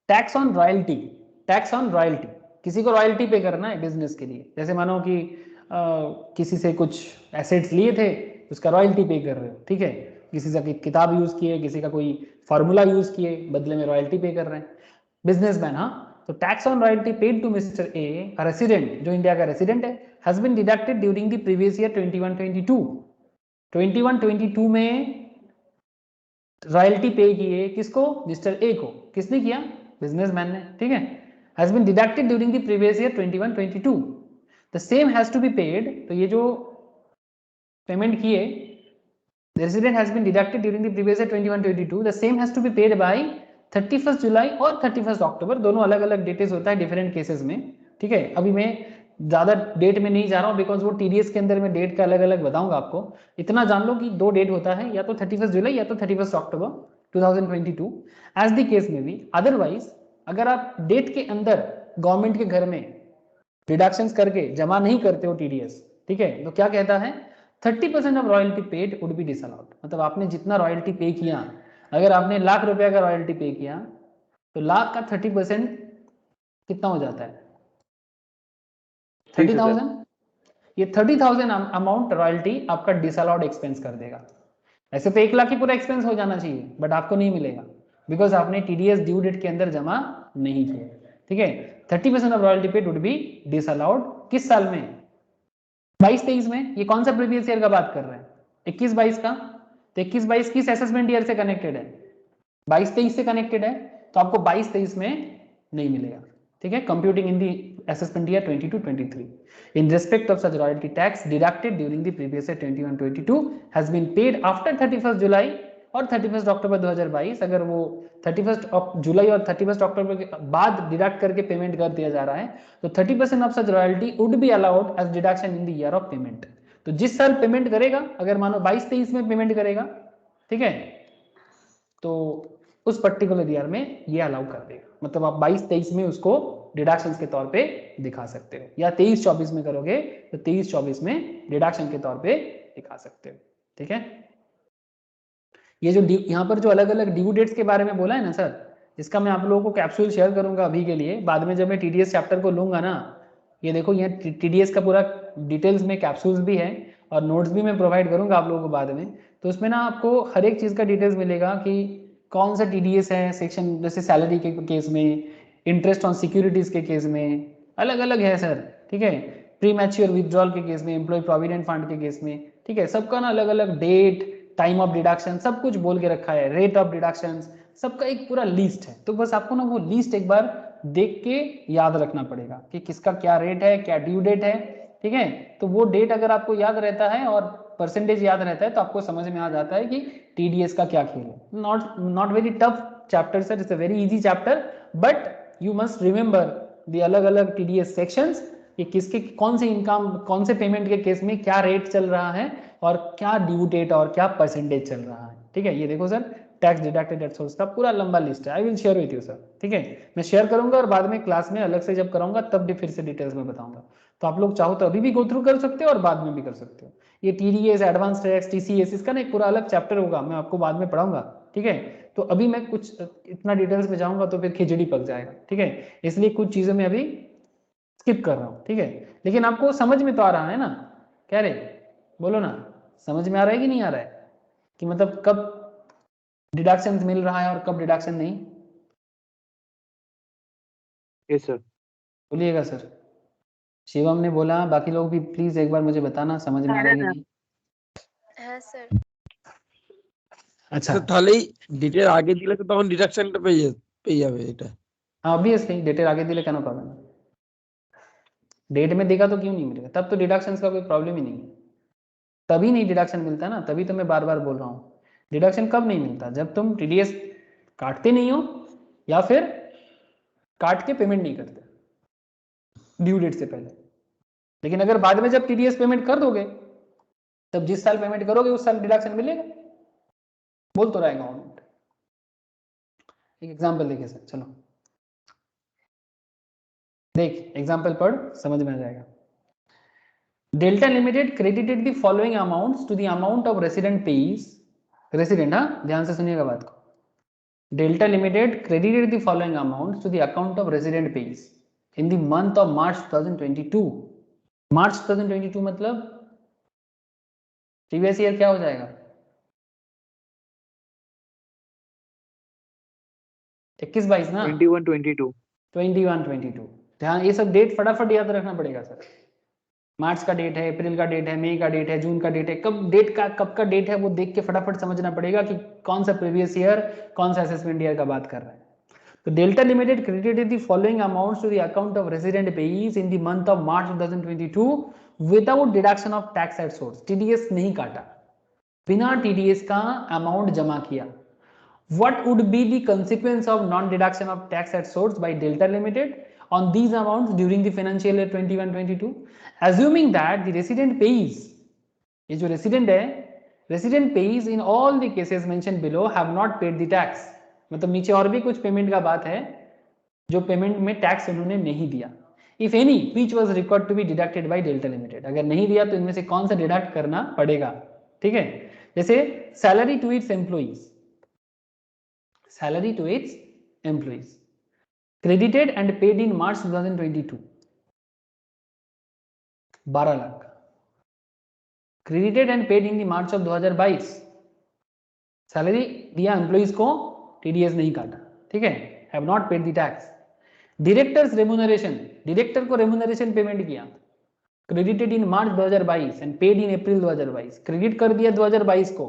Tax on royalty, tax on royalty, किसी को रॉयल्टी पे करना है बिजनेस के लिए, जैसे मानो कि किसी से कुछ एसेट्स लिए थे, उसका रॉयल्टी पे कर रहे हो, ठीक है, किसी से किताब यूज किए, किसी का कोई फार्मूला यूज किए, बदले में रॉयल्टी पे कर रहे हैं, बिजनेसमैन। हाँ, तो tax on royalty paid to mister A resident, जो इंडिया का रेसिडेंट है, has been deducted during the previous year 21-22। 21-22 में रॉयल्टी पे किए किसको, मिस्टर ए को, किसने किया, बिजनेसमैन ने, ठीक है। Has been deducted during the previous year 21-22, the same has to be paid. तो ये जो पेमेंट किए, the resident has been deducted during the previous year 21-22, the same has to be paid by 31st जुलाई और 31st अक्टूबर, दोनों अलग अलग डेटेस होता है डिफरेंट केसेस में, ठीक है। अभी मैं ज्यादा डेट में नहीं जा रहा हूँ, बिकॉज वो टीडीएस के अंदर मैं डेट का अलग अलग बताऊंगा आपको। इतना जान लो कि दो डेट होता है, या तो 31st जुलाई या तो 31st October 2022, as the case में भी। अदरवाइज अगर आप डेट के अंदर गवर्नमेंट के घर में डिडक्शंस करके जमा नहीं करते हो टीडीएस, ठीक है, तो क्या कहता है, 30% of royalty paid would be disallowed. मतलब आपने जितना रॉयल्टी पे किया, अगर आपने ₹1,00,000 का रॉयल्टी पे किया, तो लाख का 30% कितना हो जाता है, 30,000। ये 30,000 अमाउंट रॉयल्टी आपका डिसअलाउड एक्सपेंस कर देगा। ऐसे तो 1,00,000 ही पूरा एक्सपेंस हो जाना चाहिए, बट आपको नहीं मिलेगा, बिकॉज आपने टीडीएस ड्यू डेट के अंदर जमा नहीं किया, ठीक है। 30% of royalty paid would be disallowed. किस साल में? 22-23 में। ये कौन सा प्रीवियस ईयर का बात कर रहे हैं? 21-22 का। तो 21-22 किस असेसमेंट ईयर से कनेक्टेड है? 22-23 से कनेक्टेड है, तो आपको 22-23 में नहीं मिलेगा। ठीक है, computing in the assessment year 22-23 in respect of such royalty tax deducted during the previous year 21-22 has been paid after 31st जुलाई और 31st अक्टूबर 2022। अगर वो 31st जुलाई और 31st अक्टूबर के बाद डिडक्ट करके पेमेंट कर दिया जा रहा है तो 30% of such royalty would be allowed as deduction in the year of payment. तो जिस साल पेमेंट करेगा, अगर मानो 22-23 में पेमेंट करेगा, ठीक है, तो उस पर्टिकुलर ईयर में ये अलाउ कर देगा। मतलब आप 22-23 में उसको डिडक्शंस के तौर पे दिखा सकते हो, या 23-24 में करोगे तो 23-24 में डिडक्शन के तौर पे दिखा सकते हो। ठीक है, ये जो यहाँ पर जो अलग अलग ड्यू डेट्स के बारे में बोला है ना सर, इसका मैं आप लोगों को कैप्सूल शेयर करूंगा अभी के लिए। बाद में जब मैं टीडीएस चैप्टर को लूंगा ना, ये देखो यहाँ टीडीएस का पूरा डिटेल्स में कैप्सूल्स भी है और नोट्स भी मैं प्रोवाइड करूंगा आप लोगों को बाद में। तो उसमें ना आपको हर एक चीज का डिटेल्स मिलेगा कि कौन सा टीडीएस है सेक्शन, जैसे सैलरी के केस में, इंटरेस्ट ऑन सिक्योरिटीज के केस में अलग अलग है सर। ठीक है, प्री मैच्योर विथड्रॉल के केस में, एम्प्लॉय प्रोविडेंट फंड के केस में, ठीक है, सबका ना अलग अलग डेट, टाइम ऑफ डिडक्शन सब कुछ बोल के रखा है, रेट ऑफ डिडक्शन, सबका एक पूरा लिस्ट है। तो बस आपको ना वो लिस्ट एक बार देख के याद रखना पड़ेगा कि किसका क्या रेट है, क्या ड्यू डेट है। ठीक है, तो वो डेट अगर आपको याद रहता है और परसेंटेज याद रहता है तो आपको समझ में आ जाता है कि टीडीएस का क्या खेल है। Not very tough chapter sir, it's a very easy chapter, but you must remember the अलग अलग टीडीएस सेक्शंस, कि किसके कौन से इनकम, कौन से पेमेंट के केस में क्या रेट चल रहा है और क्या ड्यू डेट और क्या परसेंटेज चल रहा है। ठीक है, ये देखो sir, tax deducted at source का पूरा लंबा लिस्ट है। I will share with you sir. ठीक है, मैं शेयर करूंगा और बाद में क्लास में अलग से जब कराऊंगा तब भी फिर से डिटेल्स में बताऊंगा। तो आप लोग चाहो तो अभी भी गो थ्रू कर सकते हो और बाद में भी कर सकते हो। ये टीडीएस, एडवांस टैक्स, टीसीएस, इसका ना एक पूरा अलग चैप्टर होगा, मैं आपको बाद में पढ़ाऊंगा। ठीक है, तो अभी मैं कुछ इतना डिटेल्स में जाऊंगा तो फिर खिचड़ी पक जाएगा। ठीक है, इसलिए कुछ चीजें मैं अभी स्किप कर रहा हूँ। ठीक है, लेकिन आपको समझ में तो आ रहा है ना? क्या रे, बोलो ना, समझ में आ रहा है कि नहीं आ रहा है? कि मतलब कब डिडक्शन मिल रहा है और कब डिडक्शन नहीं? Yes sir. बोलिएगा सर। शिवम ने बोला, बाकी लोग भी प्लीज एक बार मुझे बताना समझ में आ रहा है कि नहीं। হ্যাঁ স্যার अच्छा, তাহলে ডিটেল আগে দিলে তো তখন ডিডাকশনটা পেয়ে যাবে এটা। ऑब्वियसली डेटेर आगे दिले क्या पाबे ना, डेट में देगा तो क्यों नहीं मिलेगा? तब तो डिडक्शन का कोई प्रॉब्लम ही नहीं है, तभी नहीं डिडक्शन मिलता ना। तभी तो मैं बार बार बोल रहा हूँ, डिडक्शन कब नहीं मिलता? जब तुम टीडीएस काटते नहीं हो या फिर काट के पेमेंट नहीं करते ड्यू डेट से पहले। लेकिन अगर बाद में जब टीडीएस पेमेंट कर दोगे तब जिस साल पेमेंट करोगे उस साल डिडक्शन मिलेगा, बोल तो रहा है गवर्नमेंट। एक एग्जांपल देखे सर, चलो देख एग्जांपल पढ़, समझ में आ जाएगा। Delta Limited credited the following amounts to the amount of resident payees, resident, हाँ ध्यान से सुनिएगा बात को। Delta Limited credited the following amounts to the account of resident payees in the month of March 2022। March 2022 मतलब previous year क्या हो जाएगा? 21-22 ना, 21-22। 21-22। ध्यान, ये सब डेट फटाफट याद रखना पड़ेगा सर। मार्च का डेट है, अप्रैल का डेट है, मई का डेट है, जून का डेट है, कब का डेट है वो देख के फटाफट समझना पड़ेगा कि कौन सा प्रीवियस ईयर, कौन सा असेसमेंट ईयर का बात कर रहा है। तो Delta Limited credited the following amounts to the account of resident payees in the month of March 2022 without deduction of tax at source. TDS नहीं काटा, बिना टीडीएस का अमाउंट जमा किया। What would be the consequence of non-deduction of tax at source by Delta Limited on these amounts during the financial year 21-22? Assuming that the resident pays, ये जो resident है, resident pays in all the cases mentioned below have not paid the tax। मतलब नीचे और भी कुछ payment का बात है जो पेमेंट में टैक्स उन्होंने नहीं दिया। If any which was required to be deducted by Delta Limited, अगर नहीं दिया तो इनमें से कौन सा डिडक्ट करना पड़ेगा? ठीक है, जैसे salary to its employees, salary to its employees credited and paid in March 2022 12 lakh, credited and paid in the March of 2022 salary दिया एम्प्लॉइज को, टीडीएस नहीं काटा, ठीक है, have not paid the tax। Directors remuneration, director को remuneration payment किया, credited in March 2022 and paid in April 2022, credit कर दिया 2022 को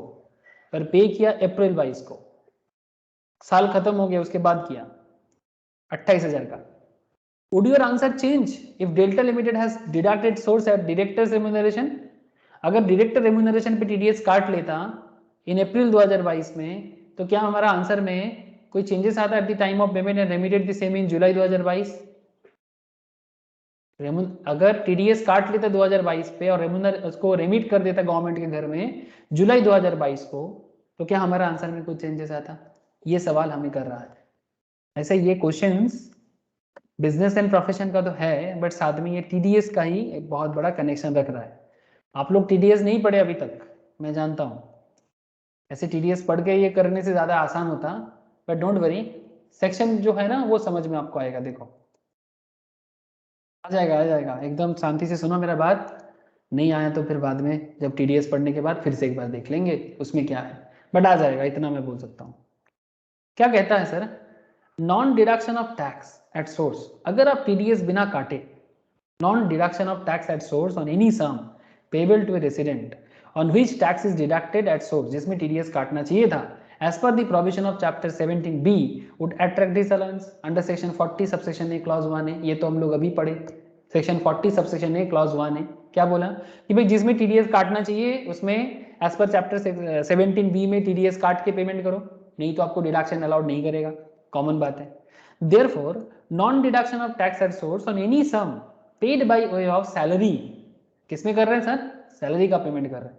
पर पे किया अप्रैल 22 को, साल खत्म हो गया उसके बाद किया 28,000 का। Would your answer change if Delta Limited has deducted source at directors remuneration? अगर डायरेक्टर रेम्यूनरेशन पे टीडीएस काट लेता इन अप्रैल 2022 में तो क्या हमारा आंसर में कोई चेंजेस आता at the time of payment and remitted the same in July 2022? अगर टीडीएस काट लेता 2022 पे और उसको रेमिट कर देता गवर्नमेंट के घर में जुलाई 2022 को तो क्या हमारा आंसर में कुछ चेंजेस आता? ये सवाल हमें कर रहा है। ऐसे ये क्वेश्चंस बिजनेस एंड प्रोफेशन का तो है बट साथ में ये टीडीएस का ही एक बहुत बड़ा कनेक्शन रख रहा है। आप लोग टीडीएस नहीं पढ़े अभी तक, मैं जानता हूँ, ऐसे टीडीएस पढ़ के ये करने से ज्यादा आसान होता, बट डोंट वरी, सेक्शन जो है ना वो समझ में आपको आएगा। देखो आ जाएगा एकदम शांति से सुनो मेरा बात, नहीं आया तो फिर बाद में जब टीडीएस पढ़ने के बाद फिर से एक बार देख लेंगे उसमें क्या है, बट आ जाएगा, इतना मैं बोल सकता हूँ। क्या कहता है sir, non deduction of tax at source, अगर आप टीडीएस बिना काटे, non deduction of tax at source on any sum payable to a resident on which tax is deducted at source, जिसमें टीडीएस काटना चाहिए था, as per the provision of chapter 17b would attract disallowance under section 40 subsection a clause 1 है। ये तो हम लोग अभी पढ़े, सेक्शन 40 सबसेक्शन ए क्लॉज 1 है। क्या बोला कि भाई जिसमें टीडीएस काटना चाहिए उसमें एज पर चैप्टर 17b में टीडीएस काट के पेमेंट करो, नहीं तो आपको डिडक्शन अलाउड नहीं करेगा, कॉमन बात है। Therefore non deduction of tax at source on any sum paid by way of salary, किसमें कर रहे हैं सर, सैलरी का पेमेंट कर रहे हैं,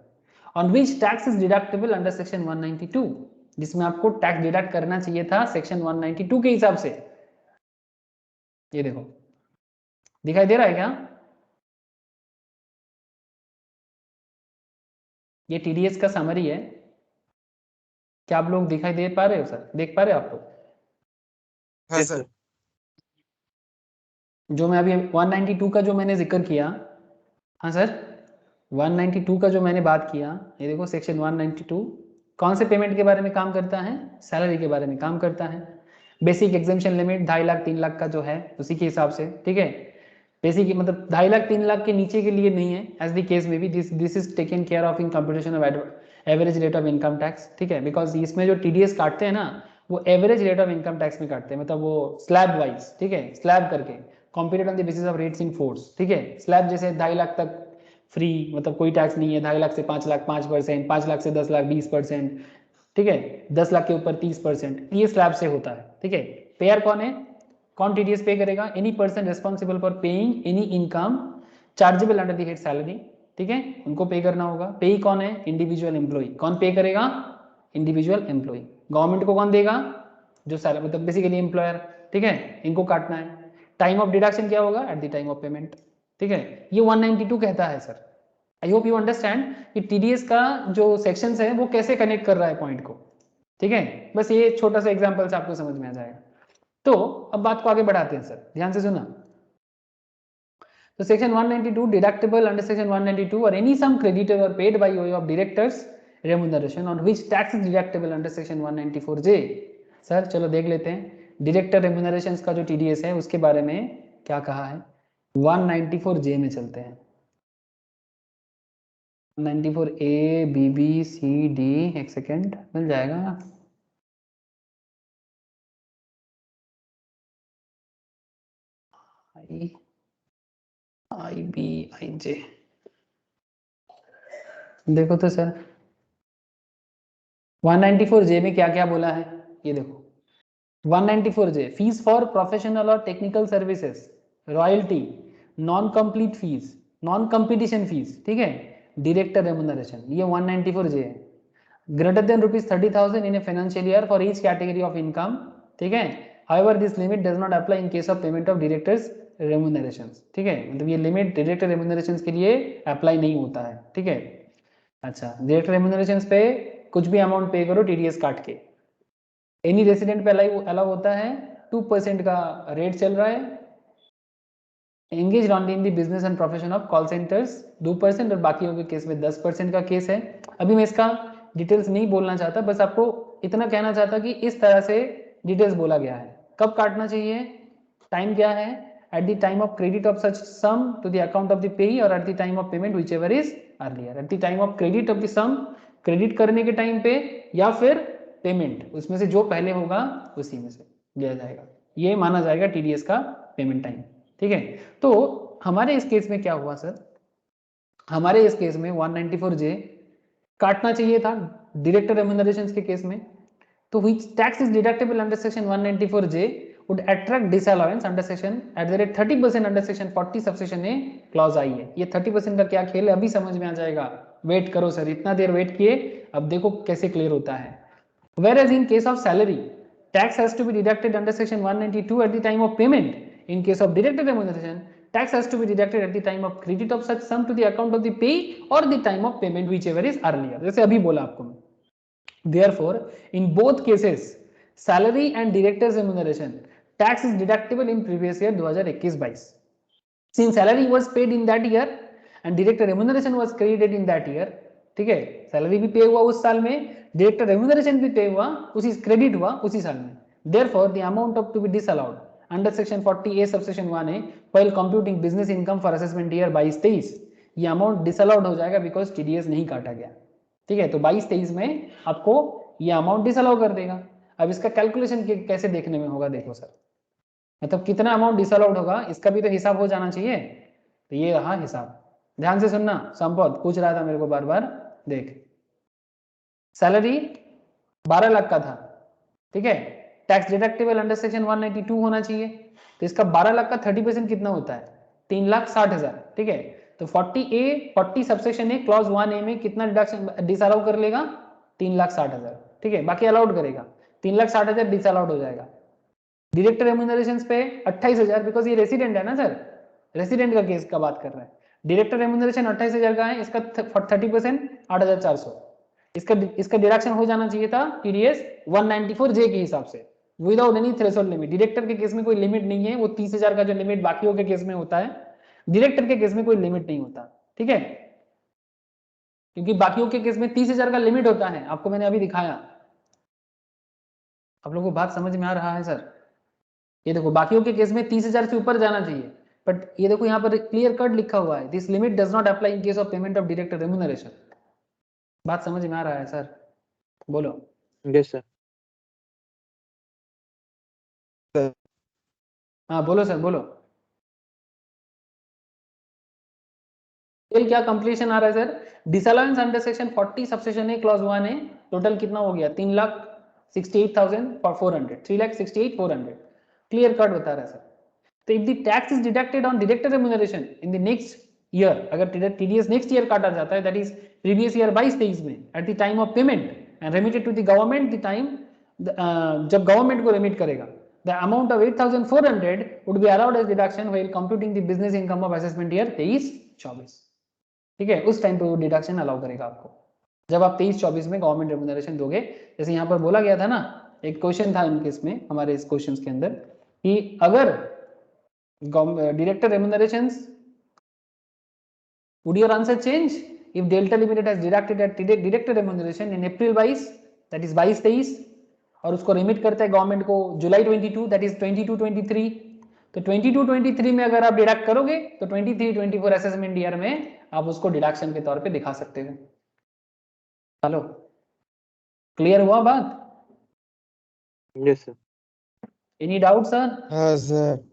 on which tax is deductible under section 192, जिसमें आपको टैक्स डिडक्ट करना चाहिए था सेक्शन 192 के हिसाब से। ये देखो दिखाई दे रहा है क्या, ये टीडीएस का समरी है, क्या आप लोग दिखाई दे पा रहे हो सर, देख पा रहे हो आप लोग? हाँ सर। जो मैं अभी 192 का जो मैंने जिक्र किया, हाँ सर 192 का जो मैंने बात किया, ये देखो सेक्शन 192 कौन से पेमेंट के बारे में काम करता है, सैलरी के बारे में काम करता है। Basic exemption limit 2.5 lakh 3 lakh का जो है उसी के हिसाब से, ठीक है। बेसिक मतलब 2.5 लाख 3 लाख के नीचे के लिए नहीं है, एज द केस में भी this is taken care of in computation of average rate of income tax, ठीक है। बिकॉज इसमें जो टीडीएस काटते हैं ना वो average rate of income tax में काटते हैं, मतलब वो स्लैब वाइज, ठीक है, स्लैब करके computed on the basis of rates in force, ठीक है। स्लैब जैसे 2.5 लाख तक फ्री, मतलब कोई टैक्स नहीं है, 2.5 लाख से 5 लाख 5%, 5 लाख से 10 लाख 20%, ठीक है, 10 लाख के ऊपर 30%, ये स्लैब से होता है, ठीक है। पेयर कौन है, कौन टीडीएस पे करेगा, any person responsible for paying any income chargeable under the head salary, ठीक है, उनको पे करना होगा। पेई कौन है, इंडिविजुअल एम्प्लॉय, कौन पे करेगा, इंडिविजुअल एम्प्लॉय। गवर्नमेंट को कौन देगा, जो सैलरी मतलब बेसिकली एम्प्लॉयर, ठीक है, इनको काटना है। टाइम ऑफ डिडक्शन क्या होगा, eight the time of payment, ठीक है। ये 192 कहता है sir. I hope you understand कि टीडीएस का जो सेक्शंस है वो कैसे कनेक्ट कर रहा है पॉइंट को, ठीक है। बस ये छोटा सा एग्जांपल से आपको समझ में आ जाएगा। तो अब बात को आगे बढ़ाते हैं सर, ध्यान से सुना। तो सेक्शन 192 डिडक्टेबल अंडर सेक्शन 192 और एनी सम क्रेडिटेड और paid by way of directors remuneration on which tax is deductible under section 194J। Sir चलो देख लेते हैं डायरेक्टर रेम्यूनरेशन का जो टीडीएस है उसके बारे में क्या कहा है। 194J में चलते हैं। 194A B B C D, एक सेकेंड मिल जाएगा। IBIJ देखो तो सर 194J में क्या क्या बोला है, ये देखो 194J फीस फॉर प्रोफेशनल और technical services, royalty, non compete fees, non competition fees, ठीक है, डायरेक्टर रेम्यूनरेशन, ये 194J है। Greater than ₹30,000 in a financial year for each category of income, ठीक है। However this limit does not apply in case of payment of directors remunerations, ठीक है, मतलब ये लिमिट डायरेक्टर रेम्यूनरेशंस के लिए अप्लाई नहीं होता है, ठीक है। अच्छा, डायरेक्टर रेम्यूनरेशंस पे कुछ भी अमाउंट पे करो टीडीएस काट के। एनी रेसिडेंट पे अलाउ होता है, 2% का रेट चल रहा है। Engage only in the business and profession of call centres 2% और बाकियों के केस में 10% का केस है। अभी मैं इसका डिटेल्स नहीं बोलना चाहता, बस आपको इतना कहना चाहता कि इस तरह से डिटेल्स बोला गया है। कब काटना चाहिए, टाइम क्या है, at the time of credit of such sum to the account of the payee or at the time of payment whichever is earlier. at the time of credit of the sum, credit करने के time पे या फिर payment, उसमें से जो पहले होगा उसी में से लिया जाएगा, ये माना जाएगा टीडीएस का पेमेंट टाइम। ठीक है, तो हमारे इस केस में क्या हुआ सर, हमारे इस केस में 194J काटना चाहिए था डायरेक्टर रेम्यूनरेशंस के केस में, तो which tax is deductible under section 194J would attract disallowance under section at the rate 30% under section 40 subsection A clause I है। ये 30% का क्या खेल है अभी समझ में आ जाएगा, वेट करो सर, इतना देर वेट किए, अब देखो कैसे क्लियर होता है। Whereas in case of salary, tax has to be deducted under section 192 at the time of payment. In case of directed remuneration, tax has to be deducted at the time of credit of such sum to the account of the payee or the time of payment whichever is earlier, जैसे अभी बोला आपको मैं। Therefore, in both cases, salary and director's remuneration, tax is deductible in previous year 2021-22. Since salary was paid in that year and director remuneration was credited in that year, ठीक है, salary भी पे हुआ उस साल में, डायरेक्टर रेम्यूनरेशन भी पे हुआ उसी, क्रेडिट हुआ उसी साल में। Therefore, the amount of to be disallowed under section 40A subsection 1A while computing business income for assessment year 22-23, ये अमाउंट डिसअलाउड हो जाएगा बिकॉज टीडीएस नहीं काटा गया। ठीक है, तो 22-23 में आपको ये अमाउंट डिसअलाउ कर देगा। अब इसका कैलकुलेशन कैसे देखने में होगा, देखो सर, मतलब कितना अमाउंट डिसअलाउड होगा इसका भी तो हिसाब हो जाना चाहिए। तो ये रहा हिसाब, ध्यान से सुनना, संपत पूछ रहा था मेरे को बार बार, देख सैलरी 12 लाख का था, ठीक है, टैक्स डिडक्टेबल अंडर सेक्शन 192 होना चाहिए, तो इसका 12 लाख का 30% कितना होता है, 3,60,000। ठीक है, तो 40 सबसेक्शन ए क्लॉज 1A में कितना डिडक्शन डिसअलाउ कर लेगा, 3,60,000। ठीक है, बाकी अलाउड करेगा, 3,60,000 डिसअलाउड हो जाएगा। डायरेक्टर रेम्यूनरेशन पे 28,000, बिकॉज ये रेसिडेंट है ना सर, रेसिडेंट का केस का बात कर रहे हैं। डायरेक्टर रेम्यूनरेशन 28,000 का है, इसका 30% 8,400, इसका डिडक्शन हो जाना चाहिए था टीडीएस 194J के हिसाब से without any threshold limit. Director के केस में कोई लिमिट नहीं है, वो 30,000 का जो लिमिट बाकियों के केस में होता है, डायरेक्टर के केस में कोई लिमिट नहीं होता। ठीक है, क्योंकि बाकियों के केस में 30,000 का लिमिट होता है, आपको मैंने अभी दिखाया। आप लोगों को बात समझ में आ रहा है सर? ये देखो बाकियों के केस में 30,000 से ऊपर जाना चाहिए, बट ये देखो यहाँ पर क्लियर कट लिखा हुआ है, this limit does not apply in case of payment of director remuneration. बात समझ में आ रहा है सर? बोलो। Yes sir. हाँ बोलो सर, बोलो। क्या कंप्लीशन आ रहा है sir? Disallowance under section 40 subsection A clause 1A total कितना हो गया, 3,68,400, 3,68,400 क्लियर कट बता रहा है सर। तो if the tax is deducted on director remuneration in the next year, अगर टीडीएस नेक्स्ट ईयर काटा जाता है, दैट इज प्रीवियस ईयर 22-23 में, at the time of payment and remitted to the government, the time जब government को remit करेगा, the amount of 8,400 would be allowed as deduction while computing the business income of assessment year 23-24। ठीक है, उस time पे वो deduction allow करेगा आपको, जब आप 23-24 में गवर्नमेंट रेम्यूनरेशन दोगे। जैसे यहाँ पर बोला गया था ना, एक क्वेश्चन था इनके इसमें, हमारे इस क्वेश्चन के अंदर, कि अगर director रेम्यूनरेशंस, would your answer change if delta limited has deducted at director remuneration in April 22, that is 22-23, और उसको रिमिट करता है गवर्नमेंट को जुलाई 22, दैट इज 22-23, तो 22-23 में अगर आप डिडक्ट करोगे तो 23-24 असेसमेंट ईयर में आप उसको डिडक्शन के तौर पे दिखा सकते हो। हेलो, क्लियर हुआ बात? Yes sir. Any doubt sir? हाँ सर।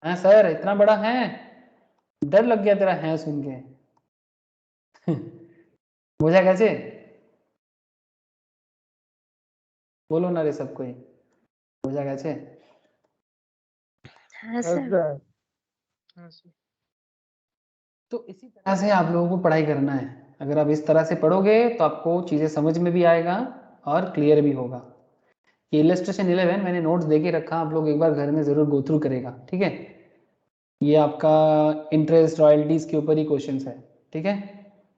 हाँ सर, इतना बड़ा है, डर लग गया तेरा है सुन के। बुझा कैसे? बोलो ना रे सब कोई, बुझा कैसे? हाँ सर। तो इसी तरह से आप लोगों को पढ़ाई करना है। अगर आप इस तरह से पढ़ोगे तो आपको चीजें समझ में भी आएगा और क्लियर भी होगा। ये इलस्ट्रेशन 11 मैंने नोट्स दे के रखा, आप लोग एक बार घर में जरूर गो थ्रू करेगा। ठीक है, ये आपका इंटरेस्ट रॉयल्टीज के ऊपर ही क्वेश्चंस है। ठीक है,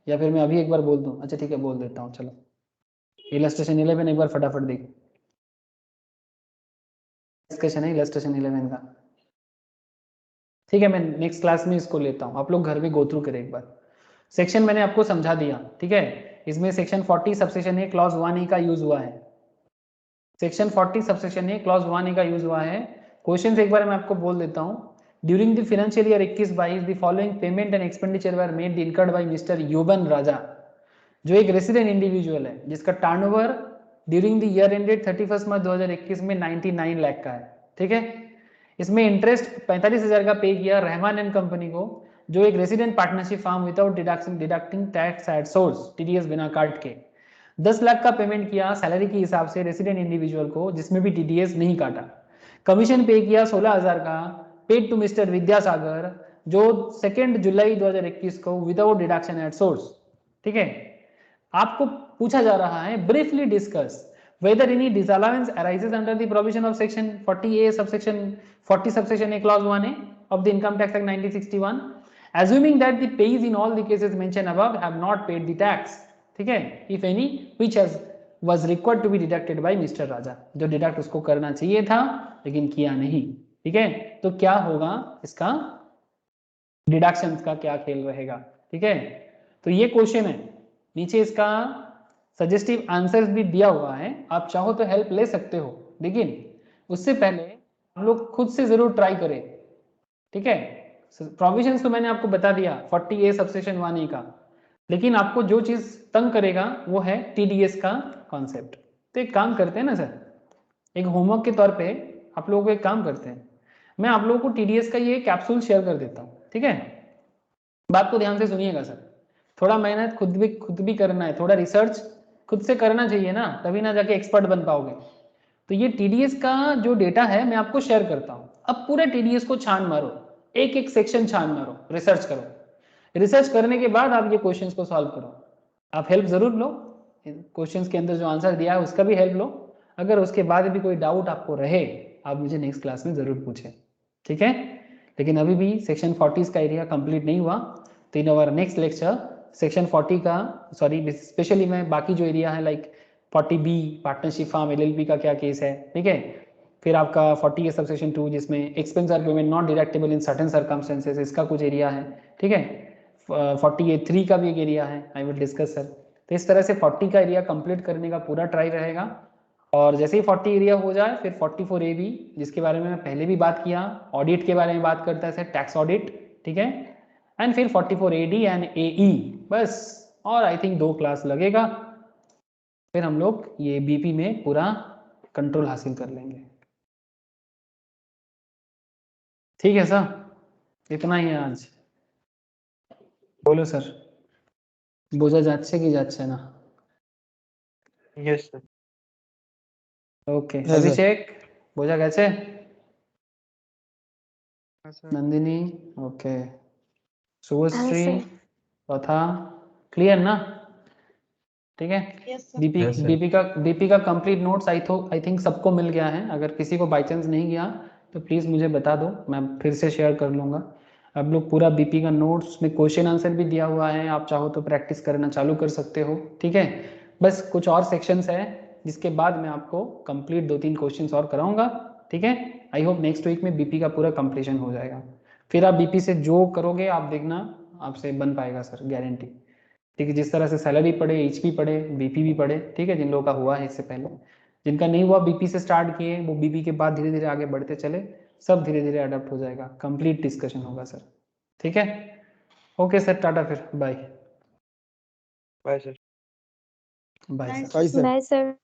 या फिर मैं अभी एक बार बोल दूं? अच्छा ठीक है, बोल देता हूँ। चलो, इलस्ट्रेशन 11 एक बार फटाफट देखो, डिस्कशन है इलस्ट्रेशन 11 का। ठीक है, मैं नेक्स्ट क्लास में इसको लेता हूँ, आप लोग घर में गो थ्रू करें एक बार। सेक्शन मैंने आपको समझा दिया। ठीक है, इसमें section 40 subsection A clause 1A का यूज हुआ है। Section 40 subsection A clause 1A का यूज हुआ है क्वेश्चन एक बार मैं आपको बोल देता हूँ। During the financial year 21-22 the following payment and expenditure were made incurred by mister Yoban Raja, जो एक रेसिडेंट इंडिविजुअल है जिसका turnover during the year ended 31 March 2021 में 99 लाख का है। ठीक है, इसमें इंटरेस्ट 45,000 का पे किया रहमान एंड कंपनी को, जो एक resident partnership firm without deducting tax at source, TDS बिना काट के। 10 लाख का पेमेंट किया सैलरी के हिसाब से रेसिडेंट इंडिविजुअल को, जिसमें भी टीडीएस नहीं काटा। कमीशन पे किया 16,000 का, पेड टू मिस्टर विद्यासागर, जो 2 जुलाई 2021 को विदाउट डिडक्शन एट सोर्स। ठीक है, आपको पूछा जा रहा है briefly discuss whether any disallowance arises under the provision of section 40A subsection 40 subsection A clause 1A of the Income Tax Act 1961, assuming that the payees in all the cases mentioned above have not paid the tax, ठीक है, if any which was required to be deducted by Mr. राजा, जो deduct उसको करना चाहिए था लेकिन किया नहीं। ठीक है, तो क्या होगा इसका डिडक्शंस का क्या खेल रहेगा। ठीक है, तो ये क्वेश्चन है, नीचे इसका सजेस्टिव आंसर्स भी दिया हुआ है, आप चाहो तो हेल्प ले सकते हो, लेकिन उससे पहले हम लोग खुद से जरूर ट्राई करें। ठीक है, प्रोविजंस तो मैंने आपको बता दिया 40A सबसेक्शन 1A का, लेकिन आपको जो चीज तंग करेगा वो है टीडीएस का कॉन्सेप्ट। तो एक काम करते हैं ना सर, एक होमवर्क के तौर पे आप लोगों को एक काम करते हैं, मैं आप लोगों को टीडीएस का ये कैप्सूल शेयर कर देता हूँ। ठीक है, बात को ध्यान से सुनिएगा सर, थोड़ा मेहनत खुद भी करना है, थोड़ा रिसर्च खुद से करना चाहिए ना, तभी ना जाके एक्सपर्ट बन पाओगे। तो ये टीडीएस का जो डेटा है मैं आपको शेयर करता हूँ, अब पूरे टीडीएस को छान मारो, एक एक सेक्शन छान मारो, रिसर्च करो, रिसर्च करने के बाद आप ये क्वेश्चंस को सॉल्व करो। आप हेल्प जरूर लो, क्वेश्चंस के अंदर जो आंसर दिया है उसका भी हेल्प लो, अगर उसके बाद भी कोई डाउट आपको रहे आप मुझे नेक्स्ट क्लास में जरूर पूछें। ठीक है, लेकिन अभी भी सेक्शन 40 का एरिया कंप्लीट नहीं हुआ, तो in our next lecture section 40 का, सॉरी स्पेशली मैं बाकी जो एरिया है like 40B partnership farm LLP का क्या केस है, ठीक है, फिर आपका 40A सबसेक्शन 2 जिसमें expense are payment not deductible in certain circumstances, इसका कुछ एरिया है। ठीक है, 40A3 का भी एक एरिया है, आई विल डिस्कस सर। तो इस तरह से 40 का एरिया कंप्लीट करने का पूरा ट्राई रहेगा, और जैसे ही 40 एरिया हो जाए फिर 44A भी, जिसके बारे में मैं पहले भी बात किया, ऑडिट के बारे में बात करता है सर, टैक्स ऑडिट। ठीक है, एंड फिर 44AD एंड AE, बस, और आई थिंक 2 क्लास लगेगा, फिर हम लोग ये बीपी में पूरा कंट्रोल हासिल कर लेंगे। ठीक है सर, इतना ही है आज। बोलो सर, বোঝা যাচ্ছে কি যাচ্ছে না? Yes sir. ওকে, হ্যাঁ, স্যার। অভিষেক বোঝা গেছে? हाँ सर। नंदिनी ओके, हाँ शुभश्री सर। तथा क्लियर ना? ठीक है, यस सर। डीपी का कंप्लीट नोट्स आई थिंक सबको मिल गया है, अगर किसी को बाई चांस नहीं गया तो प्लीज़ मुझे बता दो, मैं फिर से शेयर कर लूँगा। आप लोग पूरा बीपी का नोट्स में क्वेश्चन आंसर भी दिया हुआ है, आप चाहो तो प्रैक्टिस करना चालू कर सकते हो। ठीक है, बस कुछ और सेक्शंस है जिसके बाद मैं आपको कंप्लीट 2-3 क्वेश्चंस और कराऊंगा। ठीक है, आई होप नेक्स्ट वीक में बीपी का पूरा कंप्लीशन हो जाएगा, फिर आप बीपी से जो करोगे आप देखना आपसे बन पाएगा सर, गारंटी। ठीक है, जिस तरह से सैलरी पढ़े, एचपी पढ़े, बीपी भी पढ़े, ठीक है, जिन लोगों का हुआ है इससे पहले, जिनका नहीं हुआ बीपी से स्टार्ट किए, वो बीपी के बाद धीरे धीरे आगे बढ़ते चले, सब धीरे धीरे अडॉप्ट हो जाएगा, कंप्लीट डिस्कशन होगा सर। ठीक है, ओके सर, टाटा, फिर bye. Bye sir. Bye sir. Bye sir. Bye sir.